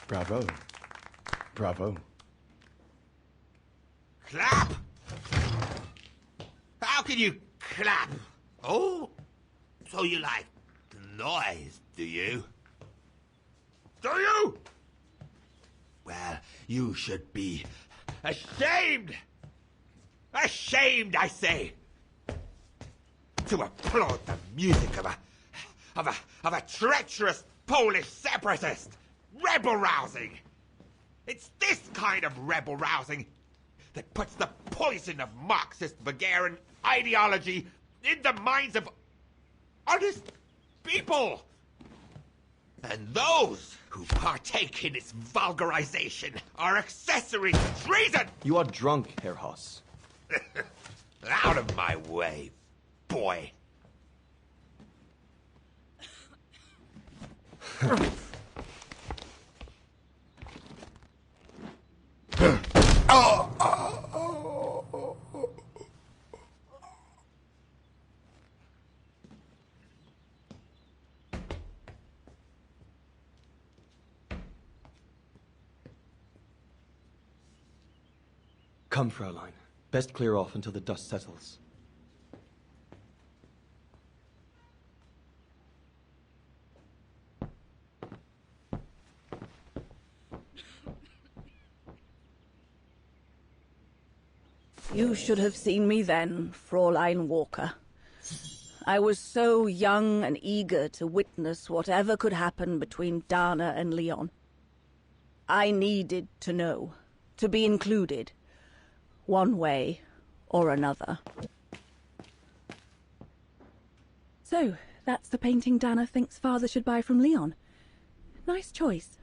Bravo. Bravo. Clap! How can you clap? Oh, so you like the noise, do you? Do you? Well, you should be ashamed! Ashamed, I say! To applaud the music of a treacherous Polish separatist! Rebel-rousing! It's this kind of rebel-rousing that puts the poison of Marxist Bulgarian ideology in the minds of honest people! And those who partake in its vulgarization are accessories to treason! You are drunk, Herr Haas. Out of my way, boy. Come, Fraulein. Best clear off until the dust settles. You should have seen me then, Fraulein Walker. I was so young and eager to witness whatever could happen between Dana and Leon. I needed to know, to be included, one way or another. So, that's the painting Dana thinks Father should buy from Leon. Nice choice.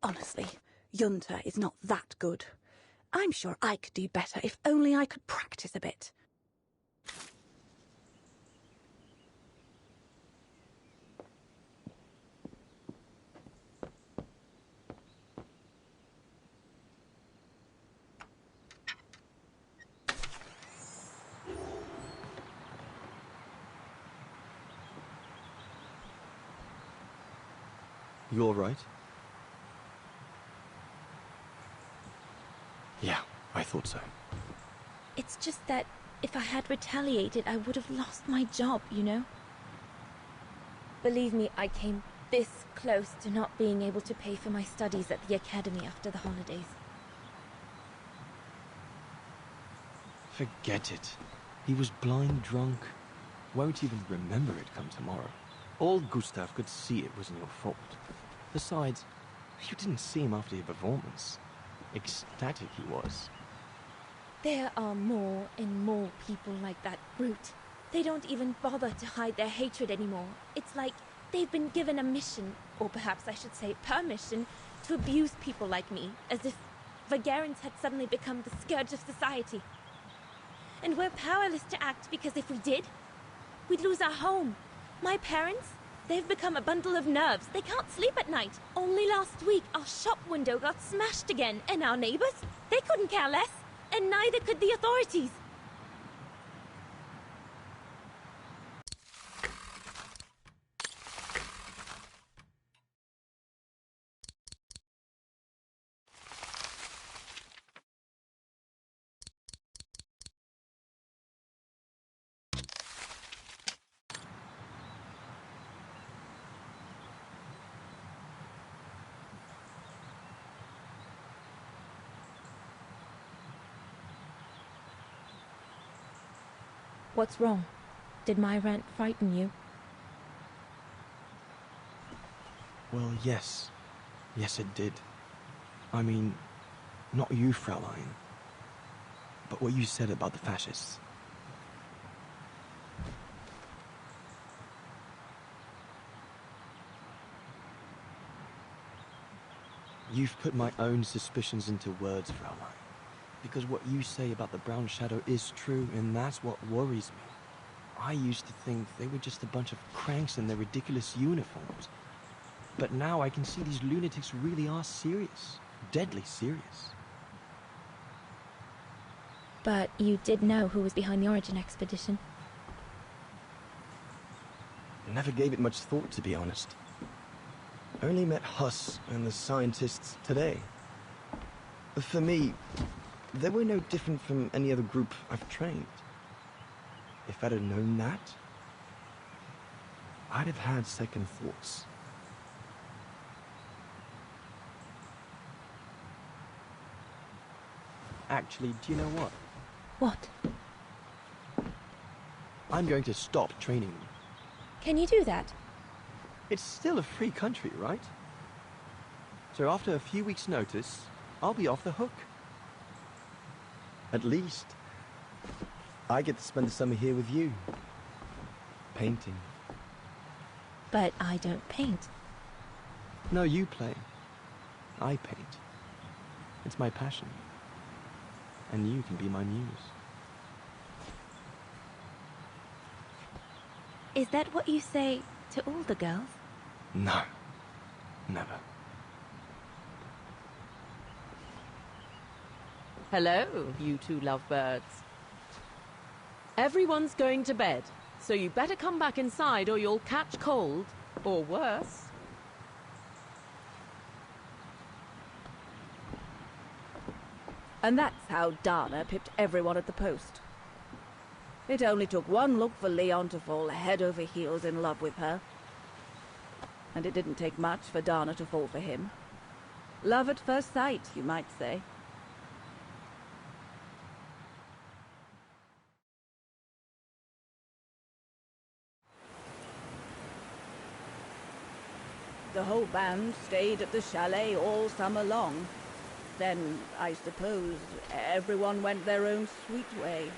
Honestly, Junta is not that good. I'm sure I could do better if only I could practice a bit. You all right? Yeah, I thought so. It's just that if I had retaliated, I would have lost my job, you know? Believe me, I came this close to not being able to pay for my studies at the academy after the holidays. Forget it. He was blind drunk. Won't even remember it come tomorrow. Old Gustav could see it wasn't your fault. Besides, you didn't see him after your performance. Ecstatic he was. There are more and more people like that brute. They don't even bother to hide their hatred anymore. It's like they've been given a mission, or perhaps I should say permission, to abuse people like me, as if Vagarans had suddenly become the scourge of society. And we're powerless to act because if we did, we'd lose our home. My parents, they've become a bundle of nerves. They can't sleep at night. Only last week, our shop window got smashed again, and our neighbors, they couldn't care less, and neither could the authorities. What's wrong? Did my rant frighten you? Well, yes. Yes, it did. I mean, not you, Fraulein, but what you said about the fascists. You've put my own suspicions into words, Fraulein. Because what you say about the Brown Shadow is true, and that's what worries me. I used to think they were just a bunch of cranks in their ridiculous uniforms. But now I can see these lunatics really are serious. Deadly serious. But you did know who was behind the Origin expedition. I never gave it much thought, to be honest. Only met Huss and the scientists today. For me, they were no different from any other group I've trained. If I'd have known that, I'd have had second thoughts. Actually, do you know what? What? I'm going to stop training them. Can you do that? It's still a free country, right? So after a few weeks' notice, I'll be off the hook. At least, I get to spend the summer here with you. Painting. But I don't paint. No, you play. I paint. It's my passion. And you can be my muse. Is that what you say to all the girls? No. Never. Hello, you two lovebirds. Everyone's going to bed, so you better come back inside or you'll catch cold, or worse. And that's how Dana pipped everyone at the post. It only took one look for Leon to fall head over heels in love with her. And it didn't take much for Dana to fall for him. Love at first sight, you might say. The whole band stayed at the chalet all summer long. Then, I suppose, everyone went their own sweet way.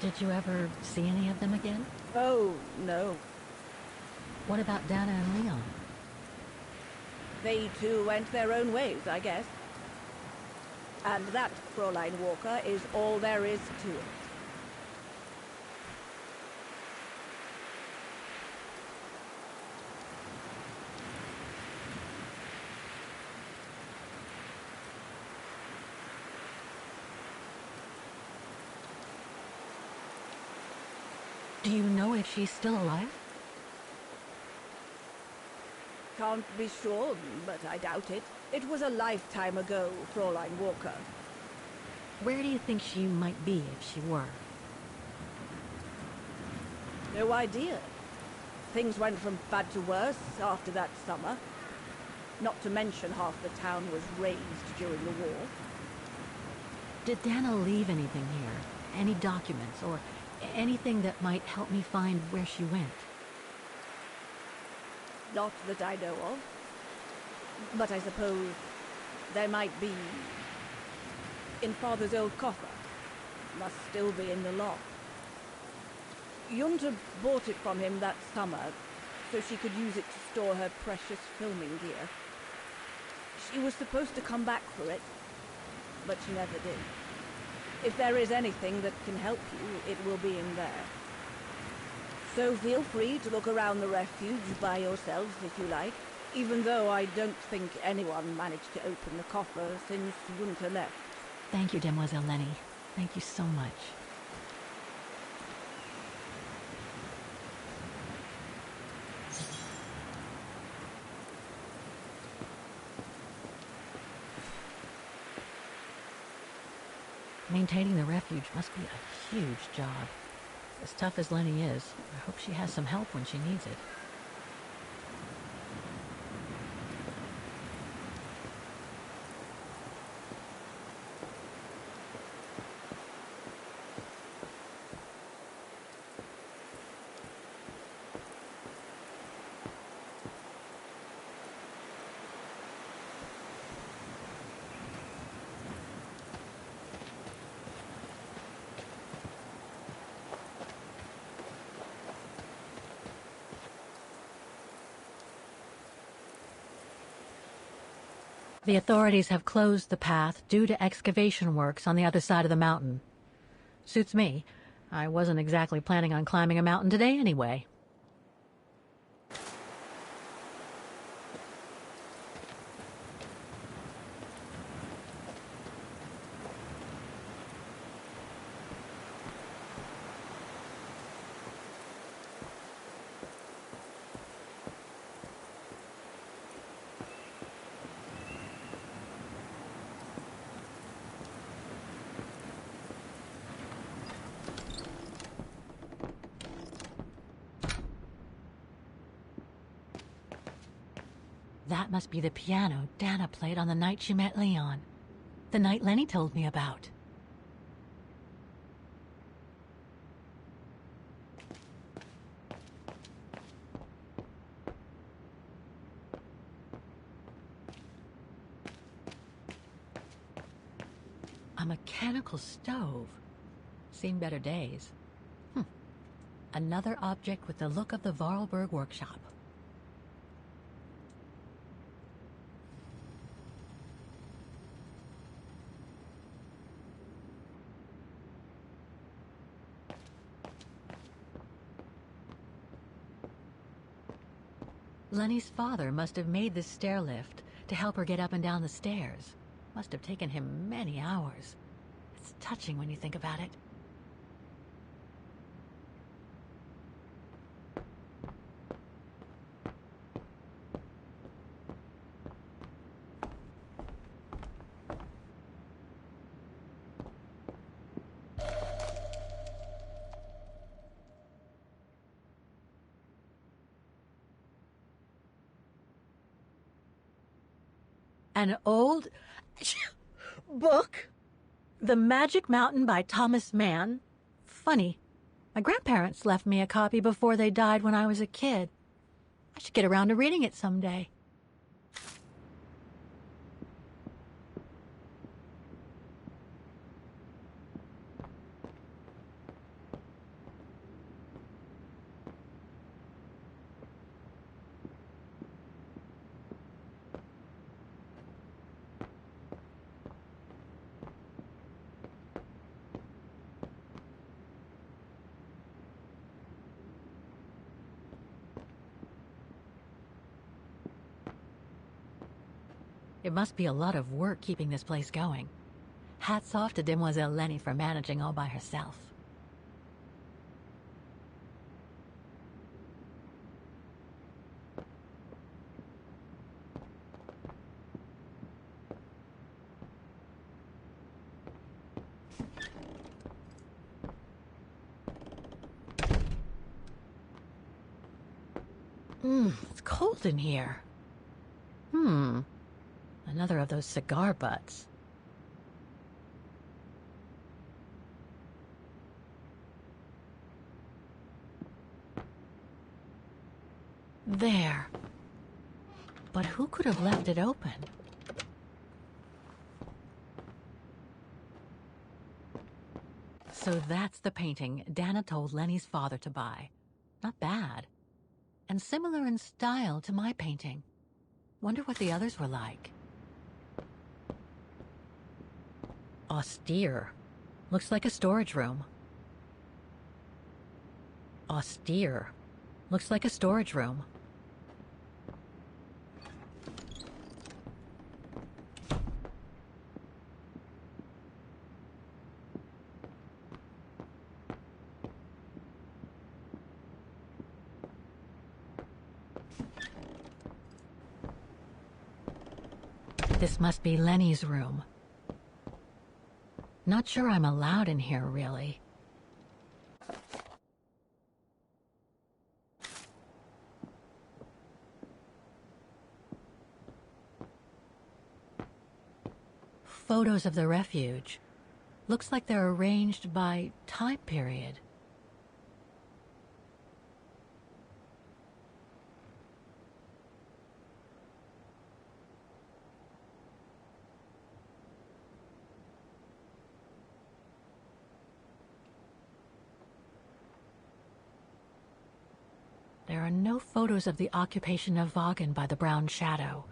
Did you ever see any of them again? Oh, no. What about Dana and Leon? They too went their own ways, I guess. And that, Fräulein Walker, is all there is to it. Do you know if she's still alive? Can't be sure, but I doubt it. It was a lifetime ago, Fräulein Walker. Where do you think she might be if she were? No idea. Things went from bad to worse after that summer. Not to mention half the town was razed during the war. Did Dana leave anything here? Any documents or anything that might help me find where she went? Not that I know of. But I suppose there might be in Father's old coffer. Must still be in the loft. Junta bought it from him that summer so she could use it to store her precious filming gear. She was supposed to come back for it, but she never did. If there is anything that can help you, it will be in there. So feel free to look around the refuge by yourselves if you like, even though I don't think anyone managed to open the coffer since Junta left. Thank you, Demoiselle Lenny. Thank you so much. Maintaining the refuge must be a huge job. As tough as Lenny is, I hope she has some help when she needs it. The authorities have closed the path due to excavation works on the other side of the mountain. Suits me. I wasn't exactly planning on climbing a mountain today anyway. That must be the piano Dana played on the night she met Leon. The night Lenny told me about. A mechanical stove. Seen better days. Another object with the look of the Vorarlberg workshop. Lenny's father must have made this stair lift to help her get up and down the stairs. Must have taken him many hours. It's touching when you think about it. An old book? The Magic Mountain by Thomas Mann? Funny. My grandparents left me a copy before they died when I was a kid. I should get around to reading it someday. It must be a lot of work keeping this place going. Hats off to Demoiselle Lenny for managing all by herself. It's cold in here. Another of those cigar butts. There. But who could have left it open? So that's the painting Dana told Lenny's father to buy. Not bad. And similar in style to my painting. Wonder what the others were like. Austere. Looks like a storage room. Austere. Looks like a storage room. This must be Lenny's room. Not sure I'm allowed in here, really. Photos of the refuge. Looks like they're arranged by time period. There are no photos of the occupation of Vaughan by the Brown Shadow.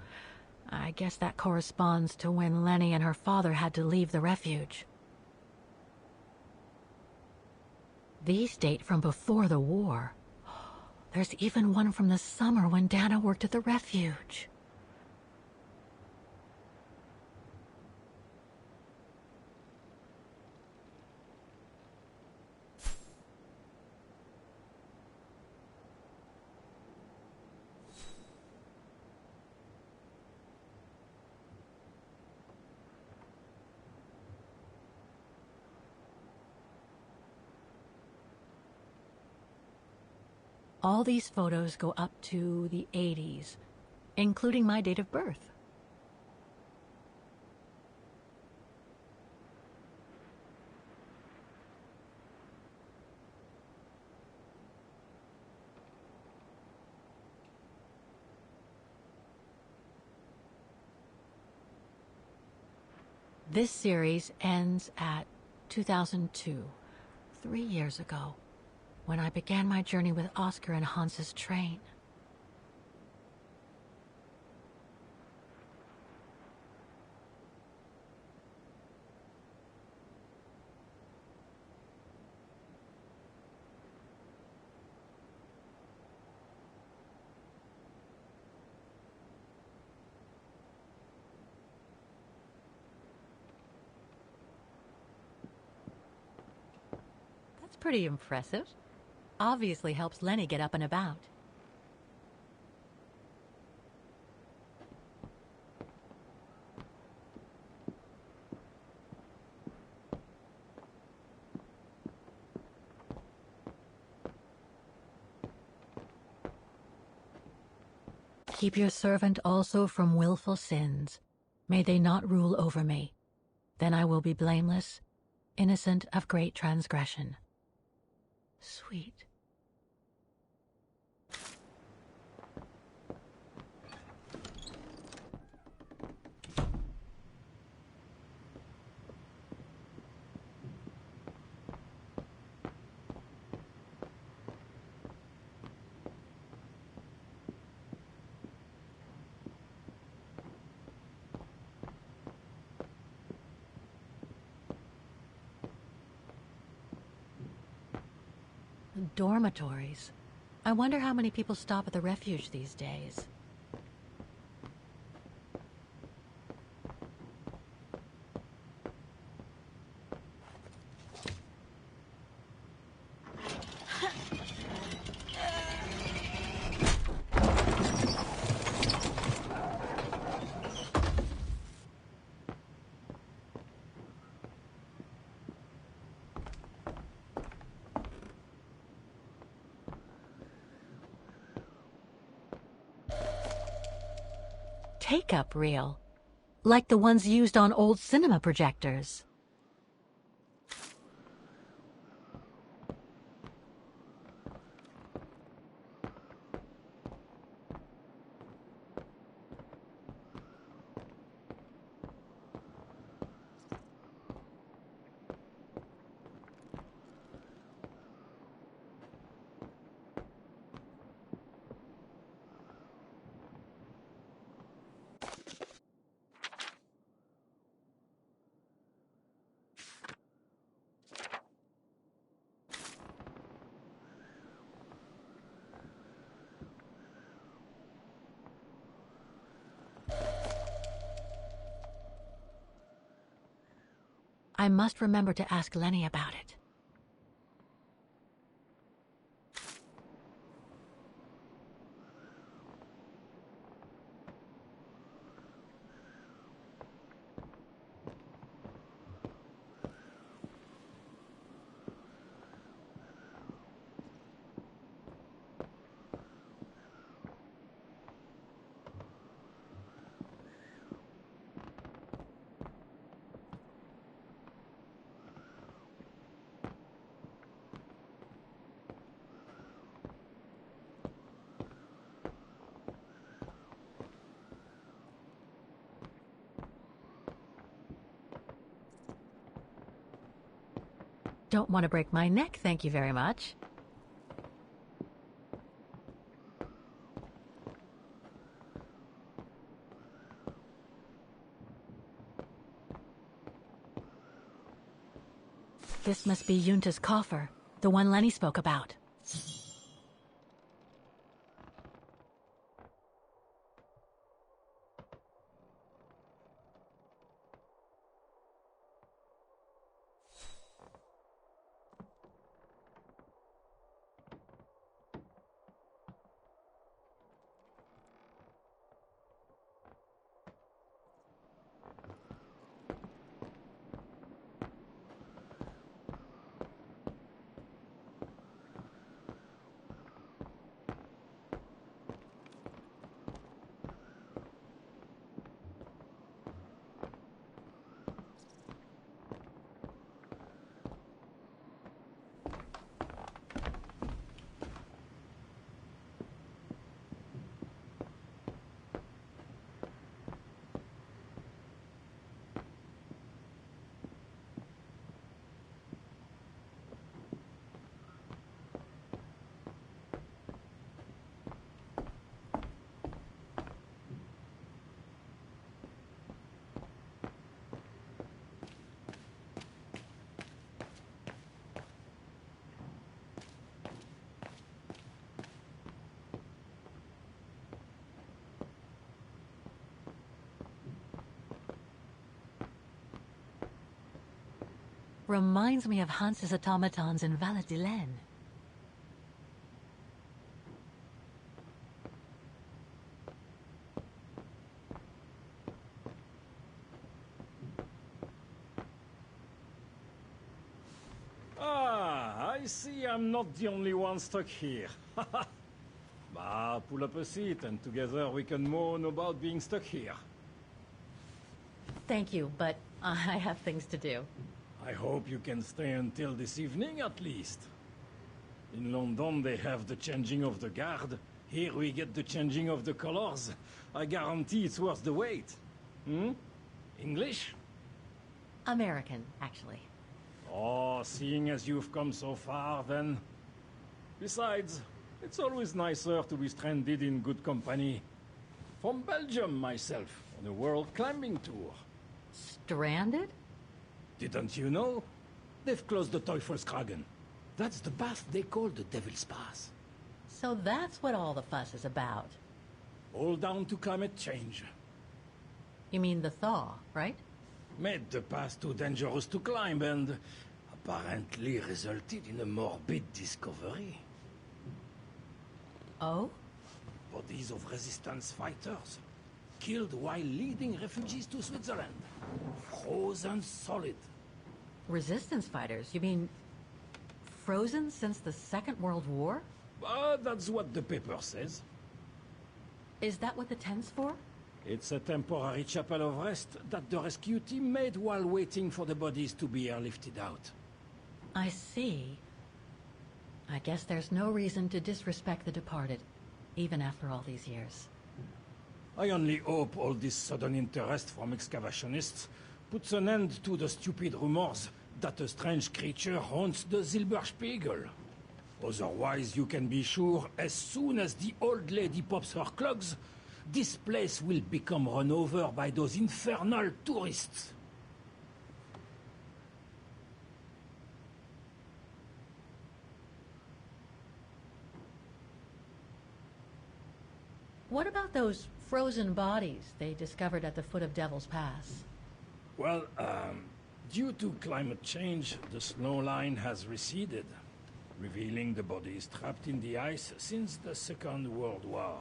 I guess that corresponds to when Lenny and her father had to leave the refuge. These date from before the war. There's even one from the summer when Dana worked at the refuge. All these photos go up to the 80s, including my date of birth. This series ends at 2002, 3 years ago, when I began my journey with Oscar and Hans's train. That's pretty impressive. Obviously helps Lenny get up and about. Keep your servant also from willful sins. May they not rule over me. Then I will be blameless, innocent of great transgression. Sweet. Dormitories. I wonder how many people stop at the refuge these days. Take-up reel, like the ones used on old cinema projectors. I must remember to ask Lenny about it. Don't want to break my neck, thank you very much. This must be Yunta's coffer, the one Lenny spoke about. Reminds me of Hans's automatons in Valladolid. Ah, I see I'm not the only one stuck here. Bah, pull up a seat and together we can moan about being stuck here. Thank you, but I have things to do. I hope you can stay until this evening at least. In London they have the changing of the guard. Here we get the changing of the colors. I guarantee it's worth the wait. Hmm? English? American, actually. Oh, seeing as you've come so far, then. Besides, it's always nicer to be stranded in good company. From Belgium, myself, on a world climbing tour. Stranded? Didn't you know? They've closed the Teufelskragen. That's the path they call the Devil's Pass. So that's what all the fuss is about. All down to climate change. You mean the thaw, right? Made the pass too dangerous to climb and apparently resulted in a morbid discovery. Oh? Bodies of resistance fighters. Killed while leading refugees to Switzerland. Frozen solid. Resistance fighters? You mean frozen since the Second World War? That's what the paper says. Is that what the tent's for? It's a temporary chapel of rest that the rescue team made while waiting for the bodies to be airlifted out. I see. I guess there's no reason to disrespect the departed, even after all these years. I only hope all this sudden interest from excavationists puts an end to the stupid rumors that a strange creature haunts the Silberspiegel. Otherwise, you can be sure, as soon as the old lady pops her clogs, this place will become run over by those infernal tourists. What about those frozen bodies they discovered at the foot of Devil's Pass? Well, due to climate change, the snow line has receded, revealing the bodies trapped in the ice since the Second World War.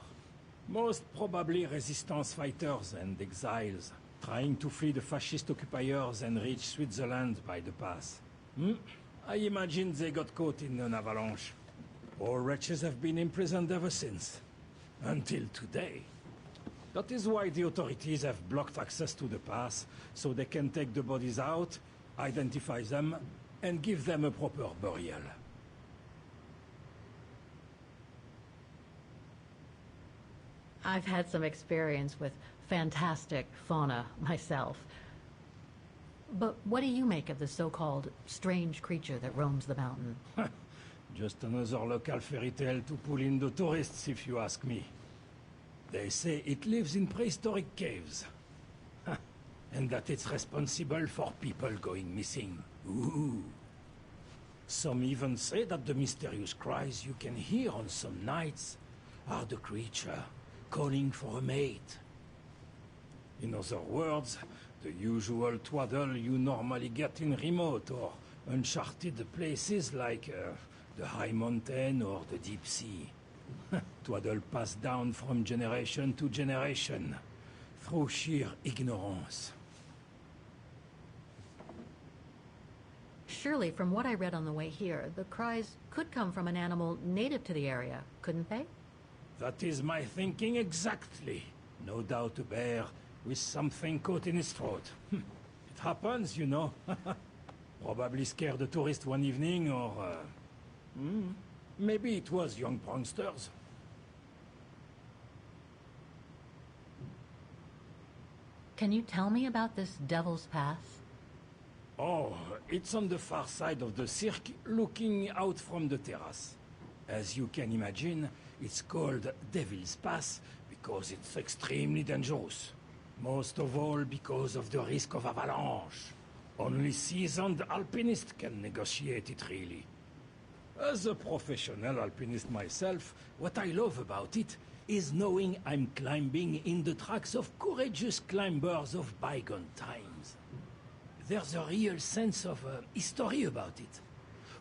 Most probably resistance fighters and exiles, trying to flee the fascist occupiers and reach Switzerland by the pass. I imagine they got caught in an avalanche. Poor wretches have been imprisoned ever since. Until today. That is why the authorities have blocked access to the pass, so they can take the bodies out, identify them, and give them a proper burial. I've had some experience with fantastic fauna myself. But what do you make of the so-called strange creature that roams the mountain? Just another local fairy tale to pull in the tourists, if you ask me. They say it lives in prehistoric caves. And that it's responsible for people going missing. Ooh. Some even say that the mysterious cries you can hear on some nights are the creature calling for a mate. In other words, the usual twaddle you normally get in remote or uncharted places like the high mountain or the deep sea. Twaddle passed down from generation to generation through sheer ignorance. Surely, from what I read on the way here, the cries could come from an animal native to the area, couldn't they? That is my thinking exactly. No doubt a bear with something caught in his throat. It happens, you know. Probably scared a tourist one evening, or... maybe it was young pranksters. Can you tell me about this Devil's Pass? Oh, it's on the far side of the cirque, looking out from the terrace. As you can imagine, it's called Devil's Pass because it's extremely dangerous. Most of all because of the risk of avalanche. Only seasoned alpinists can negotiate it, really. As a professional alpinist myself, what I love about it is knowing I'm climbing in the tracks of courageous climbers of bygone times. There's a real sense of history about it.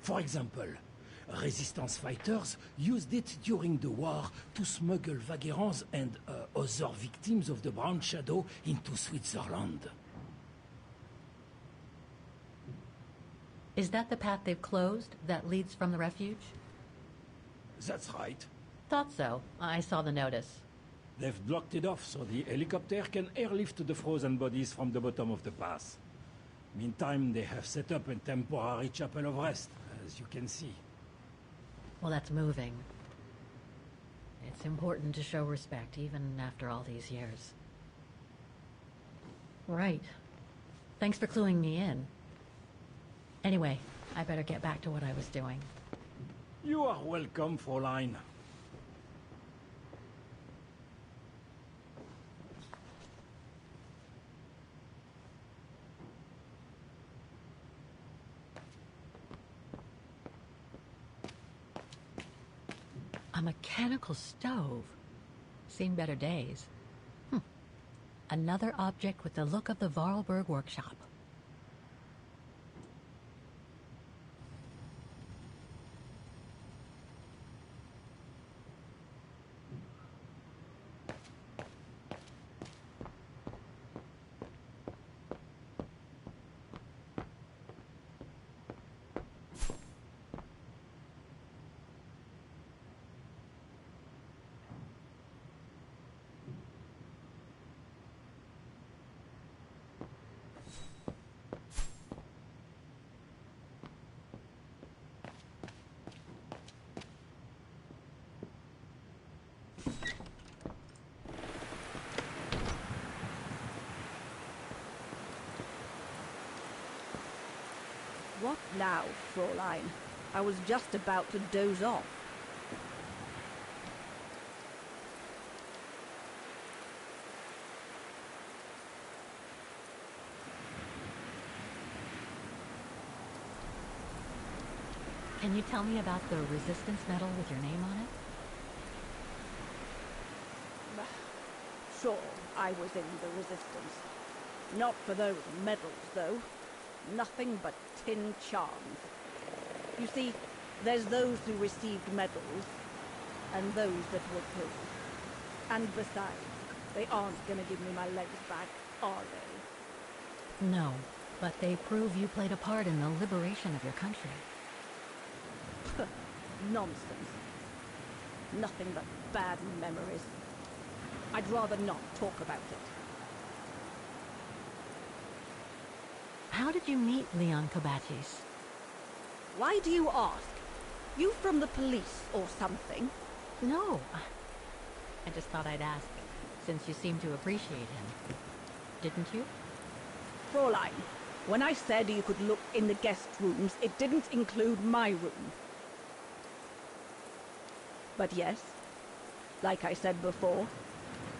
For example, resistance fighters used it during the war to smuggle vagrants and other victims of the Brown Shadow into Switzerland. Is that the path they've closed that leads from the refuge? That's right. Thought so. I saw the notice. They've blocked it off so the helicopter can airlift the frozen bodies from the bottom of the pass. Meantime, they have set up a temporary chapel of rest, as you can see. Well, that's moving. It's important to show respect, even after all these years. Right. Thanks for cluing me in. Anyway, I better get back to what I was doing. You are welcome, Fräulein. A mechanical stove. Seen better days. Another object with the look of the Vorarlberg workshop. What now, Fräulein? I was just about to doze off. Can you tell me about the resistance medal with your name on it? Sure, I was in the Resistance. Not for those medals, though. Nothing but tin charms. You see, there's those who received medals, and those that were killed. And besides, they aren't gonna give me my legs back, are they? No, but they prove you played a part in the liberation of your country. Nonsense. Nothing but bad memories. I'd rather not talk about it. How did you meet Leon Kobatis? Why do you ask? You from the police or something? No. I just thought I'd ask, since you seem to appreciate him. Didn't you? Fräulein, when I said you could look in the guest rooms, it didn't include my room. But yes, like I said before,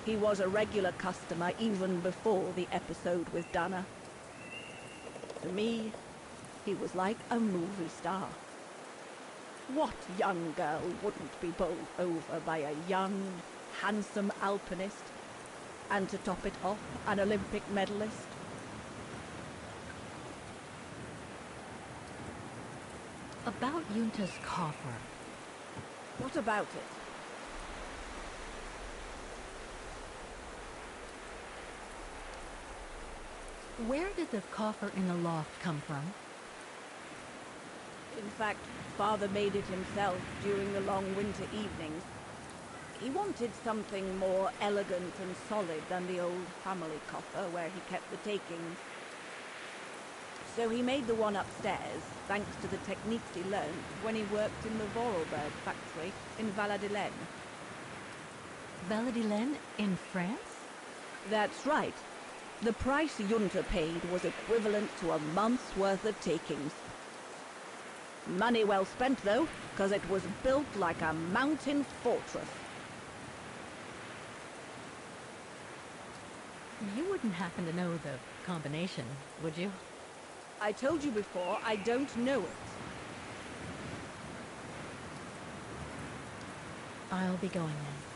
he was a regular customer even before the episode with Dana. To me, he was like a movie star. What young girl wouldn't be bowled over by a young, handsome alpinist? And to top it off, an Olympic medalist? About Yunta's coffer. What about it? Where did the coffer in the loft come from? In fact, Father made it himself during the long winter evenings. He wanted something more elegant and solid than the old family coffer where he kept the takings. So he made the one upstairs, thanks to the techniques he learned when he worked in the Vorarlberg factory in Valladolid. Valladolid in France? That's right. The price Junta paid was equivalent to a month's worth of takings. Money well spent, though, because it was built like a mountain fortress. You wouldn't happen to know the combination, would you? I told you before, I don't know it. I'll be going then.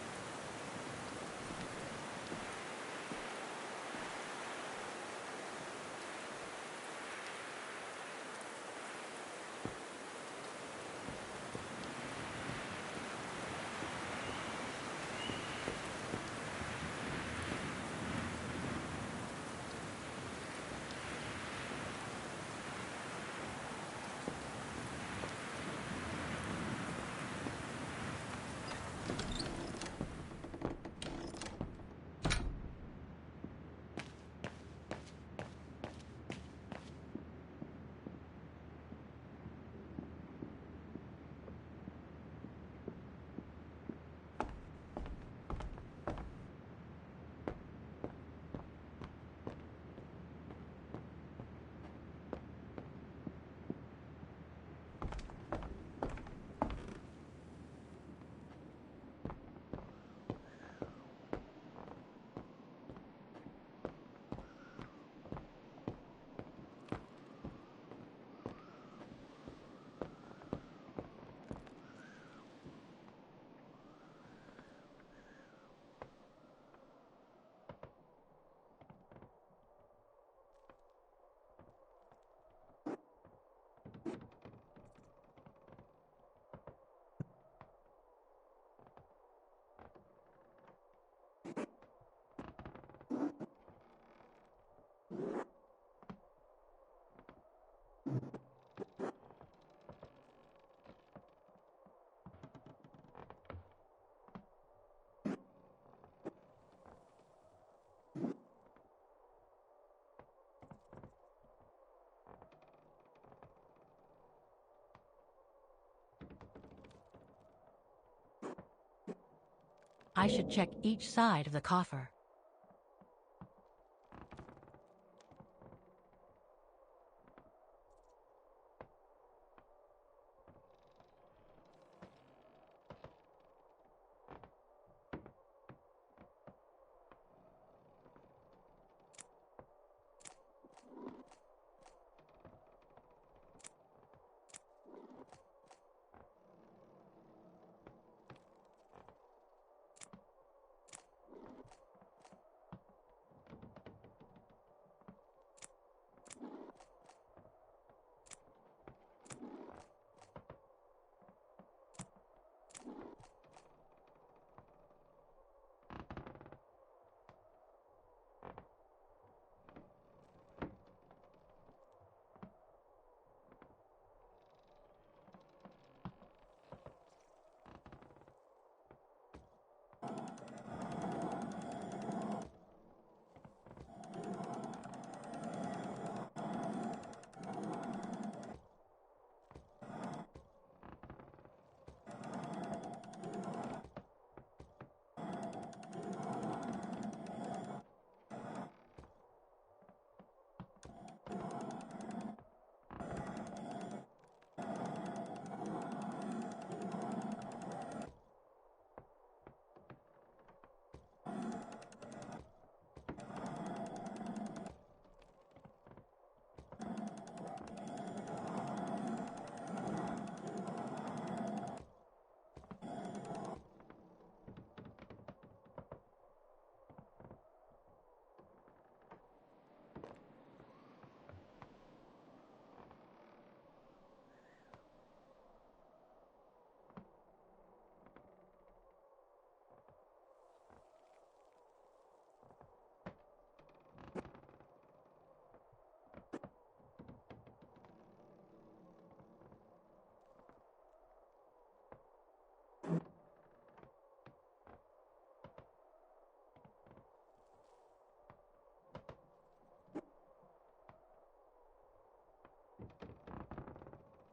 I should check each side of the coffer.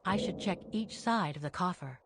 I should check each side of the coffer.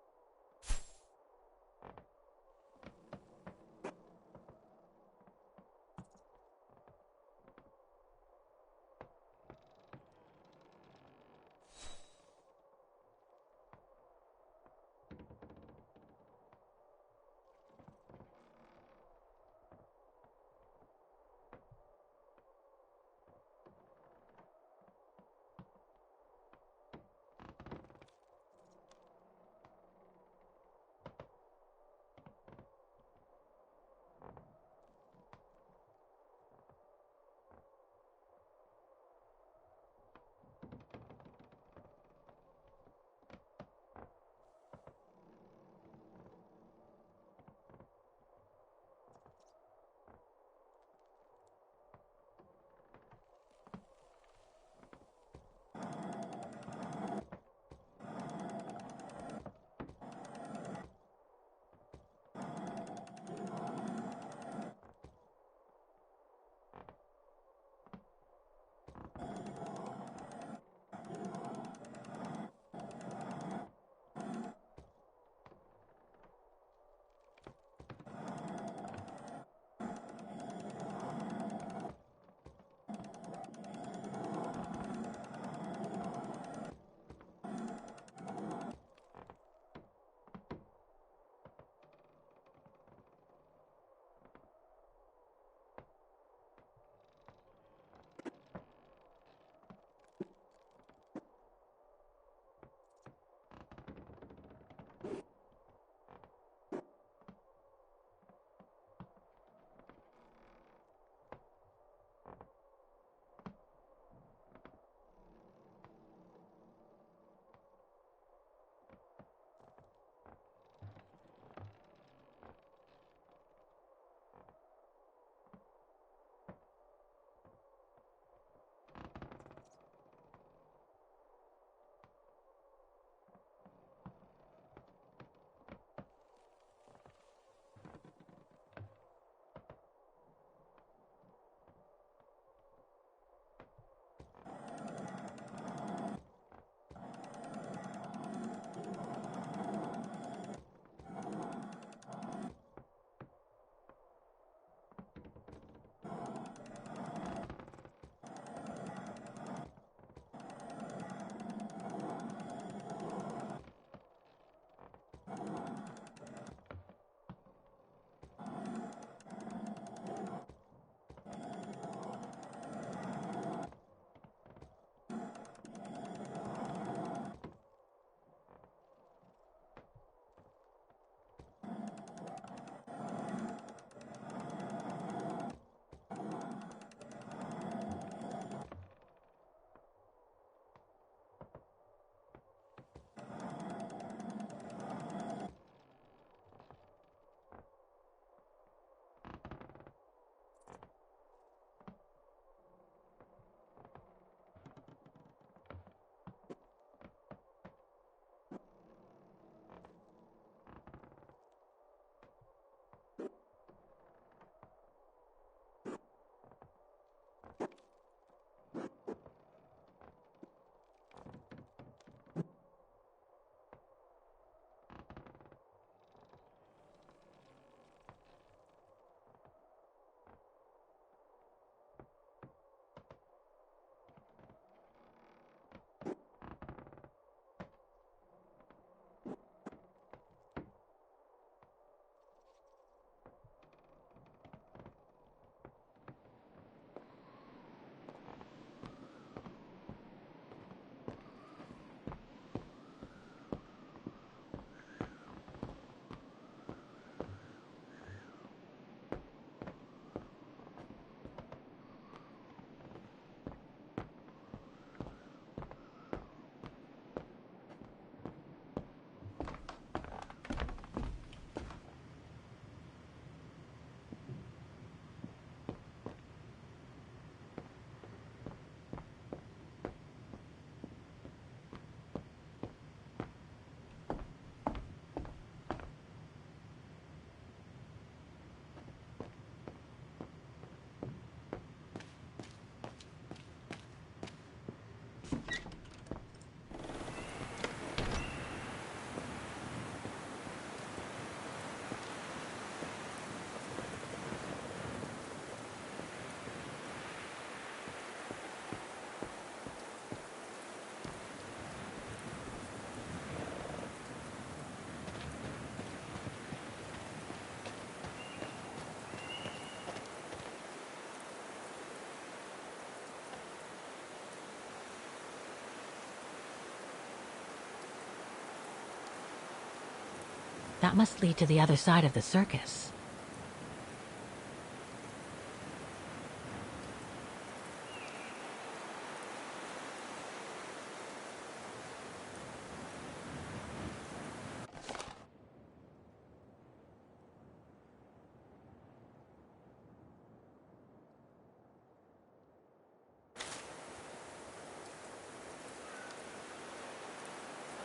That must lead to the other side of the circus.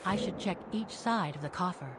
I should check each side of the coffer.